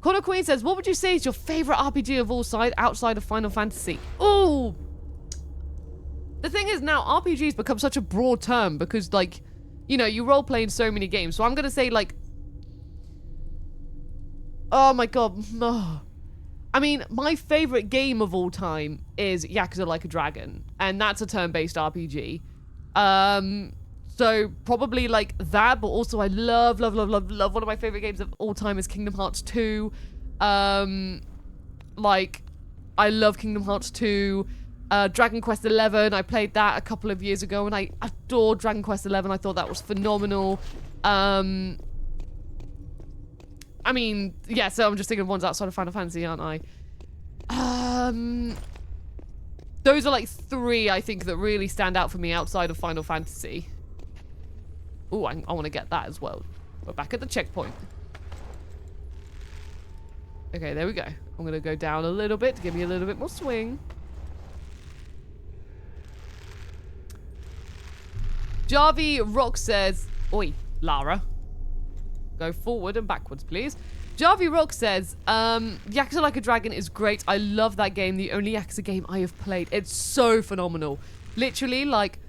[SPEAKER 1] Connor Queen says, what would you say is your favorite RPG of all outside of Final Fantasy? Oh, the thing is now RPGs become such a broad term because, like, you know, you role play in so many games. So I'm gonna say, like, oh my god, I mean, my favorite game of all time is Yakuza Like a Dragon, and that's a turn-based RPG. So probably like that, but also I love one of my favorite games of all time is Kingdom Hearts 2. Like, I love Kingdom Hearts 2. Dragon Quest 11, I played that a couple of years ago, and I adored Dragon Quest 11. I thought that was phenomenal. I mean, yeah, so I'm just thinking of ones outside of Final Fantasy, aren't I? Those are like 3, I think, that really stand out for me outside of Final Fantasy. Oh, I want to get that as well. We're back at the checkpoint. Okay, there we go. I'm going to go down a little bit to give me a little bit more swing. Jarvie Rock says, oi, Lara. Go forward and backwards, please. Jarvie Rock says, Yakuza Like a Dragon is great. I love that game. The only Yakuza game I have played. It's so phenomenal. Literally, like,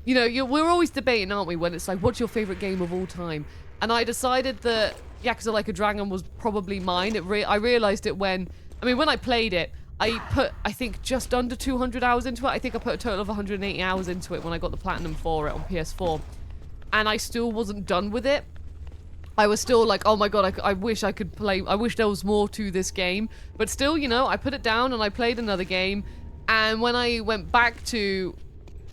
[SPEAKER 1] you know, we're always debating, aren't we, when it's like, what's your favorite game of all time? And I decided that Yakuza Like a Dragon was probably mine. I realized it when I played it, I put, I think, just under 200 hours into it. I think I put a total of 180 hours into it when I got the Platinum for it on PS4. And I still wasn't done with it. I was still like, oh my god, I wish I could play, I wish there was more to this game. But still, you know, I put it down and I played another game. And when I went back to...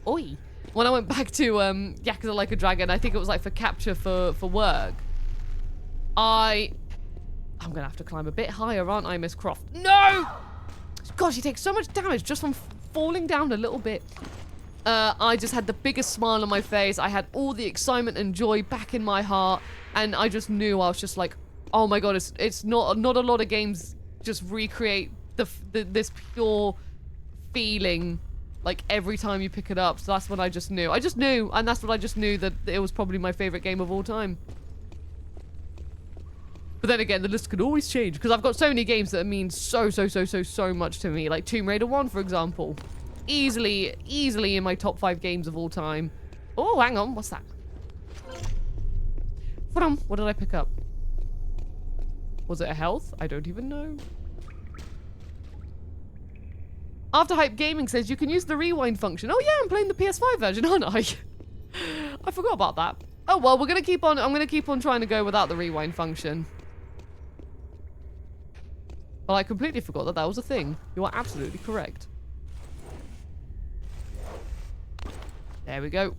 [SPEAKER 1] When I went back to Yakuza Like a Dragon, I think it was like for capture for work. I'm gonna have to climb a bit higher, aren't I, Miss Croft? No! Gosh, she takes so much damage just from falling down a little bit. I just had the biggest smile on my face. I had all the excitement and joy back in my heart. And I just knew, I was just like, oh my god, it's not a lot of games just recreate this pure feeling like every time you pick it up. So that's when I just knew. And that's what I just knew, that it was probably my favorite game of all time. But then again, the list could always change because I've got so many games that mean so much to me. Like Tomb Raider 1, for example. Easily in my top 5 games of all time. Oh, hang on, what's that? What did I pick up? Was it a health? I don't even know. After Hype Gaming says you can use the rewind function. Oh yeah, I'm playing the PS5 version, aren't I? I forgot about that. Oh well, I'm gonna keep on trying to go without the rewind function. Well, I completely forgot that was a thing. You are absolutely correct. There we go.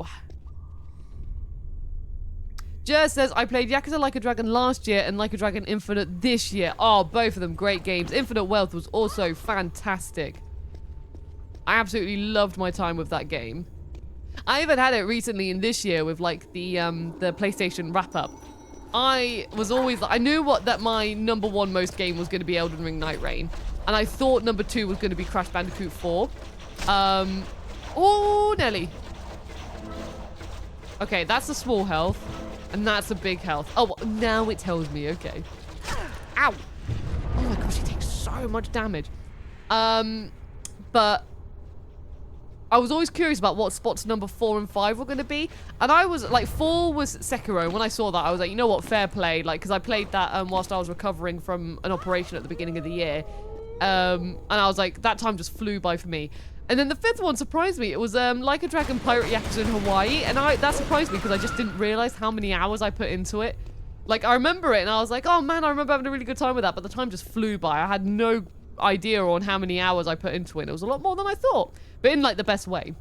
[SPEAKER 1] Jer says, I played Yakuza Like a Dragon last year and Like a Dragon Infinite this year. Oh, both of them great games. Infinite Wealth was also fantastic. I absolutely loved my time with that game. I even had it recently in this year with like the PlayStation wrap-up. I was always, I knew that my #1 most game was going to be Elden Ring Night Rain. And I thought #2 was going to be Crash Bandicoot 4. Oh, Nelly. Okay, that's a small health. And that's a big health. Oh, now it tells me. Okay. Ow. Oh my gosh, he takes so much damage. But I was always curious about what spots number 4 and 5 were going to be. And I was like, 4 was Sekiro. When I saw that, I was like, you know what? Fair play. Like, because I played that whilst I was recovering from an operation at the beginning of the year. And I was like, that time just flew by for me. And then the 5th one surprised me. It was Like a Dragon Pirate Yakuza in Hawaii. And that surprised me because I just didn't realize how many hours I put into it. Like, I remember it and I was like, oh man, I remember having a really good time with that. But the time just flew by. I had no idea on how many hours I put into it. It was a lot more than I thought. But in, like, the best way.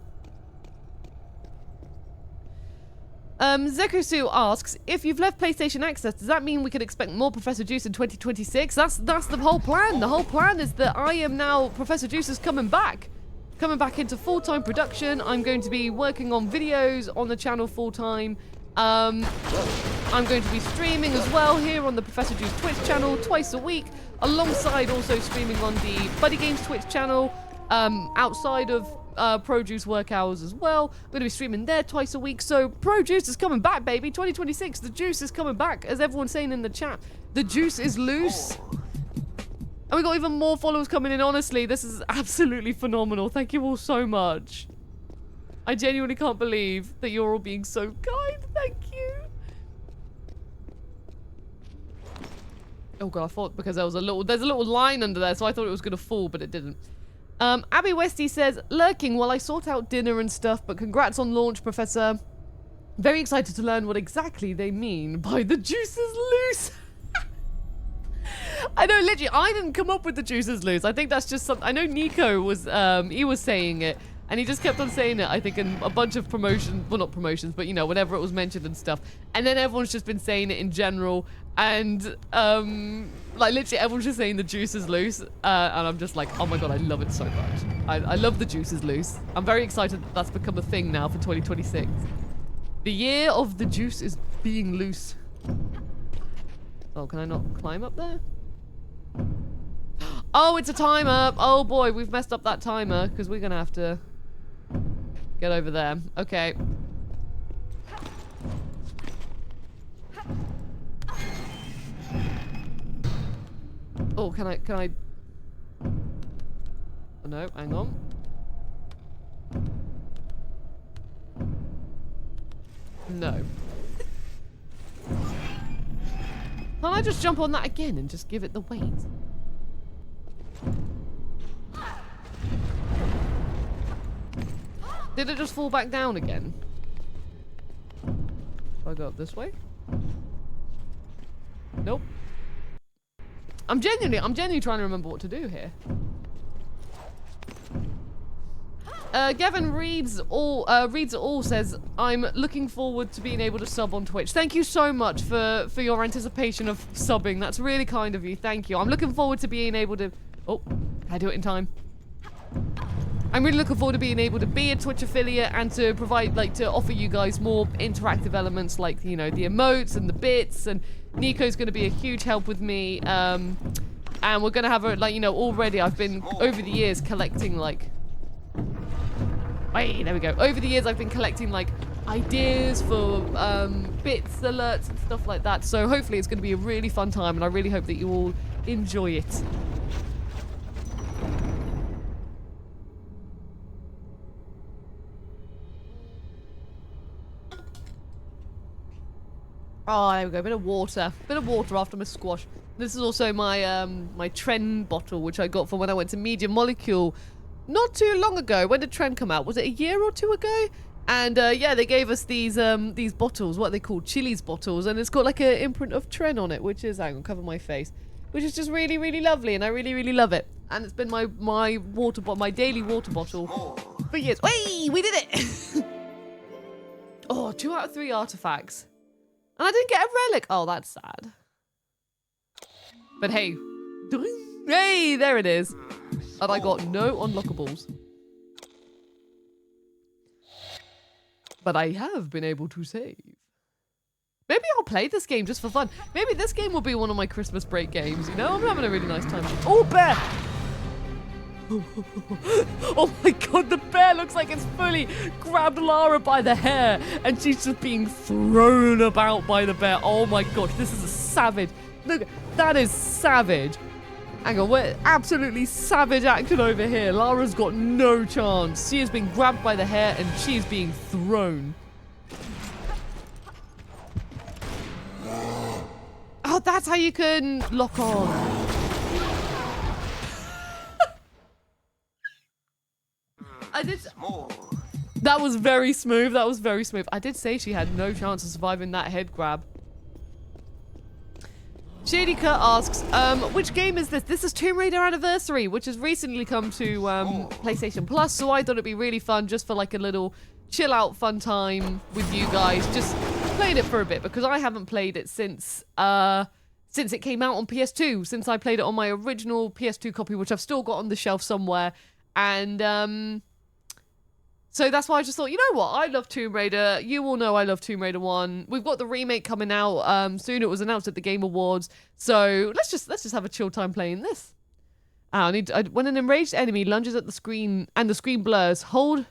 [SPEAKER 1] Zekusu asks, if you've left PlayStation Access, does that mean we could expect more Professor Juice in 2026? That's the whole plan. The whole plan is that I am now... Professor Juice is coming back into full-time production. I'm going to be working on videos on the channel full-time. I'm going to be streaming as well here on the Professor Juice Twitch channel twice a week, alongside also streaming on the Buddy Games Twitch channel, outside of Pro Juice work hours as well. I'm going to be streaming there twice a week. So Pro Juice is coming back, baby. 2026, the juice is coming back. As everyone's saying in the chat, the juice is loose. And we got even more followers coming in. Honestly, this is absolutely phenomenal. Thank you all so much. I genuinely can't believe that you're all being so kind. Thank you. Oh god, I thought because there's a little line under there, so I thought it was gonna fall, but it didn't. Abby Westy says, lurking while I sort out dinner and stuff, but congrats on launch, Professor. Very excited to learn what exactly they mean by the juice is loose. I know, literally, I didn't come up with the juice is loose. I think that's just something. I know Nico was, he was saying it, and he just kept on saying it, I think, in a bunch of promotions. Well, not promotions, but, you know, whenever it was mentioned and stuff. And then everyone's just been saying it in general. And, like, literally, everyone's just saying the juice is loose. And I'm just like, oh my god, I love it so much. I love the juice is loose. I'm very excited that that's become a thing now for 2026. The year of the juice is being loose. Oh, can I not climb up there? Oh, it's a timer. Oh boy, we've messed up that timer because we're gonna have to get over there. Okay. Oh, can I? Oh, no, hang on. No. Can't I just jump on that again and just give it the weight? Did it just fall back down again? Do I go up this way? Nope. I'm genuinely trying to remember what to do here. Gavin reads it all says, I'm looking forward to being able to sub on Twitch. Thank you so much for your anticipation of subbing. That's really kind of you. Thank you. I'm looking forward to being able to... Oh, can I do it in time? I'm really looking forward to being able to be a Twitch affiliate and to provide, like, to offer you guys more interactive elements like, you know, the emotes and the bits. And Nico's going to be a huge help with me. And we're going to have a, like, you know, already I've been, over the years, collecting, like... Wait, there we go. Over the years, I've been collecting, like, ideas for bits, alerts, and stuff like that. So hopefully it's going to be a really fun time, and I really hope that you all enjoy it. Oh, there we go. Bit of water. Bit of water after my squash. This is also my my Tren bottle, which I got from when I went to Media Molecule not too long ago. When did Tren come out? Was it a year or two ago? And yeah, they gave us these bottles, what are they called? Chili's bottles, and it's got like an imprint of Tren on it, which is, hang on, cover my face, which is just really, really lovely, and I really, really love it. And it's been my water bottle, my daily water bottle for years. Whey, we did it! Oh, 2 out of 3 artifacts. And I didn't get a relic. Oh, that's sad. But hey. Hey, there it is. And I got no unlockables. But I have been able to save. Maybe I'll play this game just for fun. Maybe this game will be one of my Christmas break games, you know? I'm having a really nice time. Oh, bear! Oh my god, the bear looks like it's fully grabbed Lara by the hair and she's just being thrown about by the bear. Oh my gosh, this is a savage. Look, that is savage. Hang on, we're absolutely savage action over here. Lara's got no chance. She has been grabbed by the hair and she is being thrown. Oh, that's how you can lock on. I did. That was very smooth. That was very smooth. I did say she had no chance of surviving that head grab. Shady Cut asks, which game is this? This is Tomb Raider Anniversary, which has recently come to PlayStation Plus, so I thought it'd be really fun just for like a little chill out fun time with you guys. Just played it for a bit because I haven't played it since it came out on PS2, since I played it on my original PS2 copy, which I've still got on the shelf somewhere. And so that's why I just thought, you know what? I love Tomb Raider. You all know I love Tomb Raider 1. We've got the remake coming out soon. It was announced at the Game Awards. So let's just have a chill time playing this. When an enraged enemy lunges at the screen and the screen blurs, hold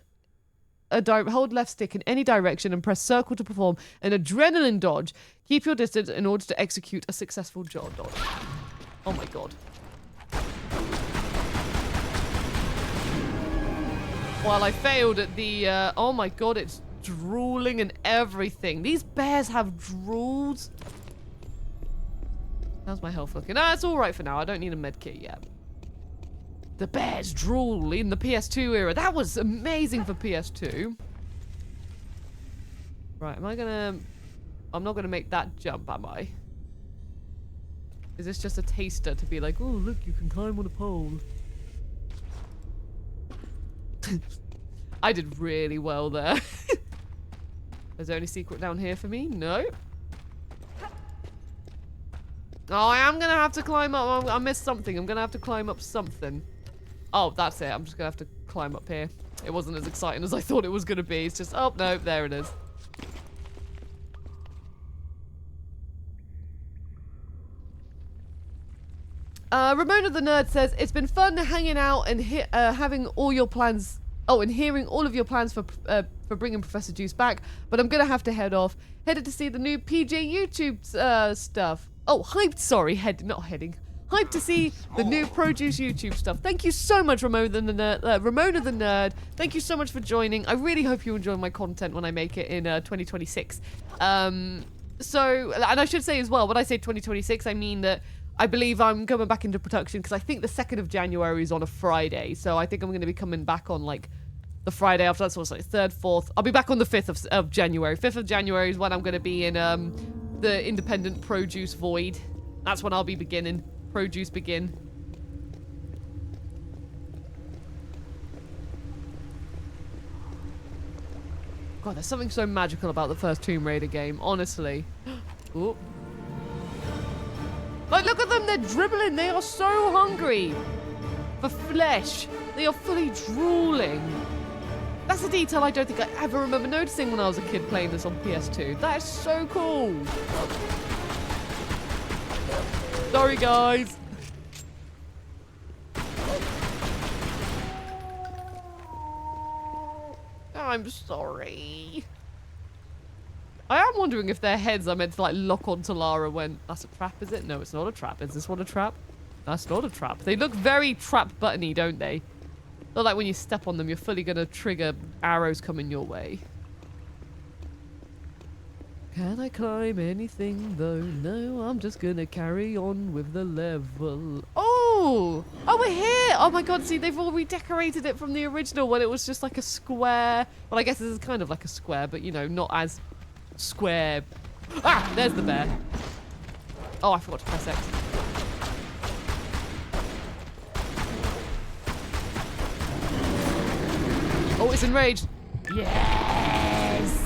[SPEAKER 1] left stick in any direction and press circle to perform an adrenaline dodge. Keep your distance in order to execute a successful dodge. Oh my god. While I failed at the, oh my god, it's drooling and everything. These bears have drools. How's my health looking? Ah, it's alright for now. I don't need a med kit yet. The bears drool in the PS2 era. That was amazing for PS2. Right, I'm not gonna make that jump, am I? Is this just a taster to be like, oh, look, you can climb on a pole? I did really well there. Is there any secret down here for me? No. Oh, I am going to have to climb up. I missed something. I'm going to have to climb up something. Oh, that's it. I'm just going to have to climb up here. It wasn't as exciting as I thought it was going to be. It's just, oh, no, there it is. Ramona the Nerd says, it's been fun hanging out and having all your plans. Oh, and hearing all of your plans for bringing Professor Juice back. But I'm going to have to head off. Headed to see the new PJ YouTube stuff. Oh, hyped, sorry. Hyped to see the new Produce YouTube stuff. Thank you so much, Ramona the Nerd. Thank you so much for joining. I really hope you enjoy my content when I make it in 2026. So, and I should say as well, when I say 2026, I mean that I believe I'm coming back into production because I think the 2nd of January is on a Friday. So I think I'm going to be coming back on like the Friday after that. So it's like 3rd, 4th. I'll be back on the 5th of January. 5th of January is when I'm going to be in the independent Produce void. That's when I'll be beginning. Produce begin. God, there's something so magical about the first Tomb Raider game, honestly. Ooh. Like, look at them, they're dribbling. They are so hungry for flesh. They are fully drooling. That's a detail I don't think I ever remember noticing when I was a kid playing this on PS2. That is so cool. Sorry, guys. I'm sorry. I am wondering if their heads are meant to like lock onto Lara when... That's a trap, is it? No, it's not a trap. Is this one a trap? That's not a trap. They look very trap buttony, don't they? Not like when you step on them, you're fully going to trigger arrows coming your way. Can I climb anything though? No, I'm just going to carry on with the level. Oh! Oh, we're here! Oh my god, see, they've all redecorated it from the original when it was just like a square. Well, I guess this is kind of like a square, but you know, not as... square. Ah, there's the bear. Oh, I forgot to press X. Oh, it's enraged. Yes.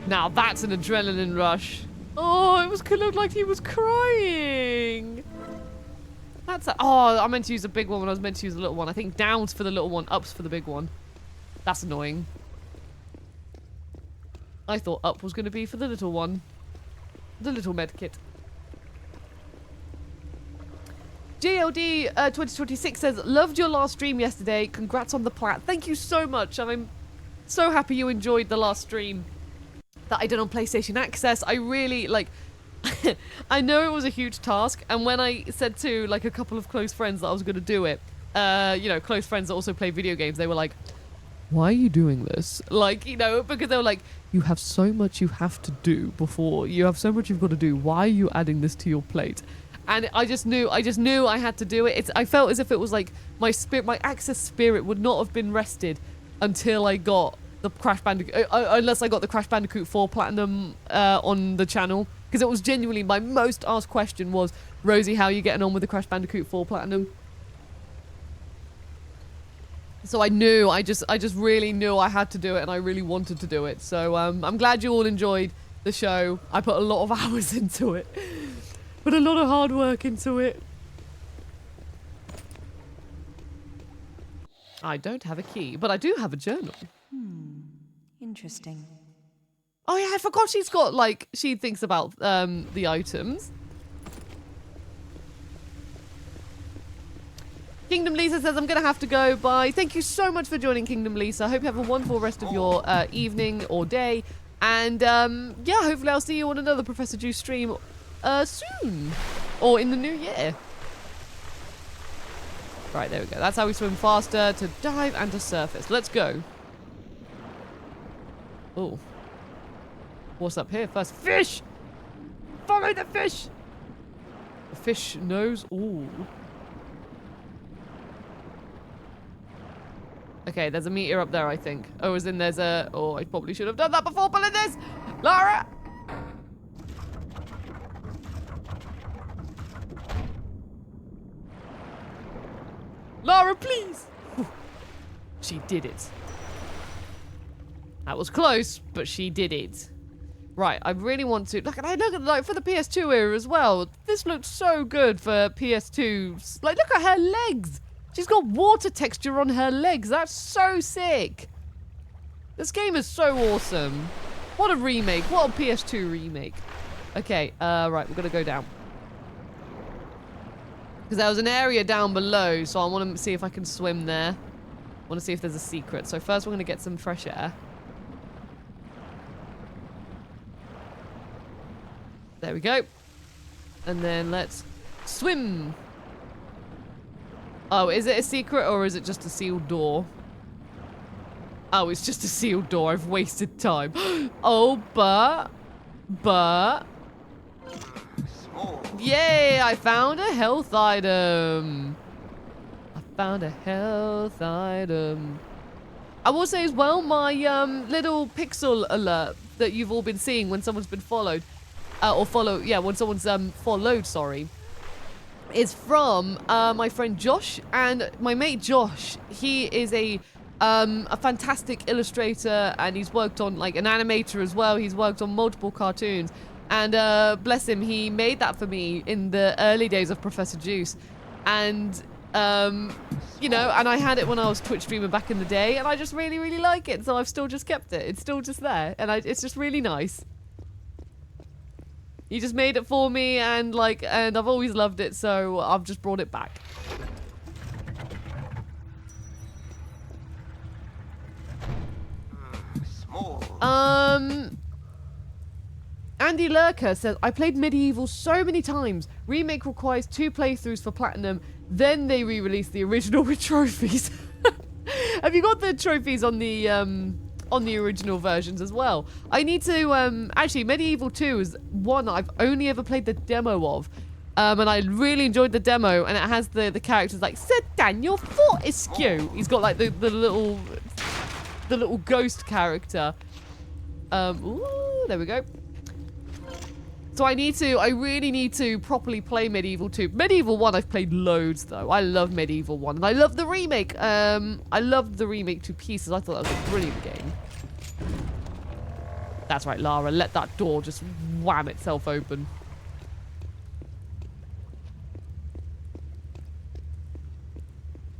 [SPEAKER 1] Now that's an adrenaline rush. Oh, it was looked like he was crying. That's a, oh, I meant to use a big one when I was meant to use a little one. I think down's for the little one, up's for the big one. That's annoying. I thought up was going to be for the little one. The little medkit. JLD 2026 says, loved your last stream yesterday. Congrats on the plat. Thank you so much. And I'm so happy you enjoyed the last stream that I did on PlayStation Access. I really, like... I know it was a huge task. And when I said to, like, a couple of close friends that I was going to do it, you know, close friends that also play video games, they were like... why are you doing this? Like, you know, because they were like, you have so much you have to do before. You have so much you've got to do. Why are you adding this to your plate? And I just knew I had to do it. I felt as if it was like my Access spirit would not have been rested until I got the Crash Bandicoot, unless I got the Crash Bandicoot 4 Platinum on the channel. Because it was genuinely my most asked question was, Rosie, how are you getting on with the Crash Bandicoot 4 Platinum? So I knew, I just really knew I had to do it and I really wanted to do it. So I'm glad you all enjoyed the show. I put a lot of hours into it. Put a lot of hard work into it. I don't have a key, but I do have a journal.
[SPEAKER 4] Interesting.
[SPEAKER 1] Oh yeah, I forgot she's got, like, she thinks about the items. Kingdom Lisa says, I'm going to have to go. Bye. Thank you so much for joining, Kingdom Lisa. I hope you have a wonderful rest of your evening or day. And, yeah, hopefully I'll see you on another Professor Juice stream soon. Or in the new year. Right, there we go. That's how we swim faster, to dive and to surface. Let's go. Oh. What's up here first? Fish! Follow the fish! The fish knows. Ooh. Okay, there's a meteor up there, I think. Oh, as in there's a... Oh, I probably should have done that before pulling this! Lara! Lara, please. Whew. She did it. That was close, but she did it. Right, I really want to... Look at like, for the PS2 era as well. This looks so good for PS2. Like, look at her legs. She's got water texture on her legs. That's so sick. This game is so awesome. What a remake. What a PS2 remake. Okay, right, we're gonna go down. Because there was an area down below, so I want to see if I can swim there. I want to see if there's a secret. So first we're gonna get some fresh air. There we go. And then let's swim. Oh, is it a secret or is it just a sealed door? Oh, it's just a sealed door. I've wasted time. Oh, but... Yay, I found a health item. I found a health item. I will say as well, my little pixel alert that you've all been seeing when someone's been followed. When someone's followed, sorry. Is from my friend Josh and my mate Josh. He is a fantastic illustrator and he's worked on like an animator as well. He's worked on multiple cartoons and bless him, he made that for me in the early days of Professor Juice. And you know, and I had it when I was Twitch streaming back in the day and I just really, really like it. So I've still just kept it. It's still just there and it's just really nice. He just made it for me and I've always loved it, so I've just brought it back. Andy Lurker says, I played Medieval so many times. Remake requires 2 playthroughs for platinum, then they re-release the original with trophies. Have you got the trophies on the original versions as well? I need to, actually, Medieval 2 is one I've only ever played the demo of. And I really enjoyed the demo, and it has the characters like Sir Daniel Fortescue. He's got like the little ghost character. Ooh, there we go. So I really need to properly play Medieval 2. Medieval 1 I've played loads though. I love Medieval 1 and I love the remake. I loved the remake to pieces. I thought that was a brilliant game. That's right, Lara. Let that door just wham itself open.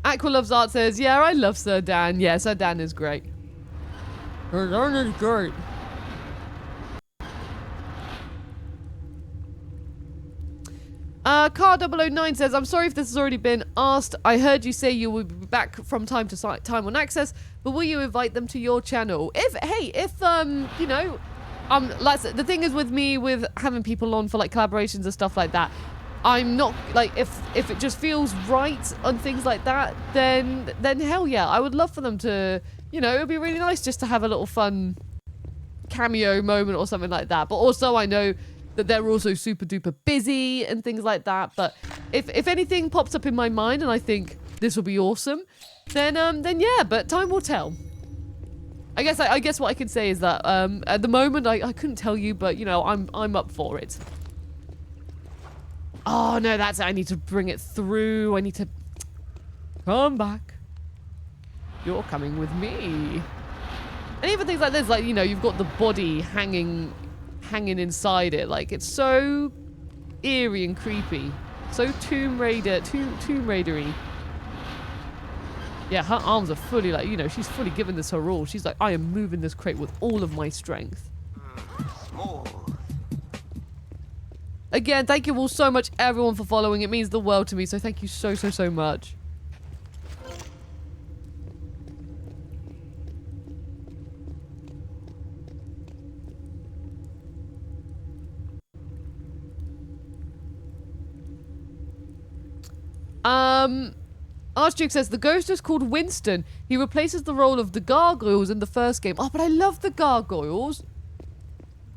[SPEAKER 1] Aqua Loves Art says, yeah, I love Sir Dan. Yeah, Sir Dan is great. Sir Dan is great. Car 009 says, I'm sorry if this has already been asked. I heard you say you will be back from time to time on Access, but will you invite them to your channel? If you know, like the thing is with me, with having people on for like collaborations and stuff like that, I'm not like, if it just feels right on things like that, then hell yeah, I would love for them to, you know, it would be really nice just to have a little fun cameo moment or something like that. But also I know that they're also super duper busy and things like that. But if anything pops up in my mind and I think this will be awesome, then yeah, but time will tell. I guess what I can say is that at the moment I couldn't tell you, but you know, I'm up for it. Oh no, I need to bring it through. I need to come back. You're coming with me. And even things like this, like, you know, you've got the body hanging inside it. Like, it's so eerie and creepy. So Tomb Raider-y. Yeah, her arms are fully, like, you know, she's fully given this her all. She's like, I am moving this crate with all of my strength. Again, thank you all so much, everyone, for following. It means the world to me, so thank you so, so, so much. Archduke says, the ghost is called Winston. He replaces the role of the gargoyles in the first game. Oh, but I love the gargoyles.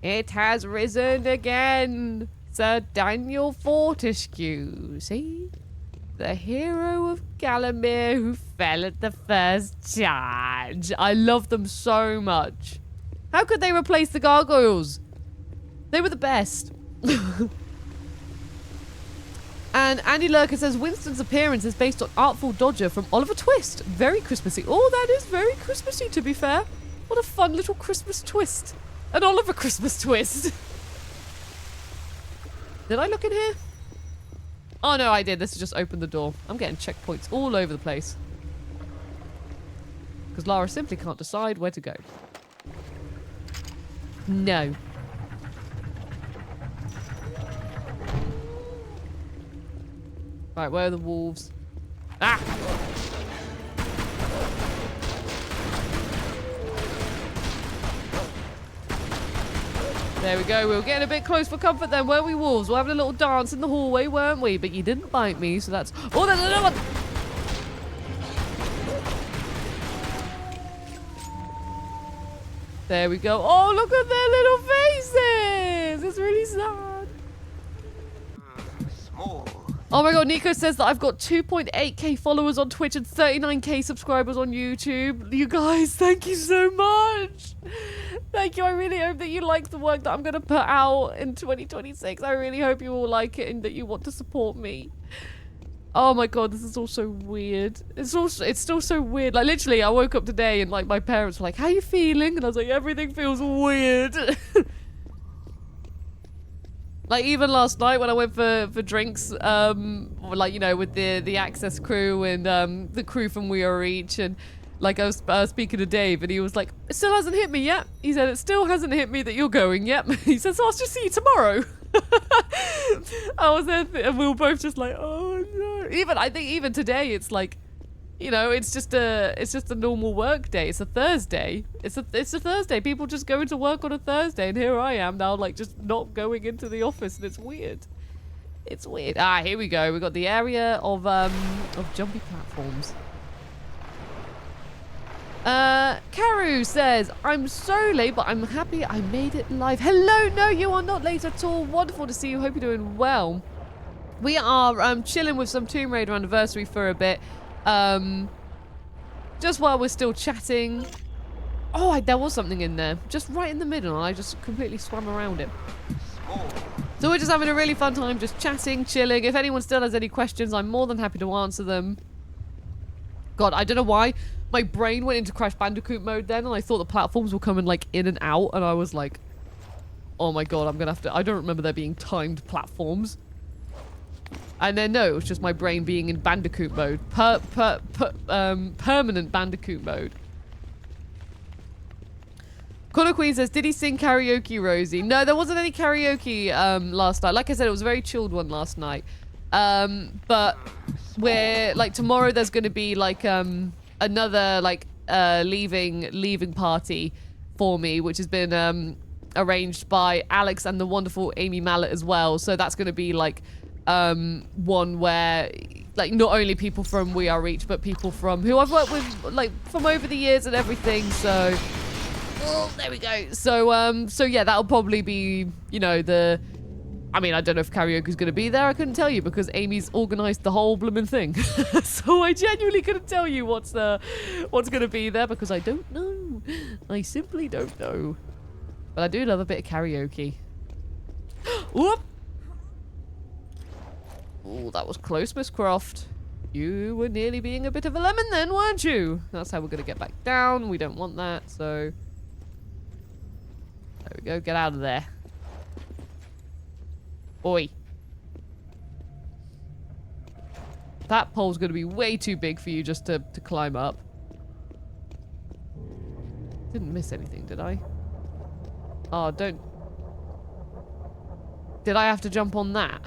[SPEAKER 1] It has risen again. Sir Daniel Fortescue. See? The hero of Galamir who fell at the first charge. I love them so much. How could they replace the gargoyles? They were the best. And Andy Lurker says Winston's appearance is based on Artful Dodger from Oliver Twist. Very Christmassy. Oh, that is very Christmassy, to be fair. What a fun little Christmas twist. An Oliver Christmas twist. Did I look in here? Oh, no, I did. This is just open the door. I'm getting checkpoints all over the place. Because Lara simply can't decide where to go. No. Right, where are the wolves? Ah! There we go. We were getting a bit close for comfort then, weren't we, wolves? We're having a little dance in the hallway, weren't we? But you didn't bite me, so that's... Oh, there's another one! There we go. Oh, look at their little faces! It's really sad. Oh my god, Nico says that I've got 2.8k followers on Twitch and 39k subscribers on YouTube. You guys, thank you so much. Thank you. I really hope that you like the work that I'm going to put out in 2026. I really hope you all like it and that you want to support me. Oh my god, this is all so weird. It's still so weird. Like, literally, I woke up today and, like, my parents were like, how are you feeling? And I was like, everything feels weird. Like, even last night when I went for drinks, like, you know, with the Access crew and the crew from We Are Reach, and like I was speaking to Dave and he was like, it still hasn't hit me yet. He said, it still hasn't hit me that you're going yet. He said, so I'll just see you tomorrow. I was there and we were both just like, oh no. I think even today it's like, you know, it's just a normal work day. It's a Thursday. It's a Thursday. People just go into work on a Thursday, and here I am now, like, just not going into the office, and it's weird. It's weird. Ah, here we go. We got the area of jumpy platforms. Karu says, I'm so late, but I'm happy I made it live. Hello, no, you are not late at all. Wonderful to see you. Hope you're doing well. We are chilling with some Tomb Raider anniversary for a bit. Just while we're still chatting. Oh, there was something in there. Just right in the middle, and I just completely swam around it. So we're just having a really fun time, just chatting, chilling. If anyone still has any questions, I'm more than happy to answer them. God, I don't know why. My brain went into Crash Bandicoot mode then, and I thought the platforms were coming, like, in and out, and I was like, oh my god, I'm gonna have to... I don't remember there being timed platforms. And then, no, it was just my brain being in Bandicoot mode. Permanent Bandicoot mode. Connor Queen says, did he sing karaoke, Rosie? No, there wasn't any karaoke last night. Like I said, it was a very chilled one last night. But we're, like, tomorrow there's going to be, like, another, like, leaving party for me, which has been arranged by Alex and the wonderful Amy Mallet as well. So that's going to be, like... one where, like, not only people from We Are Reach, but people from who I've worked with, like, from over the years and everything. So, oh, there we go. So yeah, that'll probably be, you know, I mean, I don't know if karaoke's gonna be there. I couldn't tell you because Amy's organised the whole blooming thing. So I genuinely couldn't tell you what's gonna be there because I don't know. I simply don't know. But I do love a bit of karaoke. Whoop! Oh, that was close, Miss Croft. You were nearly being a bit of a lemon then, weren't you? That's how we're going to get back down. We don't want that, so... There we go. Get out of there. Oi. That pole's going to be way too big for you just to climb up. Didn't miss anything, did I? Oh, don't... Did I have to jump on that?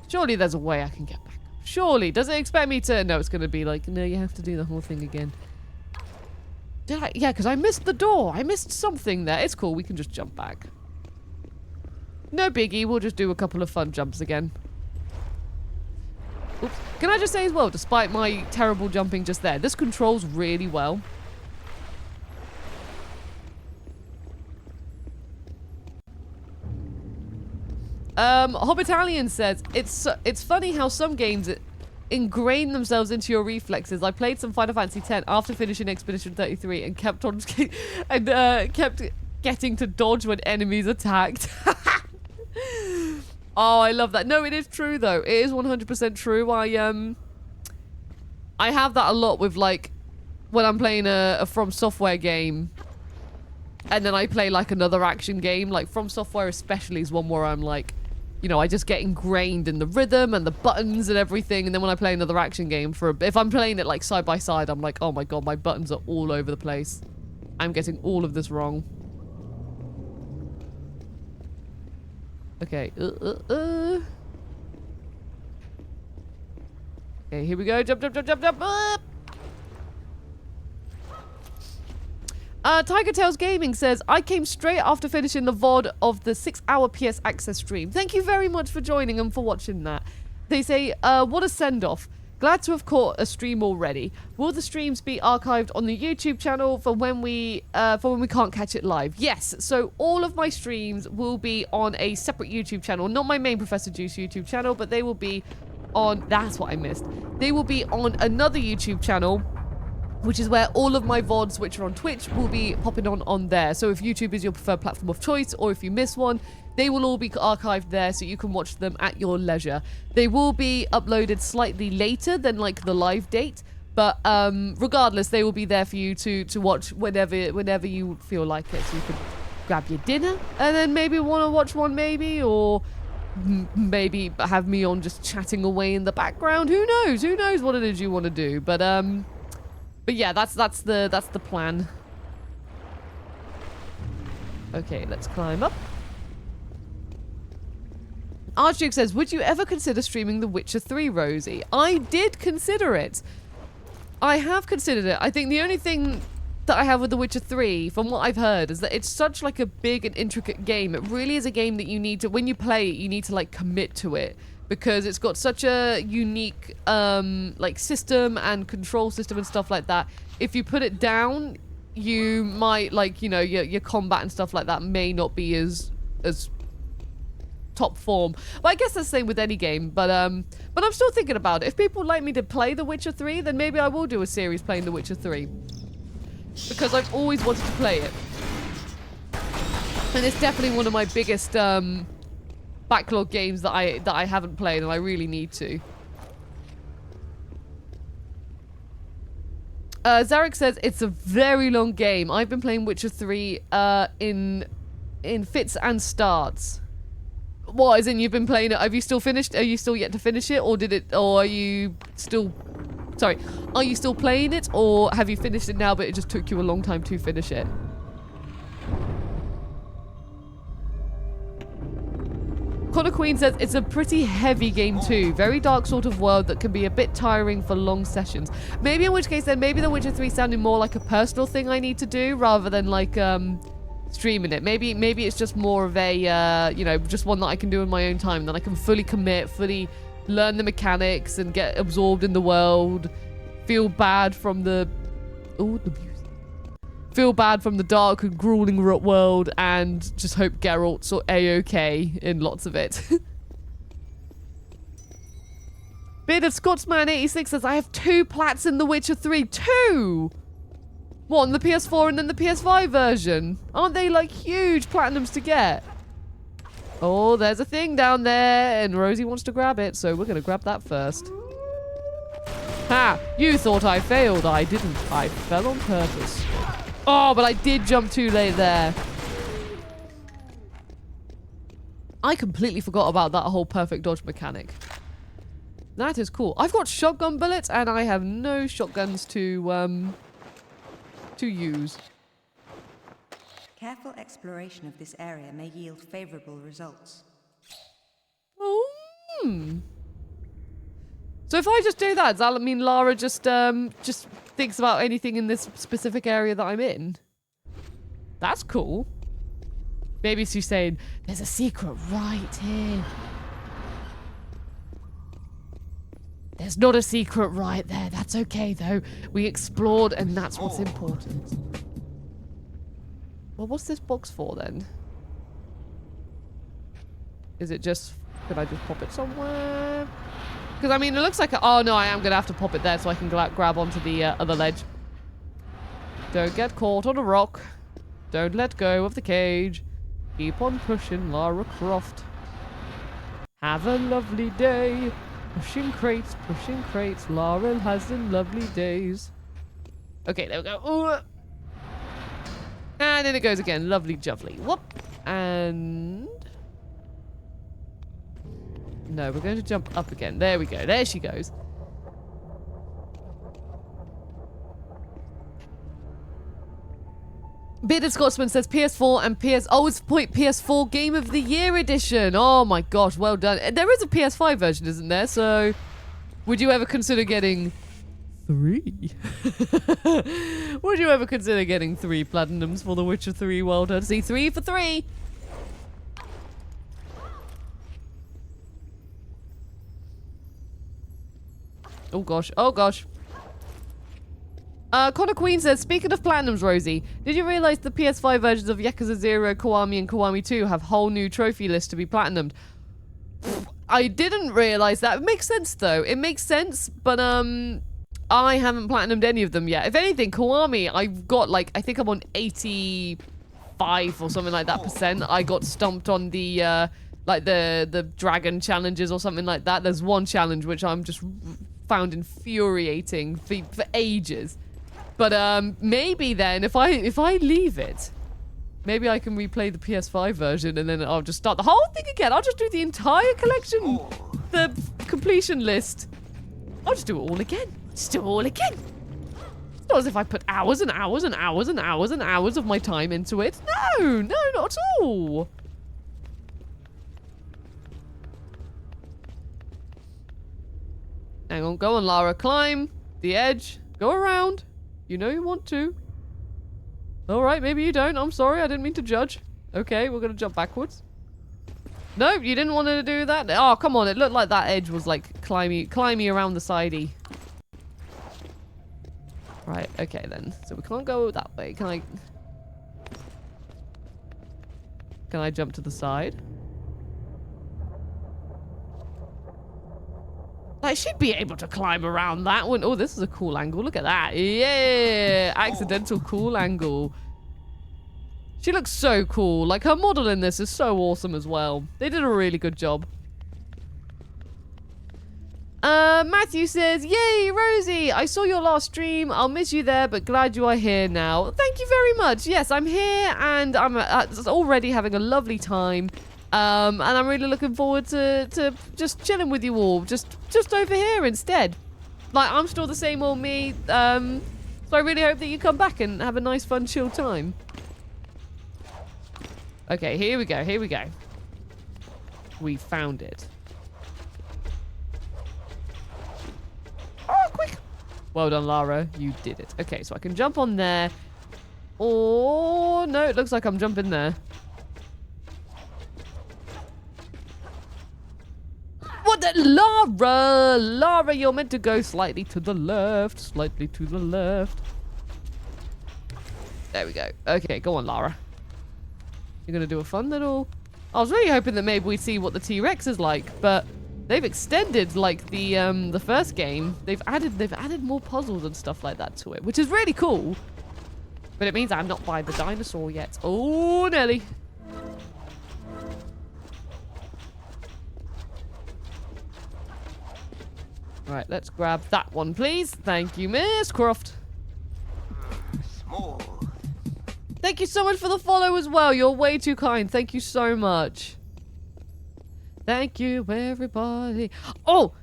[SPEAKER 1] Surely there's a way I can get back. Surely. Does it expect me to... No, it's going to be like, no, you have to do the whole thing again. Did I... Yeah, because I missed the door. I missed something there. It's cool. We can just jump back. No biggie. We'll just do a couple of fun jumps again. Oops. Can I just say as well, despite my terrible jumping just there, this controls really well. Hobbitalian says, it's funny how some games ingrain themselves into your reflexes. I played some Final Fantasy X after finishing Expedition 33 and kept kept getting to dodge when enemies attacked. Oh, I love that. No, it is true though. It is 100% true. I have that a lot with like when I'm playing a From Software game, and then I play like another action game. Like From Software especially is one where I'm like, you know, I just get ingrained in the rhythm and the buttons and everything. And then when I play another action game if I'm playing it like side by side, I'm like, oh my god, my buttons are all over the place. I'm getting all of this wrong. Okay. Okay, here we go. Jump, jump, jump, jump, jump. Up. Tiger Tales Gaming says, I came straight after finishing the VOD of the 6-hour PS Access stream. Thank you very much for joining and for watching that. They say, what a send-off. Glad to have caught a stream already. Will the streams be archived on the YouTube channel for when we can't catch it live? Yes, so all of my streams will be on a separate YouTube channel. Not my main Professor Juice YouTube channel, but they will be on... That's what I missed. They will be on another YouTube channel, which is where all of my VODs, which are on Twitch, will be popping on there. So if YouTube is your preferred platform of choice, or if you miss one, they will all be archived there so you can watch them at your leisure. They will be uploaded slightly later than like the live date, but regardless, they will be there for you to watch whenever you feel like it. So you can grab your dinner and then maybe want to watch one maybe, or maybe have me on just chatting away in the background. Who knows? Who knows what it is you want to do? But yeah, that's the plan. Okay, let's climb up. Archduke says, would you ever consider streaming The Witcher 3, Rosie? I did consider it. I have considered it. I think the only thing that I have with The Witcher 3, from what I've heard, is that it's such like a big and intricate game. It really is a game that you need to, when you play it, you need to like commit to it. Because it's got such a unique like system and control system and stuff like that. If you put it down, you might like, you know, your combat and stuff like that may not be as top form. But I guess that's the same with any game. But I'm still thinking about it. If people like me to play The Witcher 3, then maybe I will do a series playing The Witcher 3. Because I've always wanted to play it. And it's definitely one of my biggest backlog games that I haven't played, and I really need to. Zarek says it's a very long game. I've been playing Witcher 3 in fits and starts. What, as in you've been playing it? Have you still finished? Are you still yet to finish it, or are you still? Sorry, are you still playing it, or have you finished it now, but it just took you a long time to finish it? Connor Queen says, it's a pretty heavy game too. Very dark sort of world that can be a bit tiring for long sessions. Maybe in which case then, maybe The Witcher 3 sounded more like a personal thing I need to do rather than like streaming it. Maybe it's just more of a, you know, just one that I can do in my own time. Then I can fully commit, fully learn the mechanics and get absorbed in the world. Feel bad from the... Oh, the music. Feel bad from the dark and grueling world, and just hope Geralt's A-okay in lots of it. Beard of Scotsman86 says, I have 2 plats in The Witcher 3. 2! What, on the PS4 and then the PS5 version? Aren't they like huge platinums to get? Oh, there's a thing down there, and Rosie wants to grab it, so we're going to grab that first. Ha! You thought I failed. I didn't. I fell on purpose. Oh, but I did jump too late there. I completely forgot about that whole perfect dodge mechanic. That is cool. I've got shotgun bullets, and I have no shotguns to use.
[SPEAKER 4] Careful exploration of this area may yield favorable results.
[SPEAKER 1] Oh. So if I just do that, does that mean Lara just thinks about anything in this specific area that I'm in? That's cool. Maybe she's saying, there's a secret right here. There's not a secret right there. That's okay, though. We explored, and that's what's important. Well, what's this box for, then? Is it just... Could I just pop it somewhere? Because, I mean, it looks like... Oh, no, I am going to have to pop it there so I can grab onto the other ledge. Don't get caught on a rock. Don't let go of the cage. Keep on pushing, Lara Croft. Have a lovely day. Pushing crates, Laurel has some lovely days. Okay, there we go. Ooh. And then it goes again. Lovely jubbly. Whoop. And... no, we're going to jump up again. There we go. There she goes. Bearded Scotsman says PS4 and PS... oh, it's PS4 Game of the Year edition. Oh my gosh, well done. There is a PS5 version, isn't there? So, would you ever consider getting 3? Would you ever consider getting 3 platinums for The Witcher 3? Well done. See, 3 for 3. Oh gosh, oh gosh. Connor Queen says, speaking of platinums, Rosie, did you realize the PS5 versions of Yakuza 0, Kiwami, and Kiwami 2 have whole new trophy lists to be platinumed? I didn't realize that. It makes sense, though. It makes sense, but, I haven't platinumed any of them yet. If anything, Kiwami, I've got, like, I think I'm on 85 or something like that %. I got stumped on the, like, the dragon challenges or something like that. There's one challenge which I'm just found infuriating for ages. But maybe then, if I leave it, maybe I can replay the PS5 version and then I'll just start the whole thing again. I'll just do the entire collection, the completion list. I'll just do it all again. Just do it all again. It's not as if I put hours and hours and hours and hours and hours of my time into it. No, no, not at all. Hang on, go on, Lara. Climb the edge. Go around. You know you want to. Alright, maybe you don't. I'm sorry, I didn't mean to judge. Okay, we're gonna jump backwards. No, you didn't want to do that? Oh, come on, it looked like that edge was like climby around the sidey. Right, okay then. So we can't go that way. Can I jump to the side? I should be able to climb around that one. Oh, this is a cool angle. Look at that. Yeah. Accidental cool angle. She looks so cool. Like, her model in this is so awesome as well. They did a really good job. Matthew says, yay, Rosie. I saw your last stream. I'll miss you there, but glad you are here now. Thank you very much. Yes, I'm here and I'm already having a lovely time. And I'm really looking forward to just chilling with you all. Just over here instead. Like, I'm still the same old me. So I really hope that you come back and have a nice, fun, chill time. Okay, here we go. Here we go. We found it. Oh, quick. Well done, Lara. You did it. Okay, so I can jump on there. Oh, no, it looks like I'm jumping there. What the? Lara! Lara, you're meant to go slightly to the left. Slightly to the left. There we go. Okay, go on, Lara. You're going to do a fun little... I was really hoping that maybe we'd see what the T-Rex is like, but they've extended, like, the first game. They've added more puzzles and stuff like that to it, which is really cool. But it means I'm not by the dinosaur yet. Oh, Nelly. Right, let's grab that one, please. Thank you, Miss Croft.
[SPEAKER 8] Small.
[SPEAKER 1] Thank you so much for the follow as well. You're way too kind. Thank you so much. Thank you, everybody. Oh!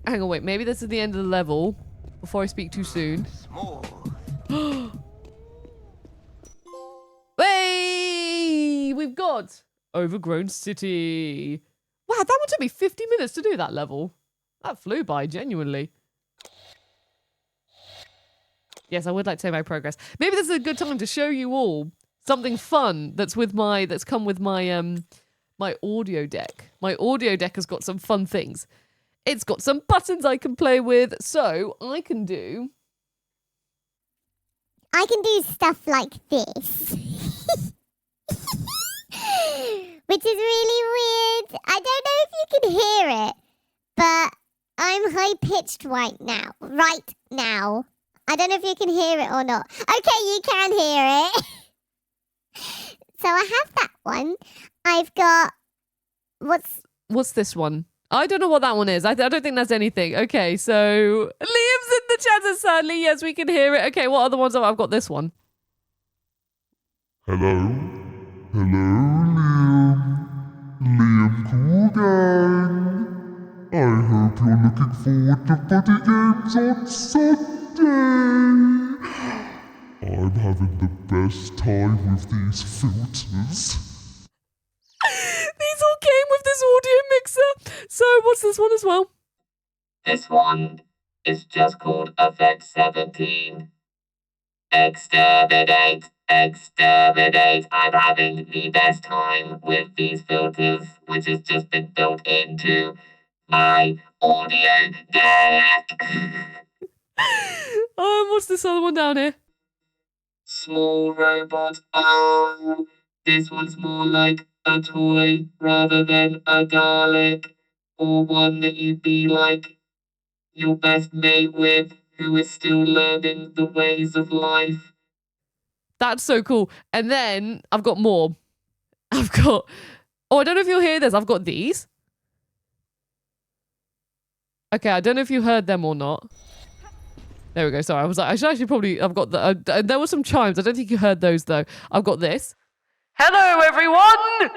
[SPEAKER 1] Hang on, wait. Maybe this is the end of the level before I speak too soon.
[SPEAKER 8] Small.
[SPEAKER 1] Hey! We've got Overgrown City. Wow, that one took me 50 minutes to do that level. That flew by, genuinely. Yes, I would like to say my progress. Maybe this is a good time to show you all something fun that's come with my my audio deck. My audio deck has got some fun things. It's got some buttons I can play with, so I can do
[SPEAKER 10] stuff like this. Which is really weird. I don't know if you can hear it, but I'm high-pitched right now. I don't know if you can hear it or not. Okay, you can hear it. So I have that one. I've got... What's
[SPEAKER 1] this one? I don't know what that one is. I don't think that's anything. Okay, so Liam's in the chat, and sadly, yes, we can hear it. Okay, what other ones? I've got this one.
[SPEAKER 11] Hello? Hello, Liam Cool Gang. I hope you're looking forward to Buddy Games on Sunday. I'm having the best time with these filters.
[SPEAKER 1] These all came with this audio mixer. So what's this one as well?
[SPEAKER 12] This one is just called Effect 17. Exterminate, exterminate. I'm having the best time with these filters, which has just been built into my audio deck.
[SPEAKER 1] What's this other one down here?
[SPEAKER 12] Small robot. Oh, this one's more like a toy rather than a Dalek, or one that you'd be like your best mate with, who is still learning the ways of life.
[SPEAKER 1] That's so cool. And then I've got more. I've got... Oh, I don't know if you'll hear this. I've got these. Okay, I don't know if you heard them or not. There we go. Sorry, I was like, I should actually probably... I've got the... there were some chimes. I don't think you heard those, though. I've got this. Hello, everyone!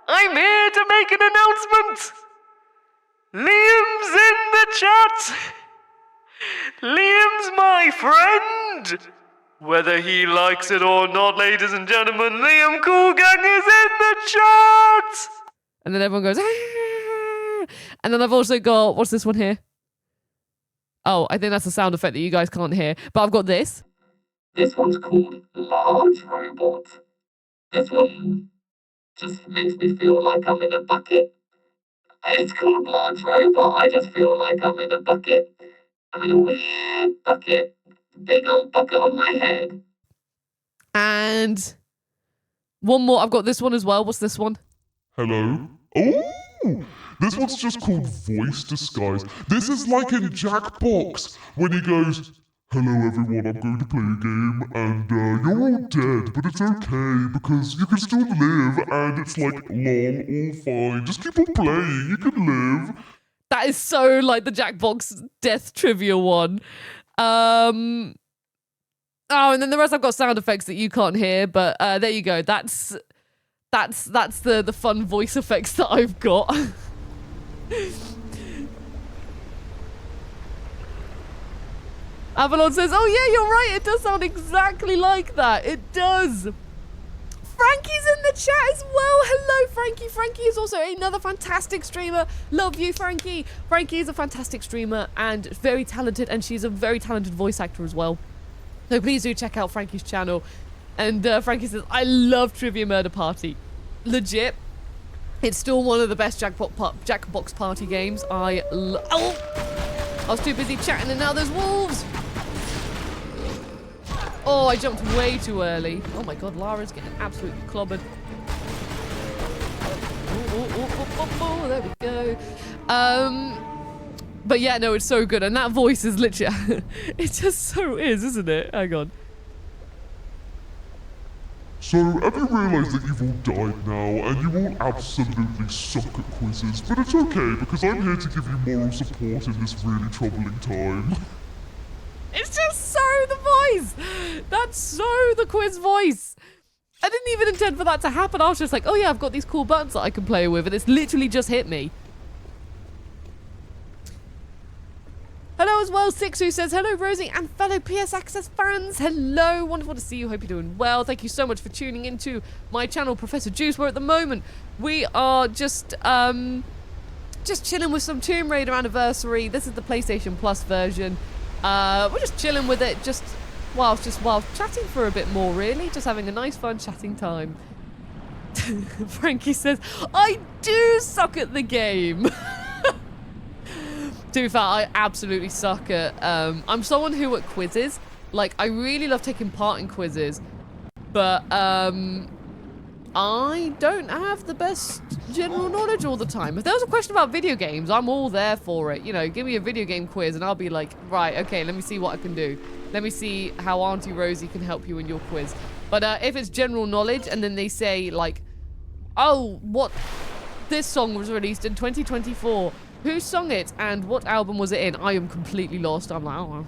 [SPEAKER 1] I'm here to make an announcement! Liam's in the chat! Liam's my friend! Whether he likes it or not, ladies and gentlemen, Liam Cool Gang is in the chat! And then everyone goes, ah! And then I've also got, what's this one here? Oh, I think that's a sound effect that you guys can't hear. But I've got this.
[SPEAKER 12] This one's called Large Robot. This one just makes me feel like I'm in a bucket. It's called Large Robot. I just feel like I'm in a bucket. I'm in a weird bucket. Big old bucket on my head.
[SPEAKER 1] And one more. I've got this one as well. What's this one?
[SPEAKER 11] Hello? Oh! This one's just called Voice Disguise. This is like in Jackbox, when he goes, hello everyone, I'm going to play a game, and you're all dead, but it's okay, because you can still live, and it's like, lol, all fine, just keep on playing, you can live.
[SPEAKER 1] That is so like the Jackbox death trivia one. Oh, and then the rest I've got sound effects that you can't hear, but there you go. That's the fun voice effects that I've got. Avalon says, oh yeah, you're right, it does sound exactly like that. It does. Frankie's in the chat as well. Hello, Frankie. Frankie is also another fantastic streamer. Love you, Frankie. Frankie is a fantastic streamer and very talented, and she's a very talented voice actor as well. So please do check out Frankie's channel. And Frankie says, I love Trivia Murder Party. Legit. It's still one of the best Jackbox Party games. I was too busy chatting and now there's wolves. Oh, I jumped way too early. Oh my god, Lara's getting absolutely clobbered. Oh, there we go. But yeah, no, it's so good. And that voice is literally... it just so is, isn't it? Hang on.
[SPEAKER 11] So, have you realised that you've all died now, and you all absolutely suck at quizzes? But it's okay, because I'm here to give you moral support in this really troubling time.
[SPEAKER 1] It's just so the voice! That's so the quiz voice! I didn't even intend for that to happen. I was just like, oh yeah, I've got these cool buttons that I can play with, and it's literally just hit me. Hello as well, Six, who says, hello, Rosie, and fellow PS Access fans. Hello, wonderful to see you. Hope you're doing well. Thank you so much for tuning into my channel, Professor Juice, where at the moment we are just chilling with some Tomb Raider anniversary. This is the PlayStation Plus version. We're just chilling with it, just while chatting for a bit more, really. Just having a nice, fun chatting time. Frankie says, I do suck at the game. To be fair, I absolutely suck at, I'm someone who at quizzes, like, I really love taking part in quizzes, but, I don't have the best general knowledge all the time. If there was a question about video games, I'm all there for it. You know, give me a video game quiz and I'll be like, right, okay, let me see what I can do. Let me see how Auntie Rosie can help you in your quiz. But if it's general knowledge and then they say, like, oh, this song was released in 2024. Who sung it and what album was it in? I am completely lost. I'm like, oh.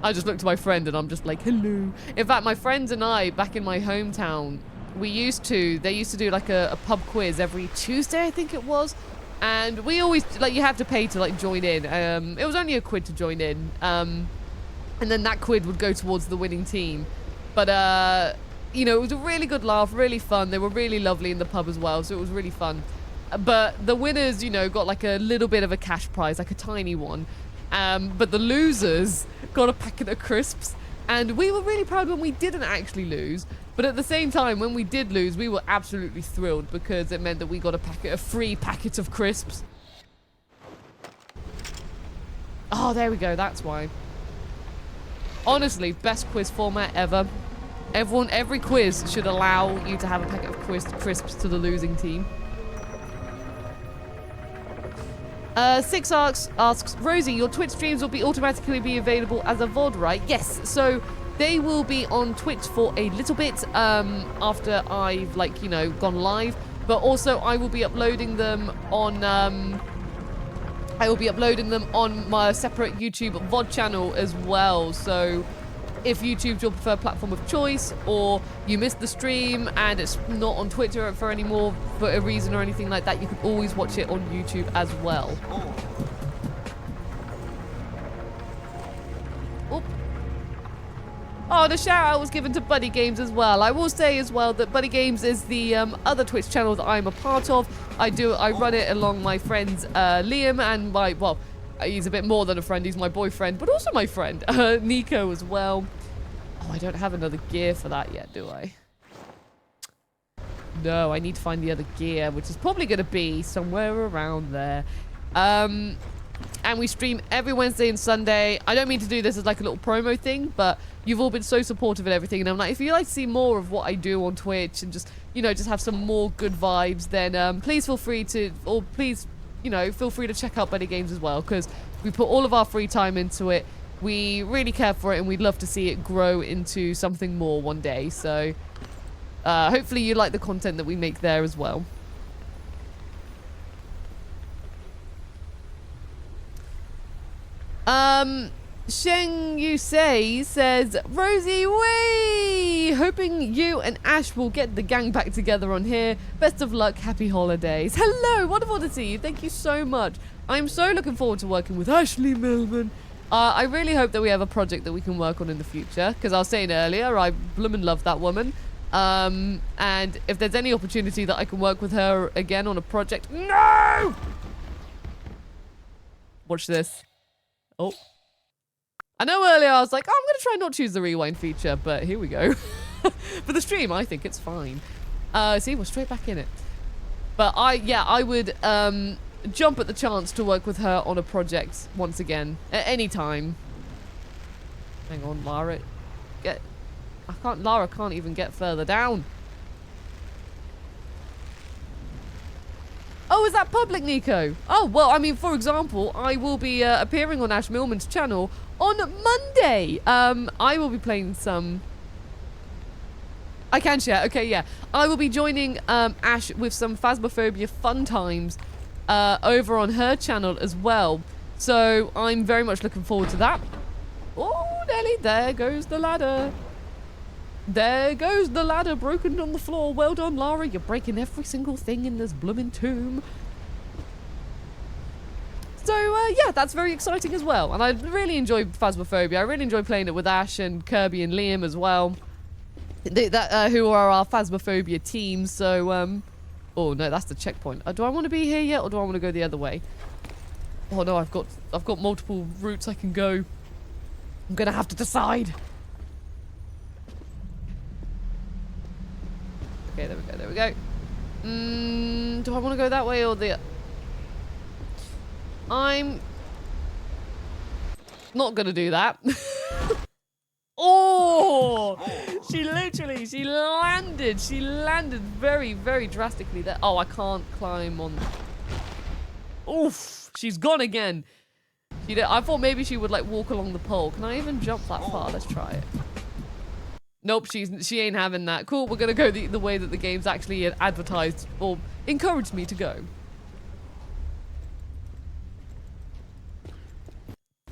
[SPEAKER 1] I just looked to my friend and I'm just like, hello. In fact, my friends and I, back in my hometown, they used to do like a pub quiz every Tuesday, I think it was. And we always, like, you have to pay to like join in. It was only a quid to join in. And then that quid would go towards the winning team. But, you know, it was a really good laugh, really fun. They were really lovely in the pub as well, so it was really fun. But the winners, you know, got like a little bit of a cash prize, like a tiny one. But the losers got a packet of crisps. And we were really proud when we didn't actually lose. But at the same time, when we did lose, we were absolutely thrilled because it meant that we got a free packet of crisps. Oh, there we go. That's why. Honestly, best quiz format ever. Every quiz should allow you to have a packet of crisps to the losing team. Six asks, Rosie, your Twitch streams will automatically be available as a VOD, right? Yes, so they will be on Twitch for a little bit after I've, like, you know, gone live. But also I will be uploading them on my separate YouTube VOD channel as well. So if YouTube's your preferred platform of choice, or you missed the stream and it's not on Twitter for anymore for a reason or anything like that, you can always watch it on YouTube as well. Oop. Oh, the shout out was given to Buddy Games as well. I will say as well that Buddy Games is the other Twitch channel that I'm a part of. I run it along my friends Liam and well, he's a bit more than a friend, he's my boyfriend, but also my friend, Nico as well. Oh, I don't have another gear for that yet, do I? No, I need to find the other gear, which is probably going to be somewhere around there. And we stream every Wednesday and Sunday. I don't mean to do this as like a little promo thing, but you've all been so supportive and everything. And I'm like, if you'd like to see more of what I do on Twitch and just, you know, just have some more good vibes, then please feel free to, or please, you know, feel free to check out Buddy Games as well, because we put all of our free time into it. We really care for it, and we'd love to see it grow into something more one day. So hopefully you like the content that we make there as well. Sheng Yusei says, Rosie, wee! Hoping you and Ash will get the gang back together on here. Best of luck, happy holidays. Hello, wonderful to see you. Thank you so much. I'm so looking forward to working with Ashley Melvin. I really hope that we have a project that we can work on in the future, because I was saying earlier, I bloomin' love that woman. And if there's any opportunity that I can work with her again on a project... No! Watch this. Oh. I know earlier I was like, oh, I'm going to try not choose the rewind feature, but here we go. For the stream, I think it's fine. See, we're straight back in it. But I would jump at the chance to work with her on a project once again at any time. Hang on, Lara. Lara can't even get further down. Oh, is that public, Nico? Oh, well, I mean, for example, I will be appearing on Ash Millman's channel on Monday. I will be playing some... I can share. Okay, yeah. I will be joining Ash with some Phasmophobia fun times over on her channel as well. So I'm very much looking forward to that. Oh, Nelly, there goes the ladder. There goes the ladder broken on the floor. Well done, Lara. You're breaking every single thing in this blooming tomb. So, yeah, that's very exciting as well. And I really enjoyed Phasmophobia. I really enjoyed playing it with Ash and Kirby and Liam as well. Who are our Phasmophobia team. So, oh, no, that's the checkpoint. Do I want to be here yet, or do I want to go the other way? Oh, no, I've got multiple routes I can go. I'm going to have to decide. Okay, there we go, there we go. Do I want to go that way or the... I'm not going to do that. Oh! She landed very, very drastically there. Oh, I can't climb on... Oof! She's gone again. I thought maybe she would, like, walk along the pole. Can I even jump that far? Let's try it. Nope, she ain't having that. Cool, we're gonna go the way that the game's actually advertised or encouraged me to go.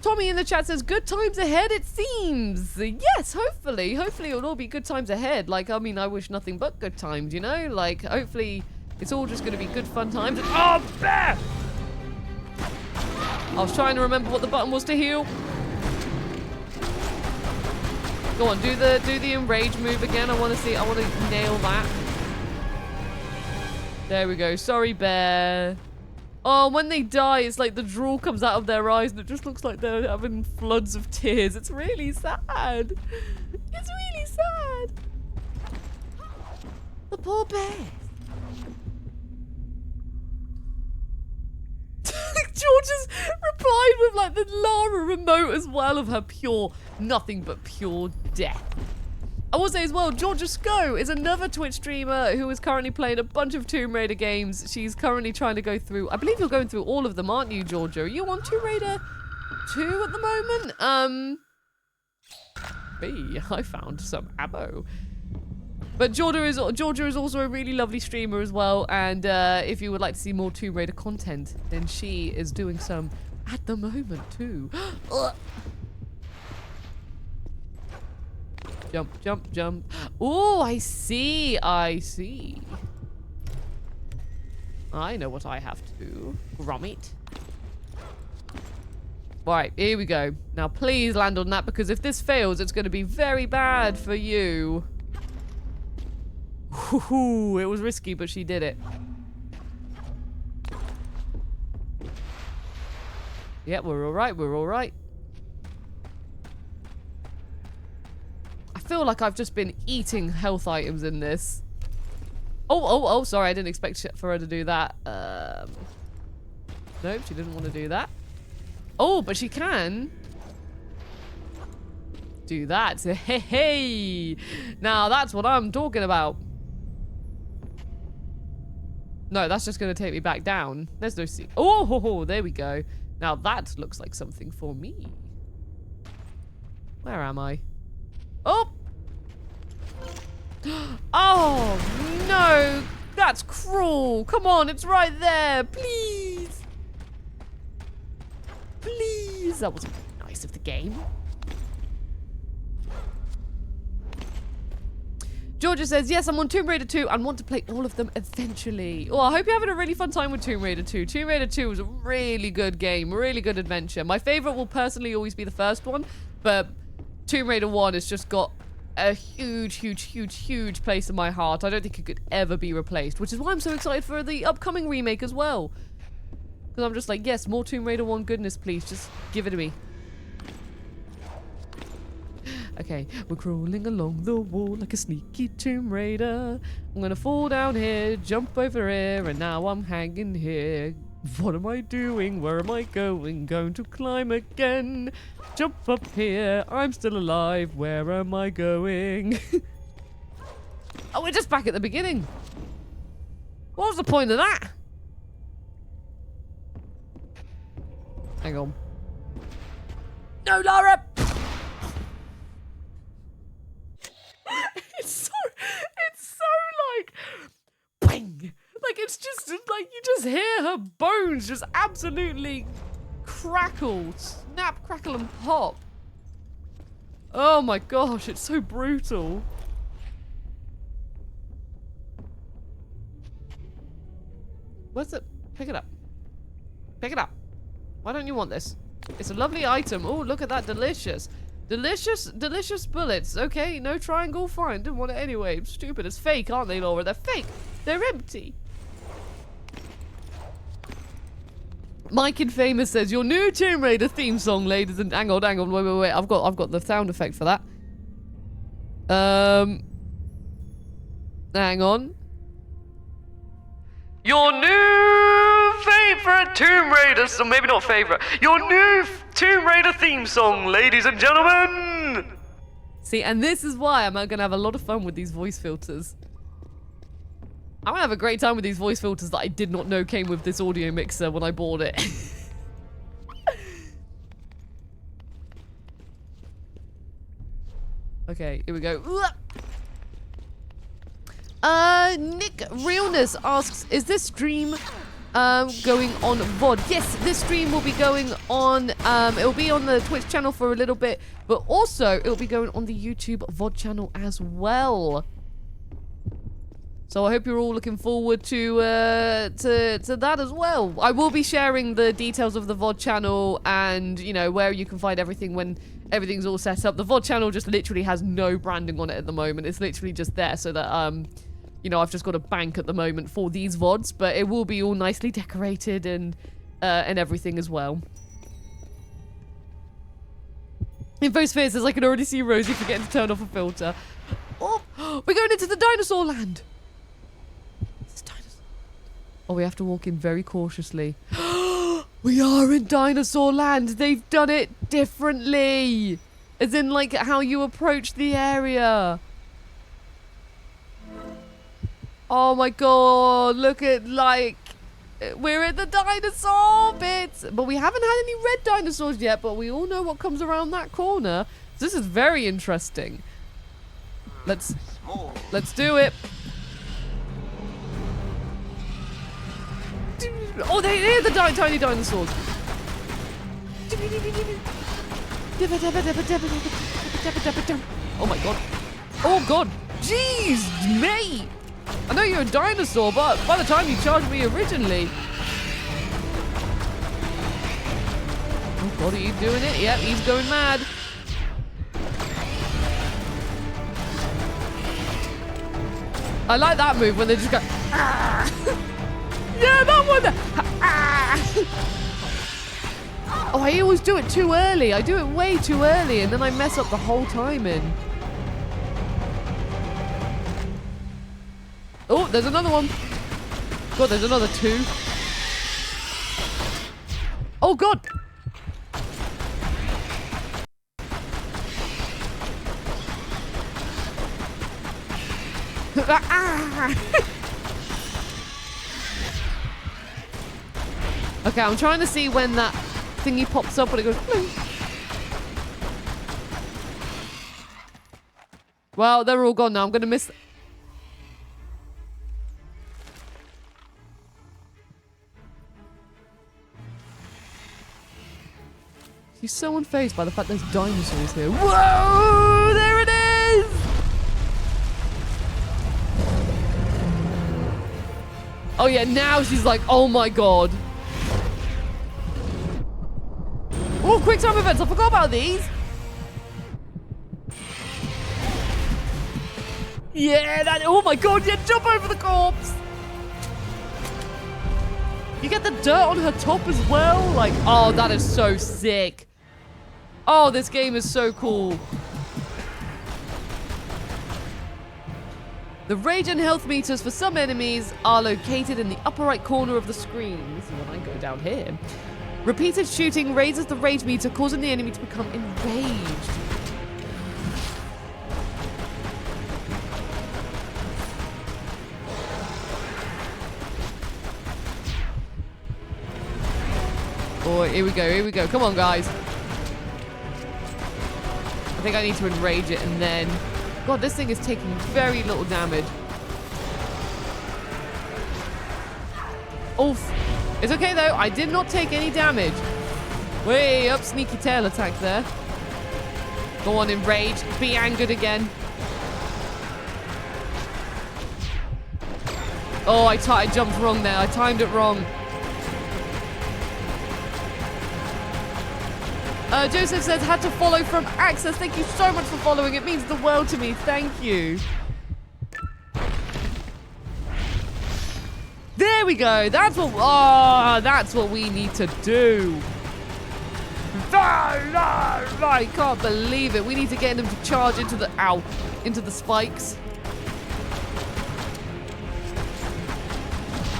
[SPEAKER 1] Tommy in the chat says, good times ahead, it seems. Yes, hopefully. Hopefully it'll all be good times ahead. Like, I mean, I wish nothing but good times, you know? Like, hopefully it's all just going to be good fun times. Oh, bear! I was trying to remember what the button was to heal. Go on, do the enrage move again. I want to nail that. There we go. Sorry, bear. Oh, when they die, it's like the drool comes out of their eyes and it just looks like they're having floods of tears. It's really sad. It's really sad. The poor bear. George has replied with like the Lara remote as well of her pure, nothing but pure death. I will say as well, Georgia Sko is another Twitch streamer who is currently playing a bunch of Tomb Raider games. She's currently trying to go through, I believe you're going through all of them, aren't you, Georgia? Are you on Tomb Raider 2 at the moment? I found some ammo. But Georgia is also a really lovely streamer as well, and if you would like to see more Tomb Raider content, then she is doing some at the moment too. Jump, jump, jump. Oh, I see. I know what I have to do. Gromit. Right, here we go. Now please land on that, because if this fails, it's going to be very bad for you. Ooh, it was risky, but she did it. Yeah, we're all right. We're all right. I feel like I've just been eating health items in this. Oh, sorry. I didn't expect for her to do that. Nope, she didn't want to do that. Oh, but she can do that. Hey. Now, that's what I'm talking about. No, that's just going to take me back down. There's no sea. Oh, there we go. Now that looks like something for me. Where am I? Oh! Oh, no! That's cruel! Come on, it's right there! Please! Please! That wasn't nice of the game. Georgia says, yes, I'm on Tomb Raider 2 and want to play all of them eventually. Oh, I hope you're having a really fun time with Tomb Raider 2. Tomb Raider 2 was a really good game, really good adventure. My favorite will personally always be the first one, but Tomb Raider 1 has just got a huge place in my heart. I don't think it could ever be replaced, which is why I'm so excited for the upcoming remake as well. Because I'm just like, yes, more Tomb Raider 1 goodness, please. Just give it to me. Okay, we're crawling along the wall like a sneaky Tomb Raider. I'm gonna fall down here, jump over here, and now I'm hanging here. What am I doing? Where am I going? Going to climb again. Jump up here. I'm still alive. Where am I going? Oh, we're just back at the beginning. What was the point of that? Hang on. No, Lara! It's so like, bang! Like, it's just like, you just hear her bones just absolutely crackle, snap, crackle, and pop. Oh my gosh, it's so brutal. Where's it? Pick it up. Pick it up. Why don't you want this? It's a lovely item. Oh, look at that. Delicious. Delicious bullets. Okay, no triangle. Fine. Didn't want it anyway. Stupid. It's fake, aren't they, Laura? They're fake. They're empty. Mike Infamous says, your new Tomb Raider theme song, ladies and... Hang on. Wait. I've got the sound effect for that. Hang on. Your new favorite Tomb Raider, so maybe not favorite, your new Tomb Raider theme song, ladies and gentlemen. See, and this is why I'm going to have a lot of fun with these voice filters. I'm going to have a great time with these voice filters that I did not know came with this audio mixer when I bought it. Okay, here we go. Nick Realness asks, is this stream going on VOD. Yes, this stream will be going on, it will be on the Twitch channel for a little bit, but also it will be going on the YouTube VOD channel as well. So I hope you're all looking forward to that as well. I will be sharing the details of the VOD channel and, you know, where you can find everything when everything's all set up. The VOD channel just literally has no branding on it at the moment. It's literally just there so that, you know, I've just got a bank at the moment for these VODs, but it will be all nicely decorated and everything as well. Infosphere says, I can already see Rosie forgetting to turn off a filter. Oh, we're going into the dinosaur land. Oh, we have to walk in very cautiously. We are in dinosaur land. They've done it differently. As in, like, how you approach the area. Oh my god, look at, like, we're in the dinosaur bit. But we haven't had any red dinosaurs yet, but we all know what comes around that corner. So this is very interesting. Let's do it. Oh, they're the tiny dinosaurs. Oh my god. Oh god. Jeez, mate. I know you're a dinosaur, but by the time you charged me originally. Oh god, are you doing it? Yep, he's going mad. I like that move when they just go, ah! Yeah, that one! Oh, I always do it too early. I do it way too early, and then I mess up the whole timing. Oh, there's another one. God, there's another two. Oh, God. Okay, I'm trying to see when that thingy pops up when it goes blue. Well, they're all gone now. I'm going to miss... He's so unfazed by the fact there's dinosaurs here. Whoa! There it is! Oh yeah, now she's like, oh my god. Oh, quick time events. I forgot about these. Yeah, that... Oh my god, yeah, jump over the corpse. You get the dirt on her top as well. Like, oh, that is so sick. Oh, this game is so cool. The rage and health meters for some enemies are located in the upper right corner of the screen. This is when I go down here. Repeated shooting raises the rage meter, causing the enemy to become enraged. Oh, here we go, here we go. Come on, guys. I think I need to enrage it and then... God, this thing is taking very little damage. Oof. It's okay, though. I did not take any damage. Way up, sneaky tail attack there. Go on, enrage. Be angered again. Oh, I jumped wrong there. I timed it wrong. Joseph says, had to follow from Access. Thank you so much for following. It means the world to me. Thank you. There we go. That's what we need to do. No, I can't believe it. We need to get them to charge into the spikes.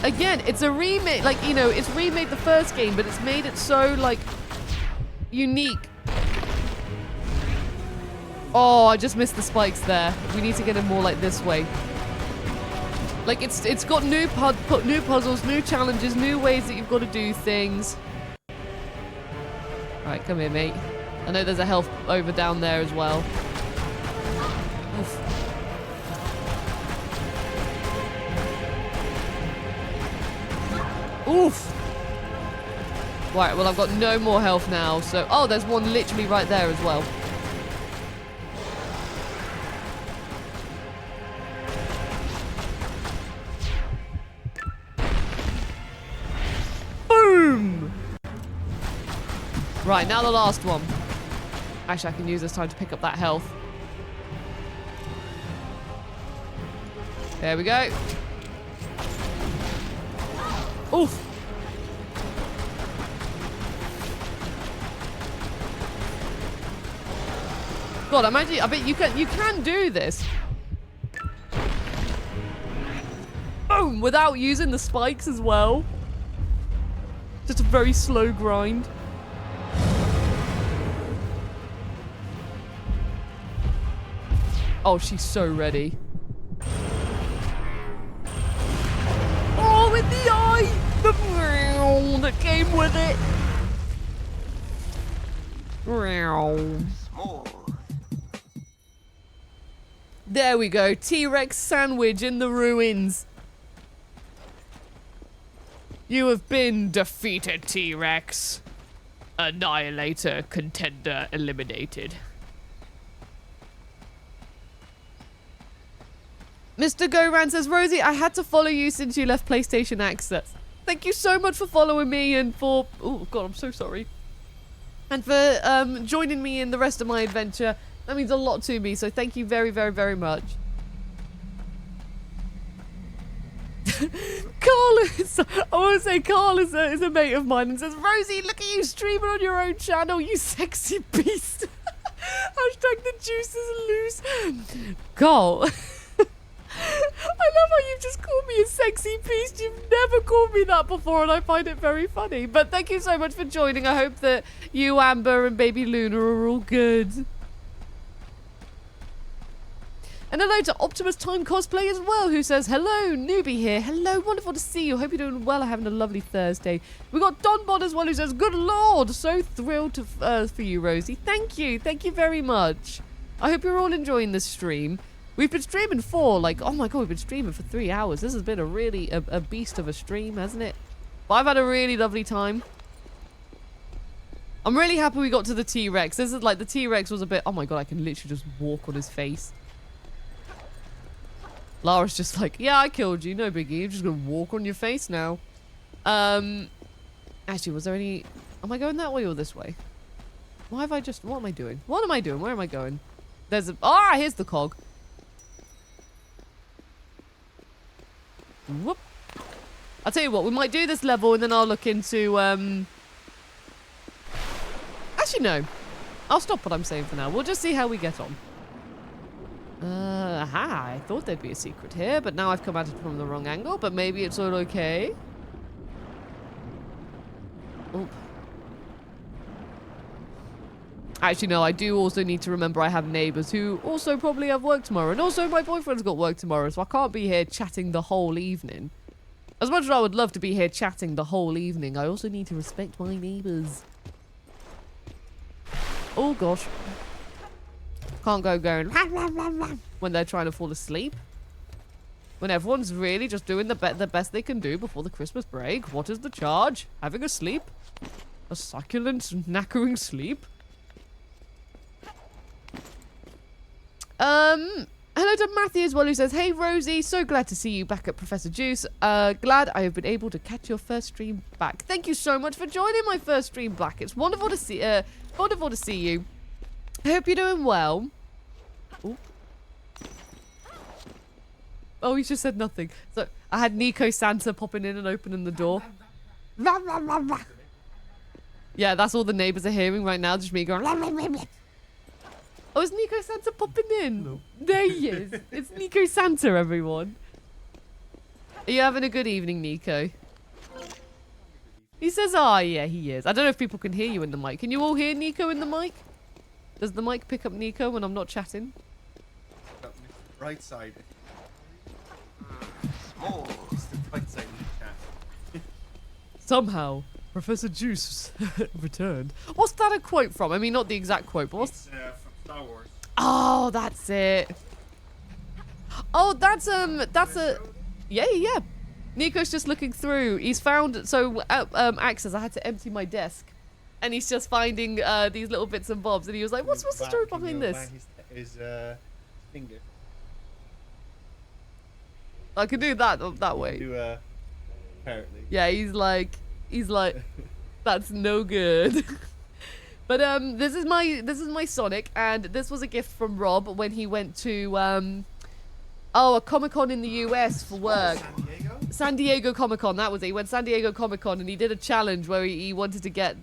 [SPEAKER 1] Again, it's a remake. Like, you know, it's remade the first game, but it's made it so, like, unique. Oh, I just missed the spikes there. We need to get them more like this way. Like, it's got new puzzles, new challenges, new ways that you've got to do things. Alright, come here, mate. I know there's a health over down there as well. Oof. Oof. Right, well, I've got no more health now, so... Oh, there's one literally right there as well. Boom! Right, now the last one. Actually, I can use this time to pick up that health. There we go. Oof. God, I bet you can do this. Boom! Without using the spikes as well. Just a very slow grind. Oh, she's so ready. Oh, with the eye! The meow that came with it. Meow. There we go. T-Rex sandwich in the ruins. You have been defeated, T-Rex. Annihilator contender eliminated. Mr. Goran says, Rosie, I had to follow you since you left PlayStation Access. Thank you so much for following me and for... Oh, God, I'm so sorry. And for joining me in the rest of my adventure. That means a lot to me, so thank you very, very, very much. Carl is... I want to say Carl is a mate of mine and says, Rosie, look at you streaming on your own channel, you sexy beast. Hashtag the juice is loose. Carl... I love how you've just called me a sexy beast. You've never called me that before, and I find it very funny. But thank you so much for joining. I hope that you, Amber, and baby Luna are all good. And hello to Optimus Time Cosplay as well, who says, hello, newbie here. Hello, wonderful to see you. Hope you're doing well. Having a lovely Thursday. We got Don Bod as well, who says, good lord, so thrilled to, for you, Rosie. Thank you. Thank you very much. I hope you're all enjoying this stream. We've been streaming for, like, oh my god, we've been streaming for 3 hours. This has been a really, a beast of a stream, hasn't it? But I've had a really lovely time. I'm really happy we got to the T-Rex. This is like, the T-Rex was a bit, oh my god, I can literally just walk on his face. Lara's just like, yeah, I killed you, no biggie. You're just gonna walk on your face now. Actually, was there any, am I going that way or this way? Why have I just, what am I doing? What am I doing? Where am I going? There's a, ah, here's the cog. Whoop. I'll tell you what, we might do this level and then I'll look into, actually, no. I'll stop what I'm saying for now. We'll just see how we get on. Aha, I thought there'd be a secret here, but now I've come at it from the wrong angle, but maybe it's all okay. Oh. Actually, no, I do also need to remember I have neighbours who also probably have work tomorrow. And also my boyfriend's got work tomorrow, so I can't be here chatting the whole evening. As much as I would love to be here chatting the whole evening, I also need to respect my neighbours. Oh, gosh. Can't go going when they're trying to fall asleep. When everyone's really just doing the best they can do before the Christmas break. What is the charge? Having a sleep? A succulent, knackering sleep? Hello to Matthew as well, who says, hey Rosie, so glad to see you back at Professor Juice. Glad I have been able to catch your first stream back. Thank you so much for joining my first stream back. It's wonderful to see you. I hope you're doing well. Ooh. Oh, he just said nothing. So I had Nico Santa popping in and opening the door. Yeah, that's all the neighbors are hearing right now. Just me going. Oh, is Nico Santa popping in? No. There he is. It's Nico Santa, everyone. Are you having a good evening, Nico? He says, oh, yeah, he is. I don't know if people can hear you in the mic. Can you all hear Nico in the mic? Does the mic pick up Nico when I'm not chatting?
[SPEAKER 3] Right side. Small. It's the right side of the chat.
[SPEAKER 1] Somehow, Professor Juice returned. What's that a quote from? I mean, not the exact quote, but what's...
[SPEAKER 3] It's from Star Wars.
[SPEAKER 1] Oh, that's it. Oh, that's a... Yeah. Nico's just looking through. He's found, so Access, I had to empty my desk. And he's just finding these little bits and bobs. And he was like, what's the story behind this?
[SPEAKER 3] His finger.
[SPEAKER 1] I can do that way.
[SPEAKER 3] Apparently.
[SPEAKER 1] Yeah, he's like, that's no good. But this is my Sonic, and this was a gift from Rob when he went to a Comic-Con in the US for work.
[SPEAKER 3] San Diego?
[SPEAKER 1] San Diego Comic-Con, that was it. He went San Diego Comic-Con and he did a challenge where he wanted to get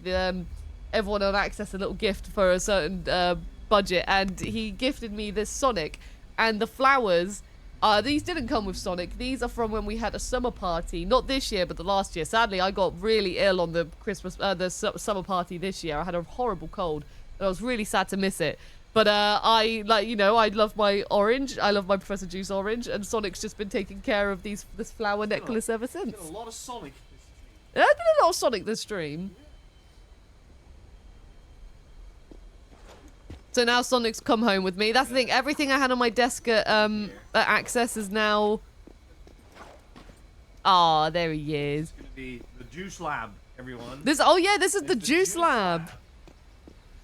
[SPEAKER 1] everyone on Access a little gift for a certain budget, and he gifted me this Sonic. And the flowers, these didn't come with Sonic. These are from when we had a summer party, not this year, but the last year. Sadly, I got really ill on the summer party this year. I had a horrible cold, and I was really sad to miss it. But I love my orange. I love my Professor Juice orange, and Sonic's just been taking care of this flower necklace ever since.
[SPEAKER 3] A lot of Sonic.
[SPEAKER 1] Yeah, I did a lot of Sonic this stream. So now Sonic's come home with me. That's the thing. Everything I had on my desk at Access is now. Ah, there he is.
[SPEAKER 3] It's gonna be the Juice Lab, everyone.
[SPEAKER 1] This is the Juice Lab.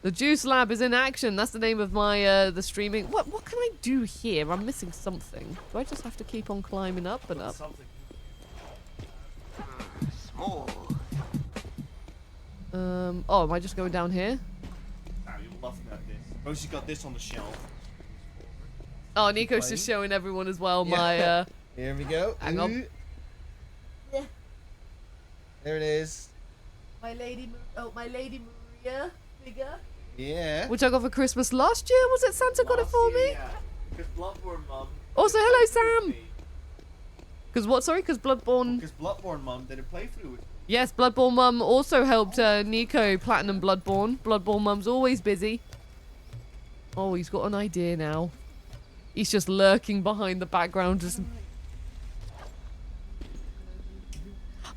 [SPEAKER 1] The Juice Lab is in action. That's the name of my the streaming. What can I do here? I'm missing something. Do I just have to keep on climbing up and up?
[SPEAKER 8] Small.
[SPEAKER 1] Oh, am I just going down here?
[SPEAKER 3] You're laughing at this. Rosie's got this on the shelf.
[SPEAKER 1] Oh, Nico's just showing everyone as well my
[SPEAKER 3] Here we go.
[SPEAKER 1] Hang on.
[SPEAKER 3] There it is.
[SPEAKER 1] My Lady Maria figure.
[SPEAKER 3] Yeah.
[SPEAKER 1] Which I got for Christmas last year. Was it Santa got it for me?
[SPEAKER 3] Yeah. Because Bloodborne Mum.
[SPEAKER 1] Also, hello Sam. Because what? Sorry, because Bloodborne.
[SPEAKER 3] Because Bloodborne Mum did a playthrough with me.
[SPEAKER 1] Yes, Bloodborne Mum also helped Nico platinum Bloodborne. Bloodborne Mum's always busy. Oh, he's got an idea now. He's just lurking behind the background. Just.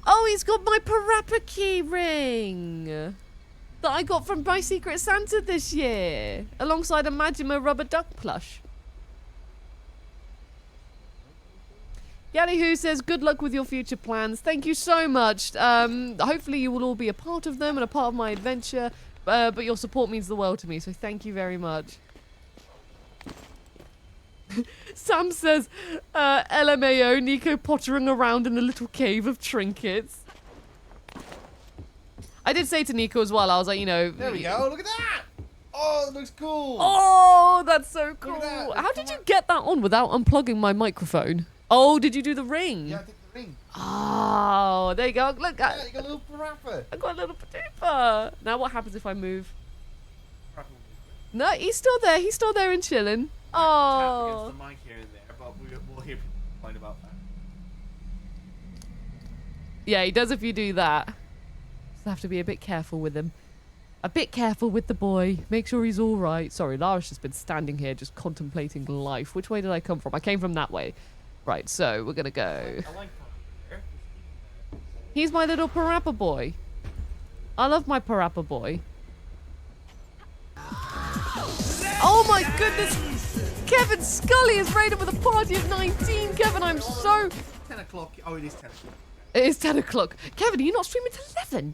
[SPEAKER 1] Oh, he's got my Parappa key ring that I got from my Secret Santa this year, alongside a Majima rubber duck plush. Yalihu says, good luck with your future plans. Thank you so much. Hopefully you will all be a part of them and a part of my adventure, but your support means the world to me, so thank you very much. Sam says, LMAO, Nico pottering around in a little cave of trinkets. I did say to Nico as well, I was like, you know...
[SPEAKER 3] There we go, look at that! Oh, it looks cool!
[SPEAKER 1] Oh, that's so cool! How did you get that on without unplugging my microphone? Oh, did you do the ring?
[SPEAKER 3] Yeah, I did the ring.
[SPEAKER 1] Oh, there you go. Look,
[SPEAKER 3] Yeah, you got a little Parappa.
[SPEAKER 1] I got a little Padoopa. Now what happens if I move? No, he's still there. He's still there and chilling. Oh.
[SPEAKER 3] Tap against the mic here and there, but we'll hear people complain about that.
[SPEAKER 1] Yeah, he does if you do that. Just have to be a bit careful with him. A bit careful with the boy. Make sure he's all right. Sorry, Lara's just been standing here just contemplating life. Which way did I come from? I came from that way. Right, so we're gonna go.
[SPEAKER 3] I like there.
[SPEAKER 1] He's my little Parappa boy. I love my Parappa boy. Oh my goodness! Kevin Scully is raided with a party of 19. Kevin, I'm so...
[SPEAKER 3] 10 o'clock. Oh, it is 10 o'clock.
[SPEAKER 1] It is 10 o'clock. Kevin, are you not streaming till 11?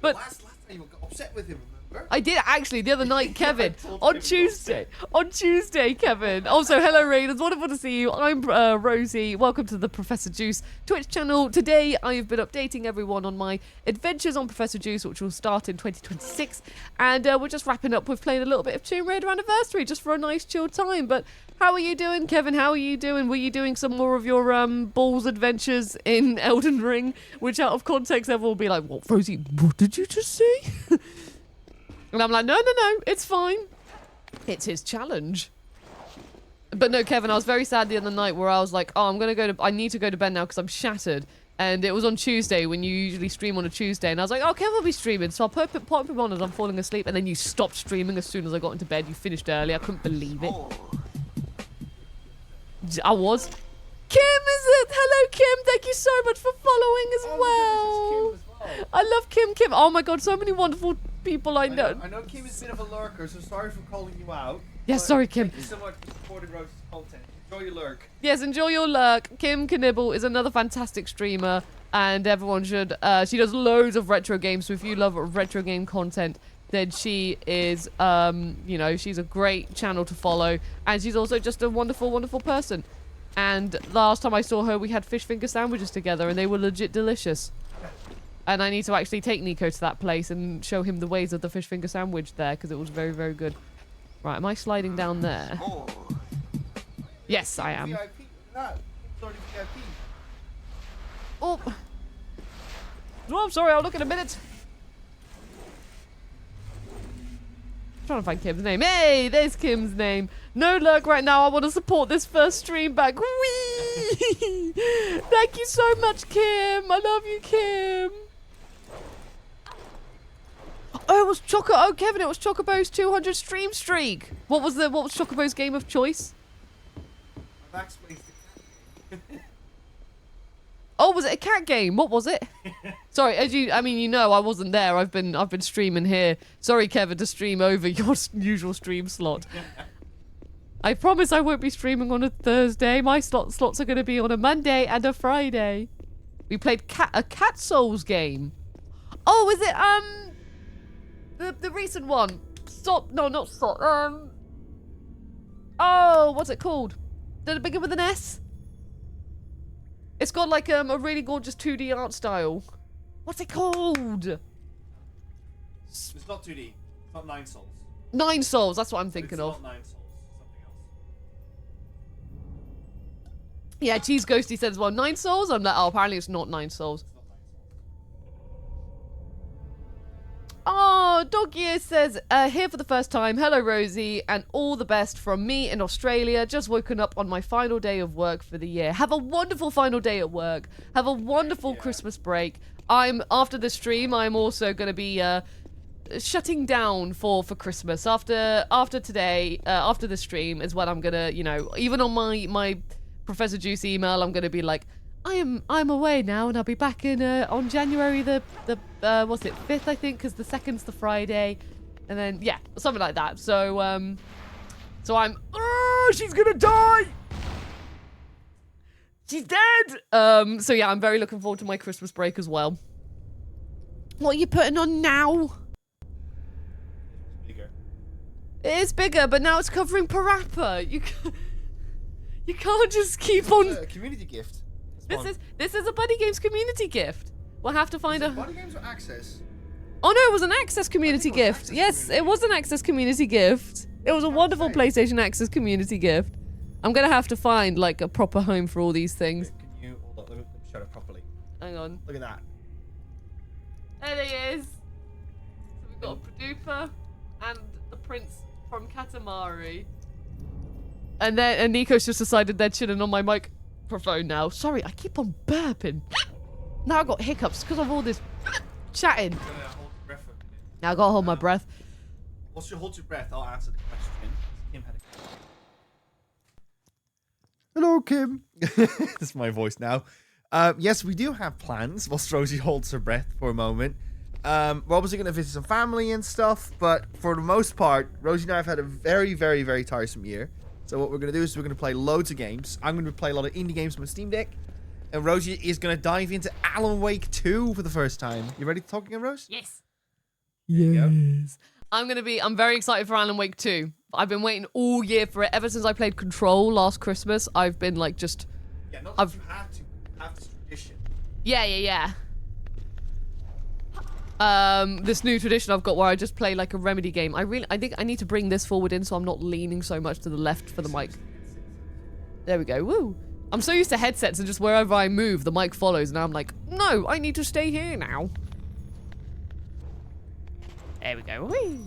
[SPEAKER 1] But
[SPEAKER 3] Last time you got upset with him, remember?
[SPEAKER 1] I did actually the other night, Kevin. On Tuesday. On Tuesday, Kevin. Also, hello, Raiders. Wonderful to see you. I'm Rosie. Welcome to the Professor Juice Twitch channel. Today, I have been updating everyone on my adventures on Professor Juice, which will start in 2026. And we're just wrapping up with playing a little bit of Tomb Raider Anniversary, just for a nice chill time. But how are you doing, Kevin? How are you doing? Were you doing some more of your balls adventures in Elden Ring? Which, out of context, everyone will be like, what, Rosie, what did you just say? And I'm like, no, it's fine. It's his challenge. But no, Kevin, I was very sad the other night where I was like, oh, I need to go to bed now because I'm shattered. And it was on Tuesday when you usually stream on a Tuesday. And I was like, oh, Kevin will be streaming. So I'll pop him on as I'm falling asleep. And then you stopped streaming as soon as I got into bed. You finished early. I couldn't believe it. I was. Kim, is it? Hello, Kim. Thank you so much for following as well. I love Kim. Oh my god, so many wonderful people I know.
[SPEAKER 3] I know Kim is a bit of a lurker, so sorry for calling you out.
[SPEAKER 1] Yeah, sorry, Kim.
[SPEAKER 3] Thank you so much for supporting Rose's content. Enjoy your lurk.
[SPEAKER 1] Yes, enjoy your lurk. Kim Knibble is another fantastic streamer, and everyone should. She does loads of retro games, so if you love retro game content, then she is, you know, she's a great channel to follow, and she's also just a wonderful, wonderful person. And last time I saw her, we had fish finger sandwiches together, and they were legit delicious. And I need to actually take Nico to that place and show him the ways of the fish finger sandwich there, because it was very, very good. Right, am I sliding down there?
[SPEAKER 3] Oh.
[SPEAKER 1] Yes, I am.
[SPEAKER 3] VIP. That. Sorry, VIP.
[SPEAKER 1] Oh. Oh, I'm sorry, I'll look in a minute. Trying to find Kim's name. Hey, there's Kim's name. No lurk right now. I want to support this first stream back. Whee! Thank you so much, Kim. I love you, Kim. Oh, it was Oh, Kevin, it was Chocobo's 200 stream streak. What was Chocobo's game of choice? Oh, was it a cat game? What was it? Sorry, I mean, you know, I wasn't there. I've been streaming here. Sorry, Kevin, to stream over your usual stream slot. I promise I won't be streaming on a Thursday. My slots are going to be on a Monday and a Friday. We played a Cat Souls game. Oh, is it the recent one? No, not Stop. Oh, what's it called? Did it begin with an S? It's got like a really gorgeous 2D art style. What's it called?
[SPEAKER 3] It's not 2D. It's not Nine Souls.
[SPEAKER 1] Nine Souls, that's what I'm thinking of.
[SPEAKER 3] It's not Nine Souls. It's something else.
[SPEAKER 1] Yeah, Cheese Ghosty said as well, 9 Souls? I'm like, oh, apparently it's not 9 Souls. Oh, Dog Year says, here for the first time. Hello, Rosie, and all the best from me in Australia. Just woken up on my final day of work for the year. Have a wonderful final day at work. Have a wonderful Christmas break. After the stream, I'm also going to be shutting down for Christmas. After today, after the stream is when I'm going to, you know, even on my Professor Juice email, I'm going to be like, I'm away now, and I'll be back in on January the what's it, 5th, I think, because the 2nd's the Friday, and then yeah, something like that. So I'm she's gonna die. She's dead. So yeah, I'm very looking forward to my Christmas break as well. What are you putting on now?
[SPEAKER 3] Bigger.
[SPEAKER 1] It is bigger, but now it's covering Parappa. You can't just keep on.
[SPEAKER 3] A community gift.
[SPEAKER 1] This is a Buddy Games community gift. We'll have to find a
[SPEAKER 3] Buddy Games or Access?
[SPEAKER 1] Oh no, it was an Access community gift. Yes, it was an Access community gift. It was a wonderful PlayStation Access community gift. I'm gonna have to find like a proper home for all these things.
[SPEAKER 3] Can you hold on? Let me show it properly.
[SPEAKER 1] Hang on.
[SPEAKER 3] Look at that.
[SPEAKER 1] There he is. So we've got Produper and the Prince from Katamari. And Nico's just decided they're chilling on my microphone now. Sorry, I keep on burping. Now I've got hiccups because of all this chatting. Now I gotta hold my breath.
[SPEAKER 3] Whilst you hold your breath, I'll answer the question. Kim had a... Hello, Kim. This is my voice now. Yes, we do have plans whilst Rosie holds her breath for a moment. We're obviously going to visit some family and stuff, but for the most part, Rosie and I have had a very, very, very tiresome year. So what we're going to do is we're going to play loads of games. I'm going to play a lot of indie games on my Steam Deck. And Rosie is going to dive into Alan Wake 2 for the first time. You ready to talk again, Rose?
[SPEAKER 1] Yes. Yes. I'm very excited for Alan Wake 2. I've been waiting all year for it. Ever since I played Control last Christmas, I've been like just...
[SPEAKER 3] Yeah, not that you have to have this tradition.
[SPEAKER 1] Yeah. This new tradition I've got where I just play like a Remedy game. I think I need to bring this forward in so I'm not leaning so much to the left for the mic. There we go. Woo. I'm so used to headsets and just wherever I move, the mic follows. And now I'm like, no, I need to stay here now. There we go. Whee.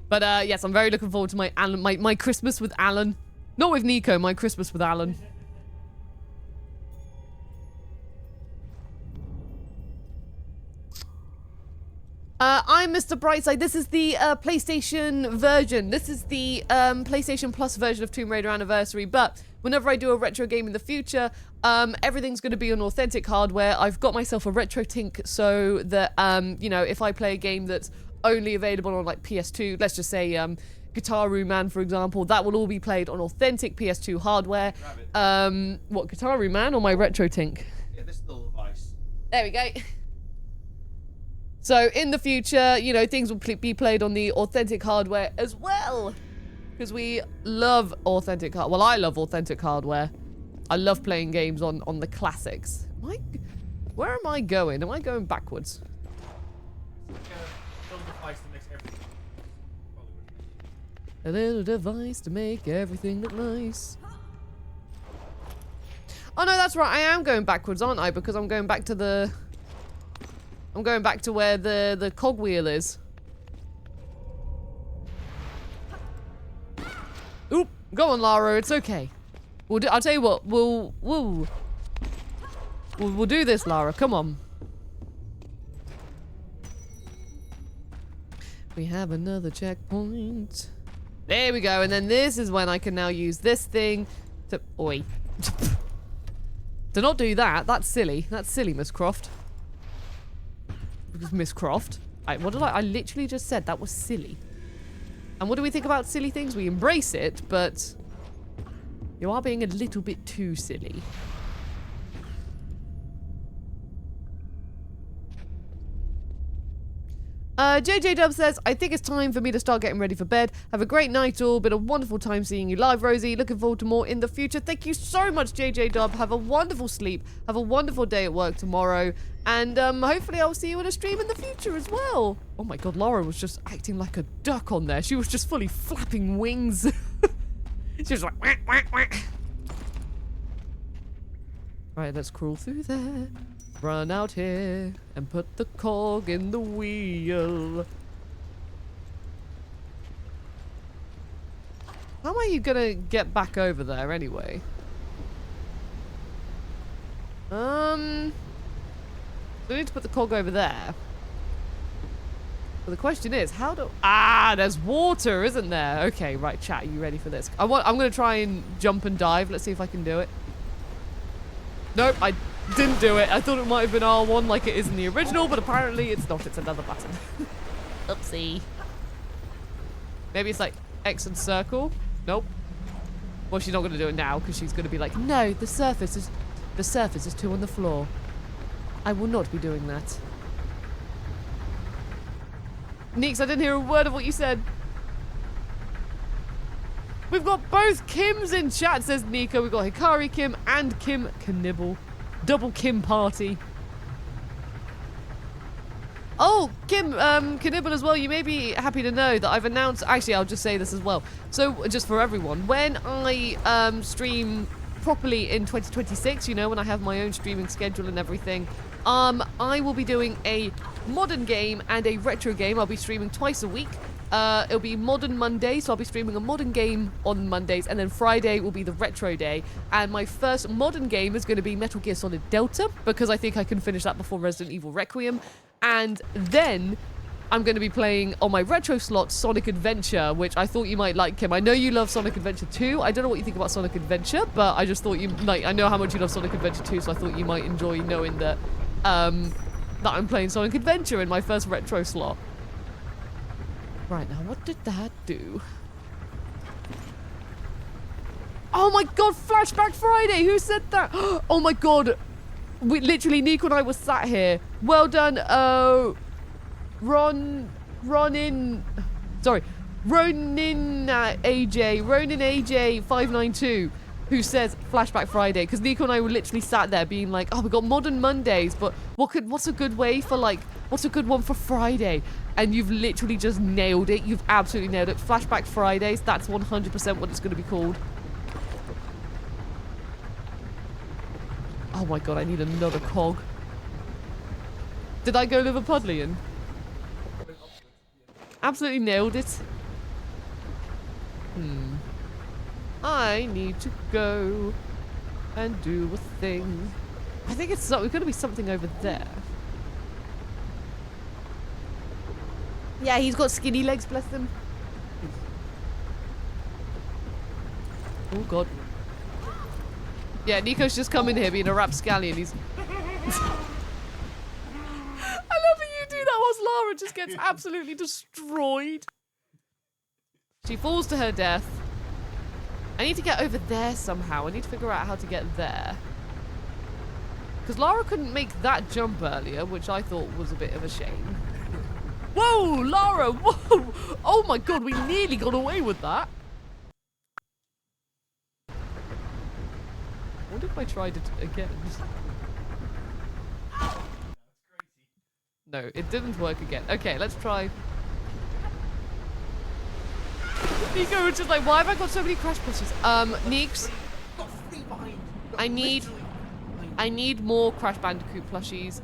[SPEAKER 1] But yes, I'm very looking forward to my Christmas with Alan. Not with Nico, my Christmas with Alan. I'm Mr. Brightside. This is the PlayStation version. This is the PlayStation Plus version of Tomb Raider Anniversary. But whenever I do a retro game in the future, everything's going to be on authentic hardware. I've got myself a retro tink so that, you know, if I play a game that's only available on like PS2, let's just say Guitar Man, for example, that will all be played on authentic PS2 hardware. What, Guitar Man or my retro tink?
[SPEAKER 3] Yeah, this little device.
[SPEAKER 1] There we go. So in the future, you know, things will be played on the authentic hardware as well. Because we love authentic hardware. Well, I love authentic hardware. I love playing games on the classics. Where am I going? Am I going backwards? A little device to make everything look nice. Oh no, that's right. I am going backwards, aren't I? Because I'm going back to the... I'm going back to where the cogwheel is. Oop, go on, Lara. It's okay. I'll tell you what. We'll do this, Lara. Come on. We have another checkpoint. There we go. And then this is when I can now use this thing to... Oi. To not do that. That's silly. That's silly, Miss Croft. Miss Croft. What did I literally just said that was silly. And what do we think about silly things? We embrace it, but you are being a little bit too silly. JJ Dub says, I think it's time for me to start getting ready for bed. Have a great night all. Been a wonderful time seeing you live, Rosie. Looking forward to more in the future. Thank you so much, JJ Dub. Have a wonderful sleep. Have a wonderful day at work tomorrow. And hopefully I'll see you in a stream in the future as well. Oh my god, Laura was just acting like a duck on there. She was just fully flapping wings. She was like, whack, whack, whack. Right, let's crawl through there. Run out here and put the cog in the wheel. How am I gonna get back over there anyway? So we need to put the cog over there. But the question is, how do... Ah, there's water, isn't there? Okay, right, chat, are you ready for this? I'm gonna try and jump and dive. Let's see if I can do it. Nope, I didn't do it. I thought it might have been R1 like it is in the original, but apparently it's not. It's another button.
[SPEAKER 2] Oopsie.
[SPEAKER 1] Maybe it's like X and circle. Nope. Well, she's not going to do it now because she's going to be like, no, the surface is two on the floor. I will not be doing that. Neeks, I didn't hear a word of what you said. We've got both Kims in chat, says Nico. We've got Hikari Kim and Kim Knibble. Double Kim party. Oh, Kim Knibble as well. You may be happy to know that I've announced... Actually, I'll just say this as well. So, just for everyone, when I stream properly in 2026, you know, when I have my own streaming schedule and everything, I will be doing a modern game and a retro game. I'll be streaming twice a week. It'll be modern Monday, so I'll be streaming a modern game on Mondays, and then Friday will be the retro day. And my first modern game is going to be Metal Gear Solid Delta, because I think I can finish that before Resident Evil Requiem. And then I'm going to be playing on my retro slot Sonic Adventure, which I thought you might like, Kim. I know you love Sonic Adventure 2. I don't know what you think about Sonic Adventure, but I just thought you like. I know how much you love Sonic Adventure 2, so I thought you might enjoy knowing that that I'm playing Sonic Adventure in my first retro slot. Right, now what did that do? Oh my god, Flashback Friday! Who said that? Oh my god. We literally, Nico and I were sat here. Well done, Ronin AJ 592, who says Flashback Friday, because Nico and I were literally sat there being like, oh, we got modern Mondays, but what's a good way for like, what's a good one for Friday? And you've literally just nailed it. You've absolutely nailed it. Flashback Fridays, that's 100% what it's going to be called. Oh my god, I need another cog. Did I go Liverpudlian? Absolutely nailed it. I need to go and do a thing. I think it's going to be something over there. Yeah, he's got skinny legs, bless him. Oh, God. Yeah, Nico's just come in here being a rapscallion. He's... I love that you do that whilst Lara just gets absolutely destroyed. She falls to her death. I need to get over there somehow. I need to figure out how to get there. Because Lara couldn't make that jump earlier, which I thought was a bit of a shame. Whoa, Lara, whoa! Oh my God, we nearly got away with that. What if I tried it again? No, it didn't work again. Okay, let's try. Nico was just like, why have I got so many crash pushes? Neeks, I need more Crash Bandicoot plushies.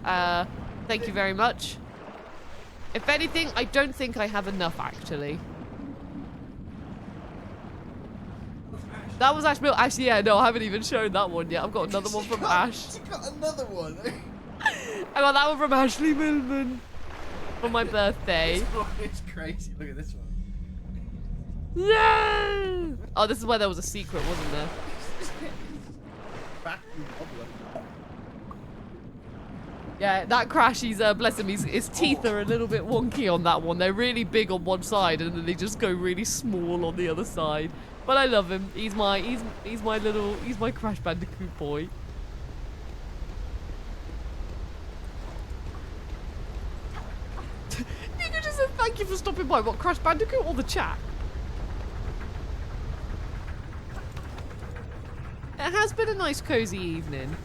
[SPEAKER 1] Thank you very much. If anything, I don't think I have enough, actually. That was Ash Mill. Actually, yeah, no, I haven't even shown that one yet. I've got another one from Ash.
[SPEAKER 3] You got another one.
[SPEAKER 1] I got that one from Ashley Millman for my birthday.
[SPEAKER 3] It's crazy. Look at this one.
[SPEAKER 1] Yay! Oh, this is where there was a secret, wasn't there? Yeah, that crash, bless him, his teeth are a little bit wonky on that one. They're really big on one side and then they just go really small on the other side. But I love him. He's my Crash Bandicoot boy. You could just say thank you for stopping by. What, Crash Bandicoot or the chat? It has been a nice cozy evening.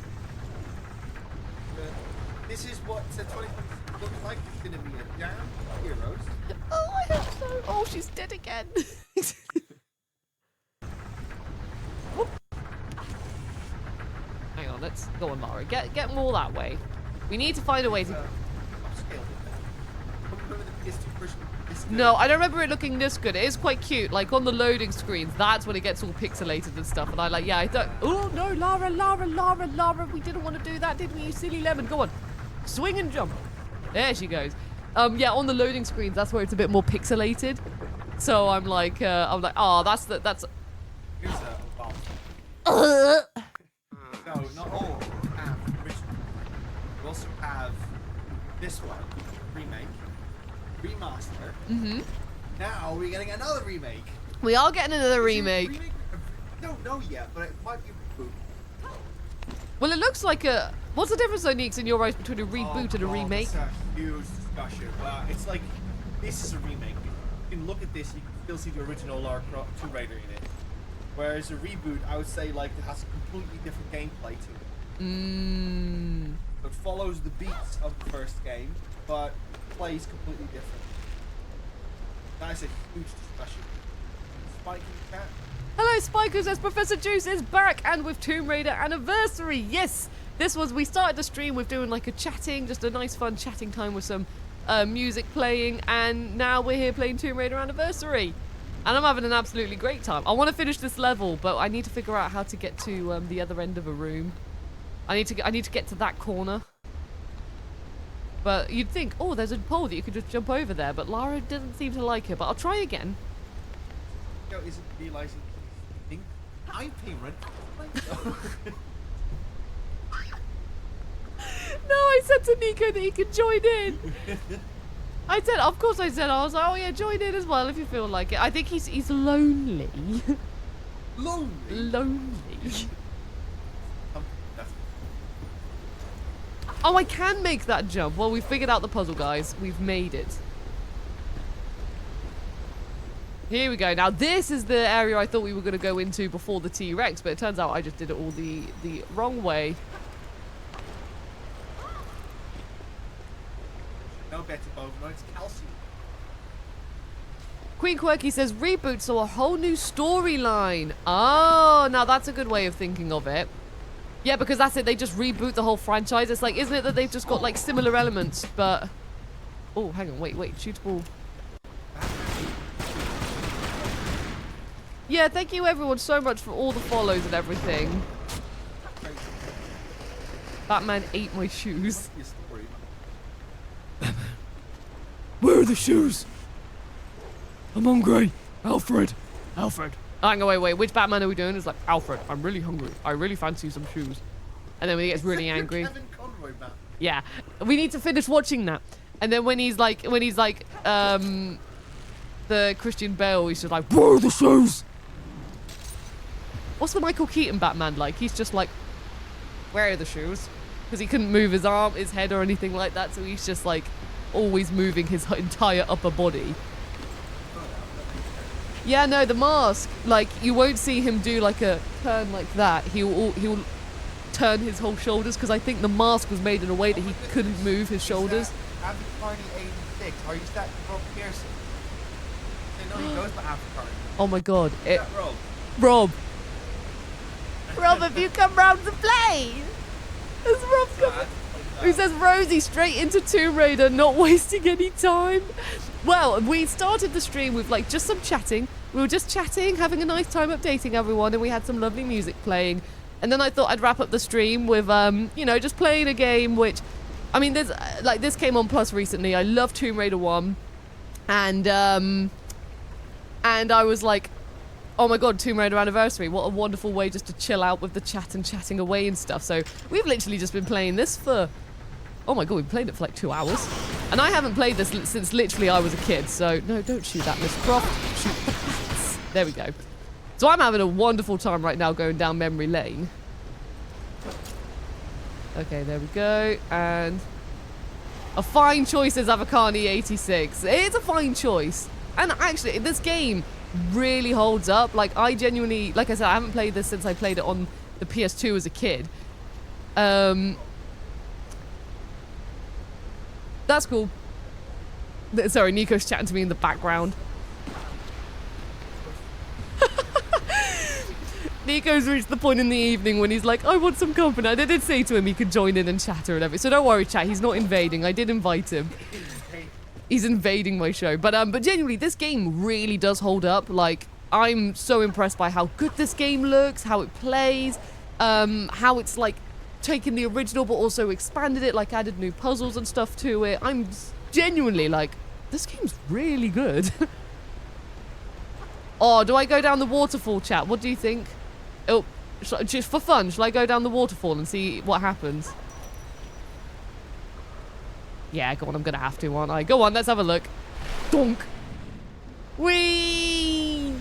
[SPEAKER 3] This is what 2026 looks like. It's going to be a jam of heroes.
[SPEAKER 1] Oh, I hope so. Oh, she's dead again. Hang on, let's go on, Lara. Get more that way. We need to find a way to... No, I don't remember it looking this good. It is quite cute. Like on the loading screens, that's when it gets all pixelated and stuff. And I like, yeah, I don't... Oh, no, Lara. We didn't want to do that, did we, you silly lemon? Go on. Swing and jump. There she goes. Yeah, on the loading screens, that's where it's a bit more pixelated. So I'm like, oh, that's...
[SPEAKER 3] Here's a No, not all have original. We also have this one, remake, remaster.
[SPEAKER 1] Mm-hmm.
[SPEAKER 3] Now we're getting another remake.
[SPEAKER 1] We are getting another remake.
[SPEAKER 3] I don't know yet, but it might be a reboot.
[SPEAKER 1] Well, it looks like a... What's the difference, though, Neeks, in your eyes between a reboot and a remake?
[SPEAKER 3] It's a huge discussion. It's like, this is a remake. You can look at this, you can still see the original Lara Croft Tomb Raider in it. Whereas a reboot, I would say, like, it has a completely different gameplay to it. It follows the beats of the first game, but plays completely different. That is a huge discussion. Spike in the chat.
[SPEAKER 1] Hello, Spikers, as Professor Juice is back and with Tomb Raider Anniversary. Yes, we started the stream with doing like a chatting, just a nice fun chatting time with some music playing, and now we're here playing Tomb Raider Anniversary. And I'm having an absolutely great time. I want to finish this level, but I need to figure out how to get to the other end of a room. I need to get to that corner. But you'd think, oh, there's a pole that you could just jump over there, but Lara doesn't seem to like it. But I'll try again.
[SPEAKER 3] Yo, isn't realizing I'm paying rent.
[SPEAKER 1] No, I said to Nico that he could join in. I said, of course I said. I was like, oh yeah, join in as well if you feel like it. I think he's lonely. Lonely. Oh, I can make that jump. Well, we figured out the puzzle, guys. We've made it. Here we go. Now, this is the area I thought we were going to go into before the T-Rex, but it turns out I just did it all the wrong way.
[SPEAKER 3] No better bovino, it's calcium.
[SPEAKER 1] Queen Quirky says, reboot, so a whole new storyline. Oh, now that's a good way of thinking of it. Yeah, because that's it. They just reboot the whole franchise. It's like, isn't it that they've just got like similar elements, but... Oh, hang on. Wait. Shootable. Yeah, thank you everyone so much for all the follows and everything. Batman ate my shoes. Batman. Where are the shoes? I'm hungry. Alfred. Hang on, wait. Which Batman are we doing? It's like, Alfred, I'm really hungry. I really fancy some shoes. And then when he gets really angry.
[SPEAKER 3] Kevin Conroy Batman.
[SPEAKER 1] Yeah. We need to finish watching that. And then when he's like, the Christian Bale, he's just like, where are the shoes? What's the Michael Keaton Batman like? He's just like, where are the shoes? Because he couldn't move his arm, his head or anything like that. So he's just like always moving his entire upper body. Yeah, no, the mask, like you won't see him do like a turn like that. He'll turn his whole shoulders because I think the mask was made in a way that he couldn't move his shoulders.
[SPEAKER 3] Avid Carney 86. Are you that Rob Pearson? No, he goes by Avid Carney.
[SPEAKER 1] Oh my god.
[SPEAKER 3] Rob.
[SPEAKER 1] Rob, have you come round to play? Has Rob come? Who says Rosie straight into Tomb Raider, not wasting any time? Well, we started the stream with like just some chatting. We were just chatting, having a nice time updating everyone, and we had some lovely music playing. And then I thought I'd wrap up the stream with, you know, just playing a game which, I mean, there's like this came on Plus recently. I love Tomb Raider 1, and I was like, oh my god, Tomb Raider Anniversary, what a wonderful way just to chill out with the chat and chatting away and stuff. So we've literally just been playing this for, oh my god, we've played it for like 2 hours. And I haven't played this since literally I was a kid, so no, don't shoot that, Miss Croft. Shoot the bats. There we go. So I'm having a wonderful time right now going down memory lane. Okay, there we go. And a fine choice is Avakani 86. It's a fine choice. And actually, this game really holds up. Like, I genuinely, like I said, I haven't played this since I played it on the PS2 as a kid. That's cool. Sorry, Nico's chatting to me in the background. Nico's reached the point in the evening when he's like, I want some company. I did say to him he could join in and chat or whatever. So don't worry, chat. He's not invading. I did invite him. He's invading my show. But genuinely, this game really does hold up. Like, I'm so impressed by how good this game looks, how it plays, how it's like taken the original but also expanded it, like added new puzzles and stuff to it. I'm genuinely like, this game's really good. Oh, do I go down the waterfall, chat? What do you think? Oh, just for fun, shall I go down the waterfall and see what happens? Yeah, go on, I'm gonna have to, aren't I? Go on, let's have a look. Donk. Whee!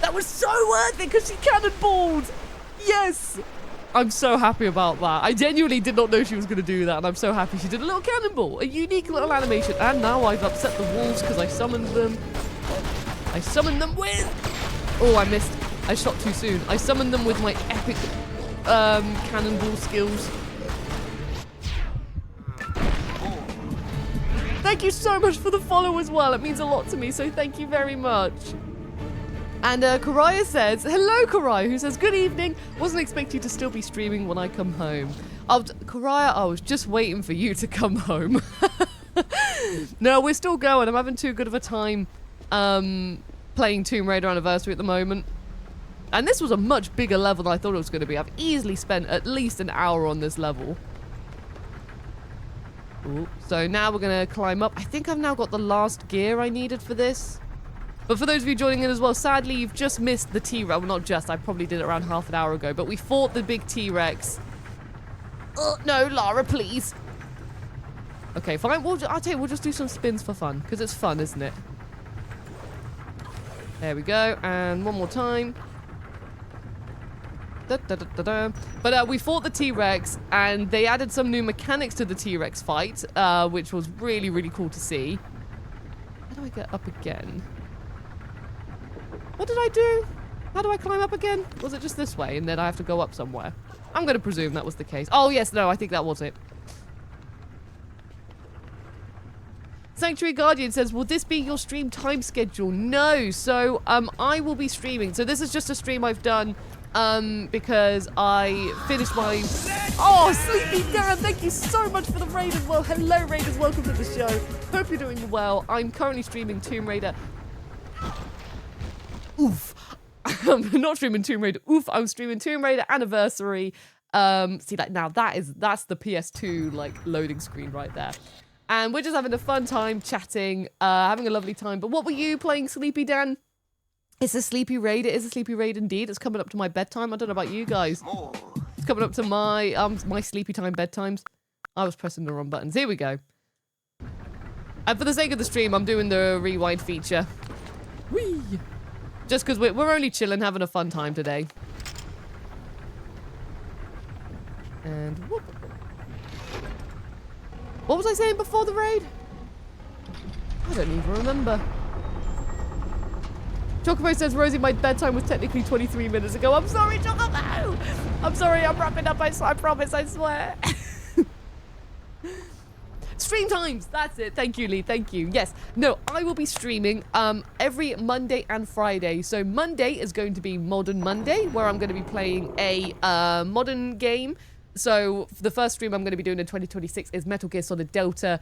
[SPEAKER 1] That was so worth it because she cannonballed! Yes! I'm so happy about that. I genuinely did not know she was going to do that, and I'm so happy she did a little cannonball. A unique little animation. And now I've upset the wolves because I summoned them. I summoned them with... Oh, I missed. I shot too soon. I summoned them with my epic cannonball skills. Thank you so much for the follow as well. It means a lot to me, so thank you very much. And Karaya says, hello Karaya, who says, good evening. Wasn't expecting you to still be streaming when I come home. Karaya, I was just waiting for you to come home. No, we're still going. I'm having too good of a time playing Tomb Raider Anniversary at the moment. And this was a much bigger level than I thought it was going to be. I've easily spent at least an hour on this level. Ooh, so now we're going to climb up. I think I've now got the last gear I needed for this. But for those of you joining in as well, sadly, you've just missed the T-Rex. Well, not just. I probably did it around half an hour ago. But we fought the big T-Rex. Oh, no, Lara, please. Okay, fine. I'll tell you, we'll just do some spins for fun. Because it's fun, isn't it? There we go. And one more time. Da, da, da, da, da. But we fought the T-Rex, and they added some new mechanics to the T-Rex fight, which was really, really cool to see. How do I get up again? What did I do? How do I climb up again? Was it just this way, and then I have to go up somewhere? I'm going to presume that was the case. Oh, yes, no, I think that was it. Sanctuary Guardian says, will this be your stream time schedule? No, so I will be streaming. So this is just a stream I've done because I finished my... Oh, Sleepy Dan, thank you so much for the raid as well. Hello, raiders, welcome to the show. Hope you're doing well. I'm currently streaming Tomb Raider. Oof. I'm not streaming Tomb Raider. Oof, I'm streaming Tomb Raider Anniversary. See, like, now that's the PS2, like, loading screen right there. And we're just having a fun time chatting, having a lovely time. But what were you playing, Sleepy Dan? It's a sleepy raid. It is a sleepy raid indeed. It's coming up to my bedtime. I don't know about you guys. It's coming up to my sleepy time bedtimes. I was pressing the wrong buttons. Here we go. And for the sake of the stream, I'm doing the rewind feature. Whee! Just because we're only chilling, having a fun time today. And whoop. What was I saying before the raid? I don't even remember. Chocobo says, Rosie, my bedtime was technically 23 minutes ago. I'm sorry, Chocobo! I'm sorry, I'm wrapping up. I promise, I swear. Stream times, that's it. Thank you, Lee, thank you. Yes, no, I will be streaming every Monday and Friday. So Monday is going to be Modern Monday, where I'm going to be playing a modern game. So the first stream I'm going to be doing in 2026 is Metal Gear Solid Delta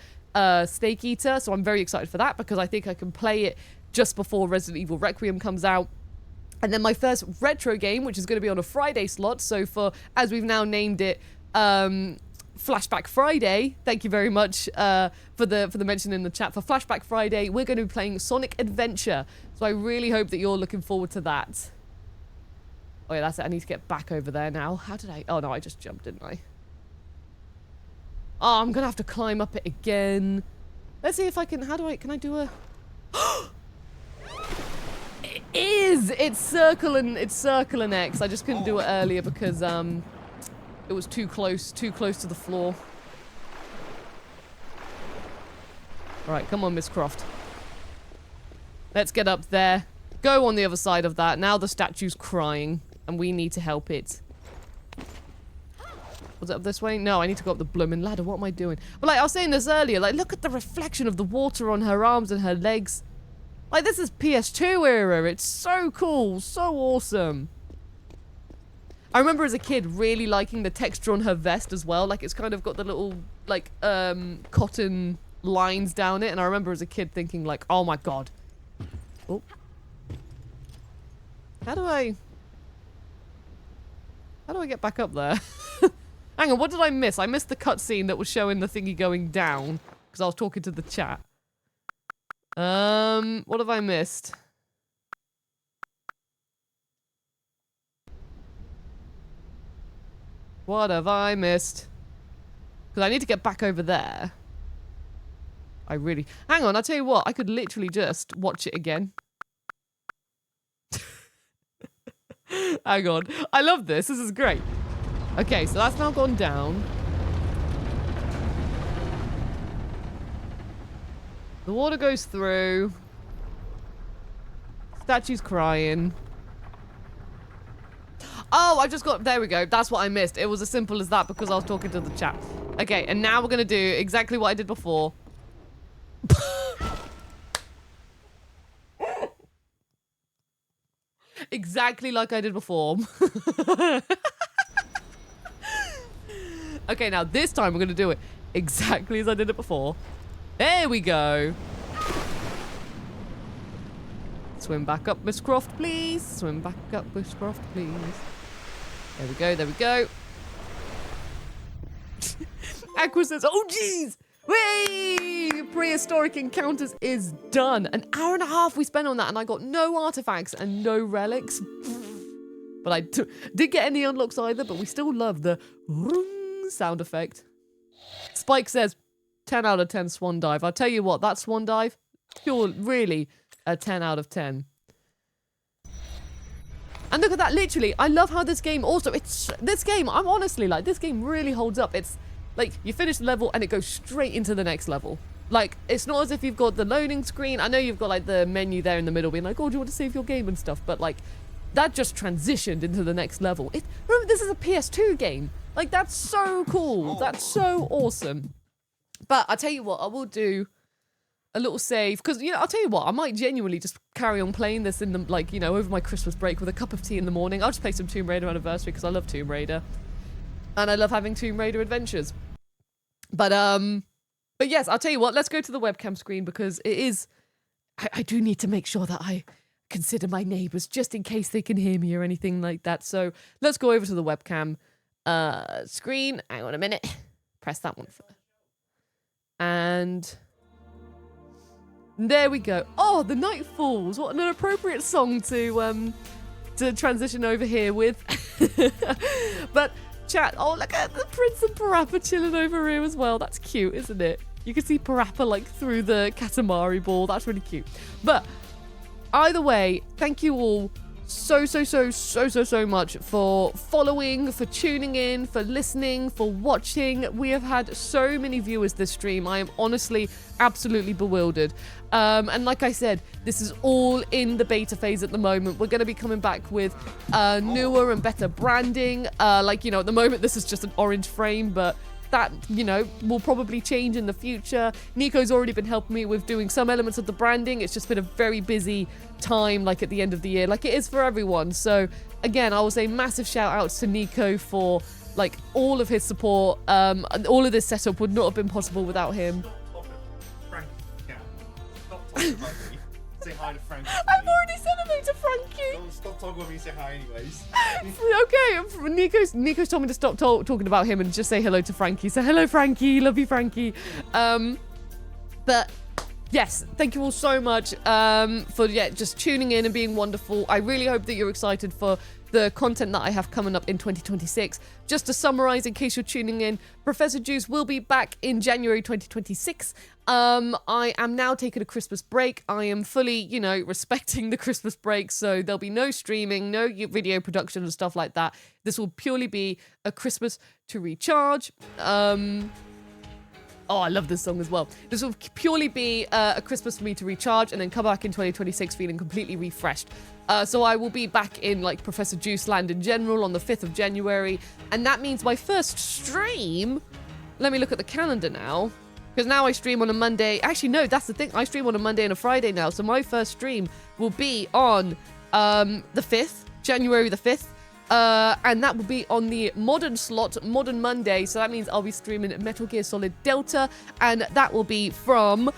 [SPEAKER 1] Snake Eater. So I'm very excited for that because I think I can play it just before Resident Evil Requiem comes out. And then my first retro game, which is going to be on a Friday slot. So for, as we've now named it, Flashback Friday. Thank you very much for the mention in the chat. For Flashback Friday, we're going to be playing Sonic Adventure. So I really hope that you're looking forward to that. Oh yeah, that's it. I need to get back over there now. How did I? Oh no, I just jumped, didn't I? Oh, I'm gonna have to climb up it again. Let's see if I can. How do I? Can I do a? It is. It's circle and X. I just couldn't do it earlier because it was too close to the floor. All right, come on, Miss Croft. Let's get up there. Go on the other side of that. Now the statue's crying. And we need to help it. Was it up this way? No, I need to go up the blooming ladder. What am I doing? But like I was saying this earlier, like look at the reflection of the water on her arms and her legs. Like this is PS2 era. It's so cool. So awesome. I remember as a kid really liking the texture on her vest as well. Like it's kind of got the little like cotton lines down it. And I remember as a kid thinking like, oh my god. Oh. How do I get back up there? Hang on, what did I miss? I missed the cutscene that was showing the thingy going down because I was talking to the chat. What have I missed? What have I missed? Because I need to get back over there. I really... Hang on, I'll tell you what. I could literally just watch it again. Hang on. I love this. This is great. Okay, so that's now gone down. The water goes through. Statue's crying. Oh, I just got... There we go. That's what I missed. It was as simple as that because I was talking to the chat. Okay, and now we're going to do exactly what I did before. Exactly like I did before. Okay, now this time we're going to do it exactly as I did it before. There we go. Swim back up, Miss Croft, please. Swim back up, Miss Croft, please. There we go, there we go. Aqua says, oh jeez! Whee! Prehistoric Encounters is done. An hour and a half we spent on that and I got no artifacts and no relics. But I did get any unlocks either, but we still love the sound effect. Spike says, 10 out of 10 swan dive. I'll tell you what, that swan dive, pure, really a 10 out of 10. And look at that, literally, I love how this game also, this game, I'm honestly like, this game really holds up. It's like, you finish the level and it goes straight into the next level. Like, it's not as if you've got the loading screen. I know you've got like the menu there in the middle being like, oh, do you want to save your game and stuff? But like, that just transitioned into the next level. Remember, this is a PS2 game. Like, that's so cool. That's so awesome. But I'll tell you what, I will do a little save. Because, you know, I'll tell you what, I might genuinely just carry on playing this in the, like, you know, over my Christmas break with a cup of tea in the morning. I'll just play some Tomb Raider Anniversary because I love Tomb Raider. And I love having Tomb Raider adventures. But yes, I'll tell you what, let's go to the webcam screen because it is... I do need to make sure that I consider my neighbours just in case they can hear me or anything like that. So let's go over to the webcam screen. Hang on a minute. Press that one first. And there we go. Oh, The Night Falls. What an appropriate song to transition over here with. But chat, oh, look at the Prince and Parappa chilling over here as well. That's cute, isn't it? You can see Parappa like through the Katamari ball. That's really cute. But either way, thank you all so much for following, for tuning in, for listening, for watching. We have had so many viewers this stream. I am honestly absolutely bewildered. And like I said, this is all in the beta phase at the moment. We're going to be coming back with newer and better branding. Like, you know, at the moment, this is just an orange frame, but that, you know, will probably change in the future. Nico's already been helping me with doing some elements of the branding. It's just been a very busy time, like at the end of the year, like it is for everyone. So again, I will say massive shout outs to Nico for like all of his support. And all of this setup would not have been possible without him.
[SPEAKER 3] Say hi to Frankie.
[SPEAKER 1] I've already said hello to Frankie.
[SPEAKER 3] Don't stop talking about me, say hi anyways.
[SPEAKER 1] Okay, Nico's told me to stop talking about him and just say hello to Frankie. So hello, Frankie. Love you, Frankie. But yes, thank you all so much for just tuning in and being wonderful. I really hope that you're excited for the content that I have coming up in 2026. Just to summarize, in case you're tuning in, Professor Juice will be back in January 2026. I am now taking a Christmas break. I am fully, you know, respecting the Christmas break, so there'll be no streaming, no video production and stuff like that. This will purely be a Christmas to recharge. Oh, I love this song as well. This will purely be a Christmas for me to recharge and then come back in 2026 feeling completely refreshed. So I will be back in like Professor Juice land in general on the 5th of January. And that means my first stream, let me look at the calendar now. Because now I stream on a Monday. Actually, no, that's the thing. I stream on a Monday and a Friday now. So my first stream will be on the 5th, January the 5th. And that will be on the modern slot, Modern Monday. So that means I'll be streaming Metal Gear Solid Delta. And that will be from...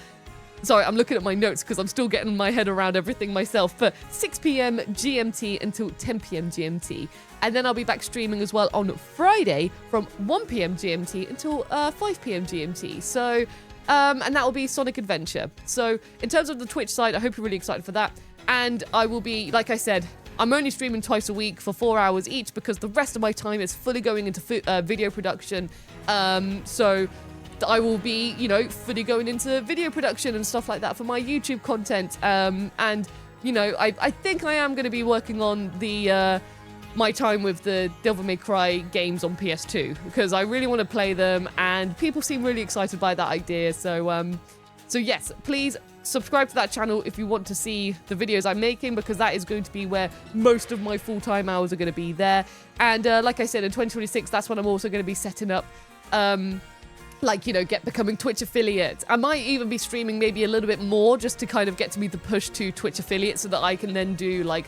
[SPEAKER 1] Sorry, I'm looking at my notes because I'm still getting my head around everything myself. But 6 p.m. GMT until 10 p.m. GMT. And then I'll be back streaming as well on Friday from 1 p.m. GMT until 5 p.m. GMT. So, and that will be Sonic Adventure. So in terms of the Twitch side, I hope you're really excited for that. And I will be, like I said, I'm only streaming twice a week for 4 hours each because the rest of my time is fully going into video production. So I will be, you know, fully going into video production and stuff like that for my YouTube content. And, you know, I think I am going to be working on the my time with the Devil May Cry games on PS2 because I really want to play them and people seem really excited by that idea. So, so yes, please subscribe to that channel if you want to see the videos I'm making because that is going to be where most of my full-time hours are going to be there. And like I said, in 2026, that's when I'm also going to be setting up like, you know, becoming Twitch affiliate. I might even be streaming maybe a little bit more just to kind of get to me the push to Twitch affiliate so that I can then do like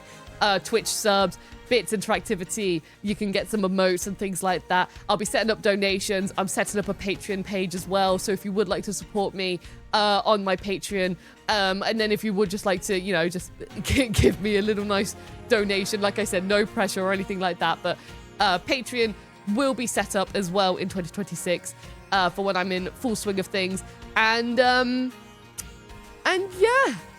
[SPEAKER 1] Twitch subs, bits, interactivity. You can get some emotes and things like that. I'll be setting up donations. I'm setting up a Patreon page as well. So if you would like to support me on my Patreon, and then if you would just like to, you know, just give me a little nice donation, like I said, no pressure or anything like that. But Patreon will be set up as well in 2026. For when I'm in full swing of things. And yeah,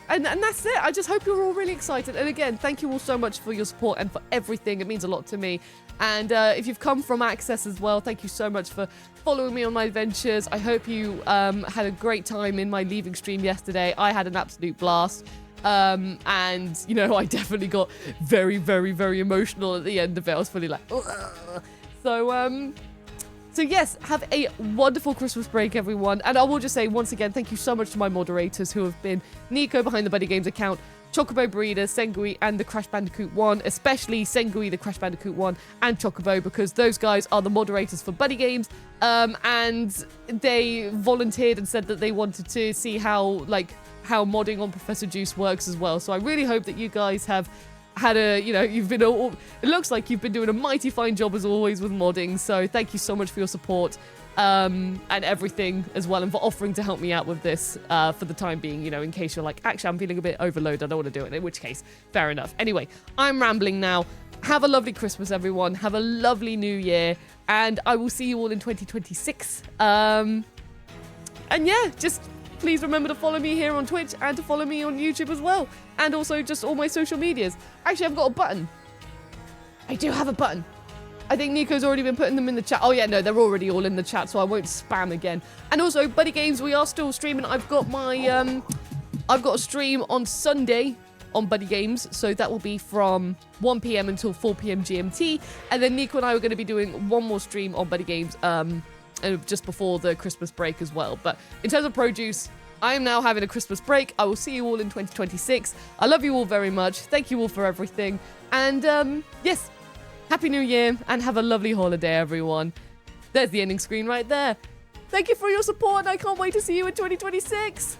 [SPEAKER 1] and that's it. I just hope you're all really excited. And again, thank you all so much for your support and for everything. It means a lot to me. And if you've come from Access as well, thank you so much for following me on my adventures. I hope you had a great time in my leaving stream yesterday. I had an absolute blast. And, you know, I definitely got very, very, very emotional at the end of it. I was fully like, ugh. So yes, have a wonderful Christmas break, everyone. And I will just say once again, thank you so much to my moderators who have been Nico behind the Buddy Games account, Chocobo Breeder, Sengui, and the Crash Bandicoot 1, especially Sengui, the Crash Bandicoot 1, and Chocobo, because those guys are the moderators for Buddy Games. And they volunteered and said that they wanted to see how modding on Professor Juice works as well. So I really hope that you guys have had it looks like you've been doing a mighty fine job as always with modding, so thank you so much for your support and everything as well, and for offering to help me out with this for the time being, you know, in case you're like, actually I'm feeling a bit overloaded, I don't want to do it, in which case, fair enough. Anyway, I'm rambling now. Have a lovely Christmas, everyone. Have a lovely new year, and I will see you all in 2026. And yeah, just please remember to follow me here on Twitch and to follow me on YouTube as well. And also just all my social medias. Actually, I've got a button. I do have a button. I think Nico's already been putting them in the chat. Oh yeah, no, they're already all in the chat, so I won't spam again. And also, Buddy Games, we are still streaming. I've got my, I've got a stream on Sunday on Buddy Games, so that will be from 1 p.m. until 4 p.m. GMT. And then Nico and I are going to be doing one more stream on Buddy Games, just before the Christmas break as well. But in terms of produce, I am now having a Christmas break. I will see you all in 2026. I love you all very much. Thank you all for everything. And yes, Happy New Year and have a lovely holiday, everyone. There's the ending screen right there. Thank you for your support and I can't wait to see you in 2026.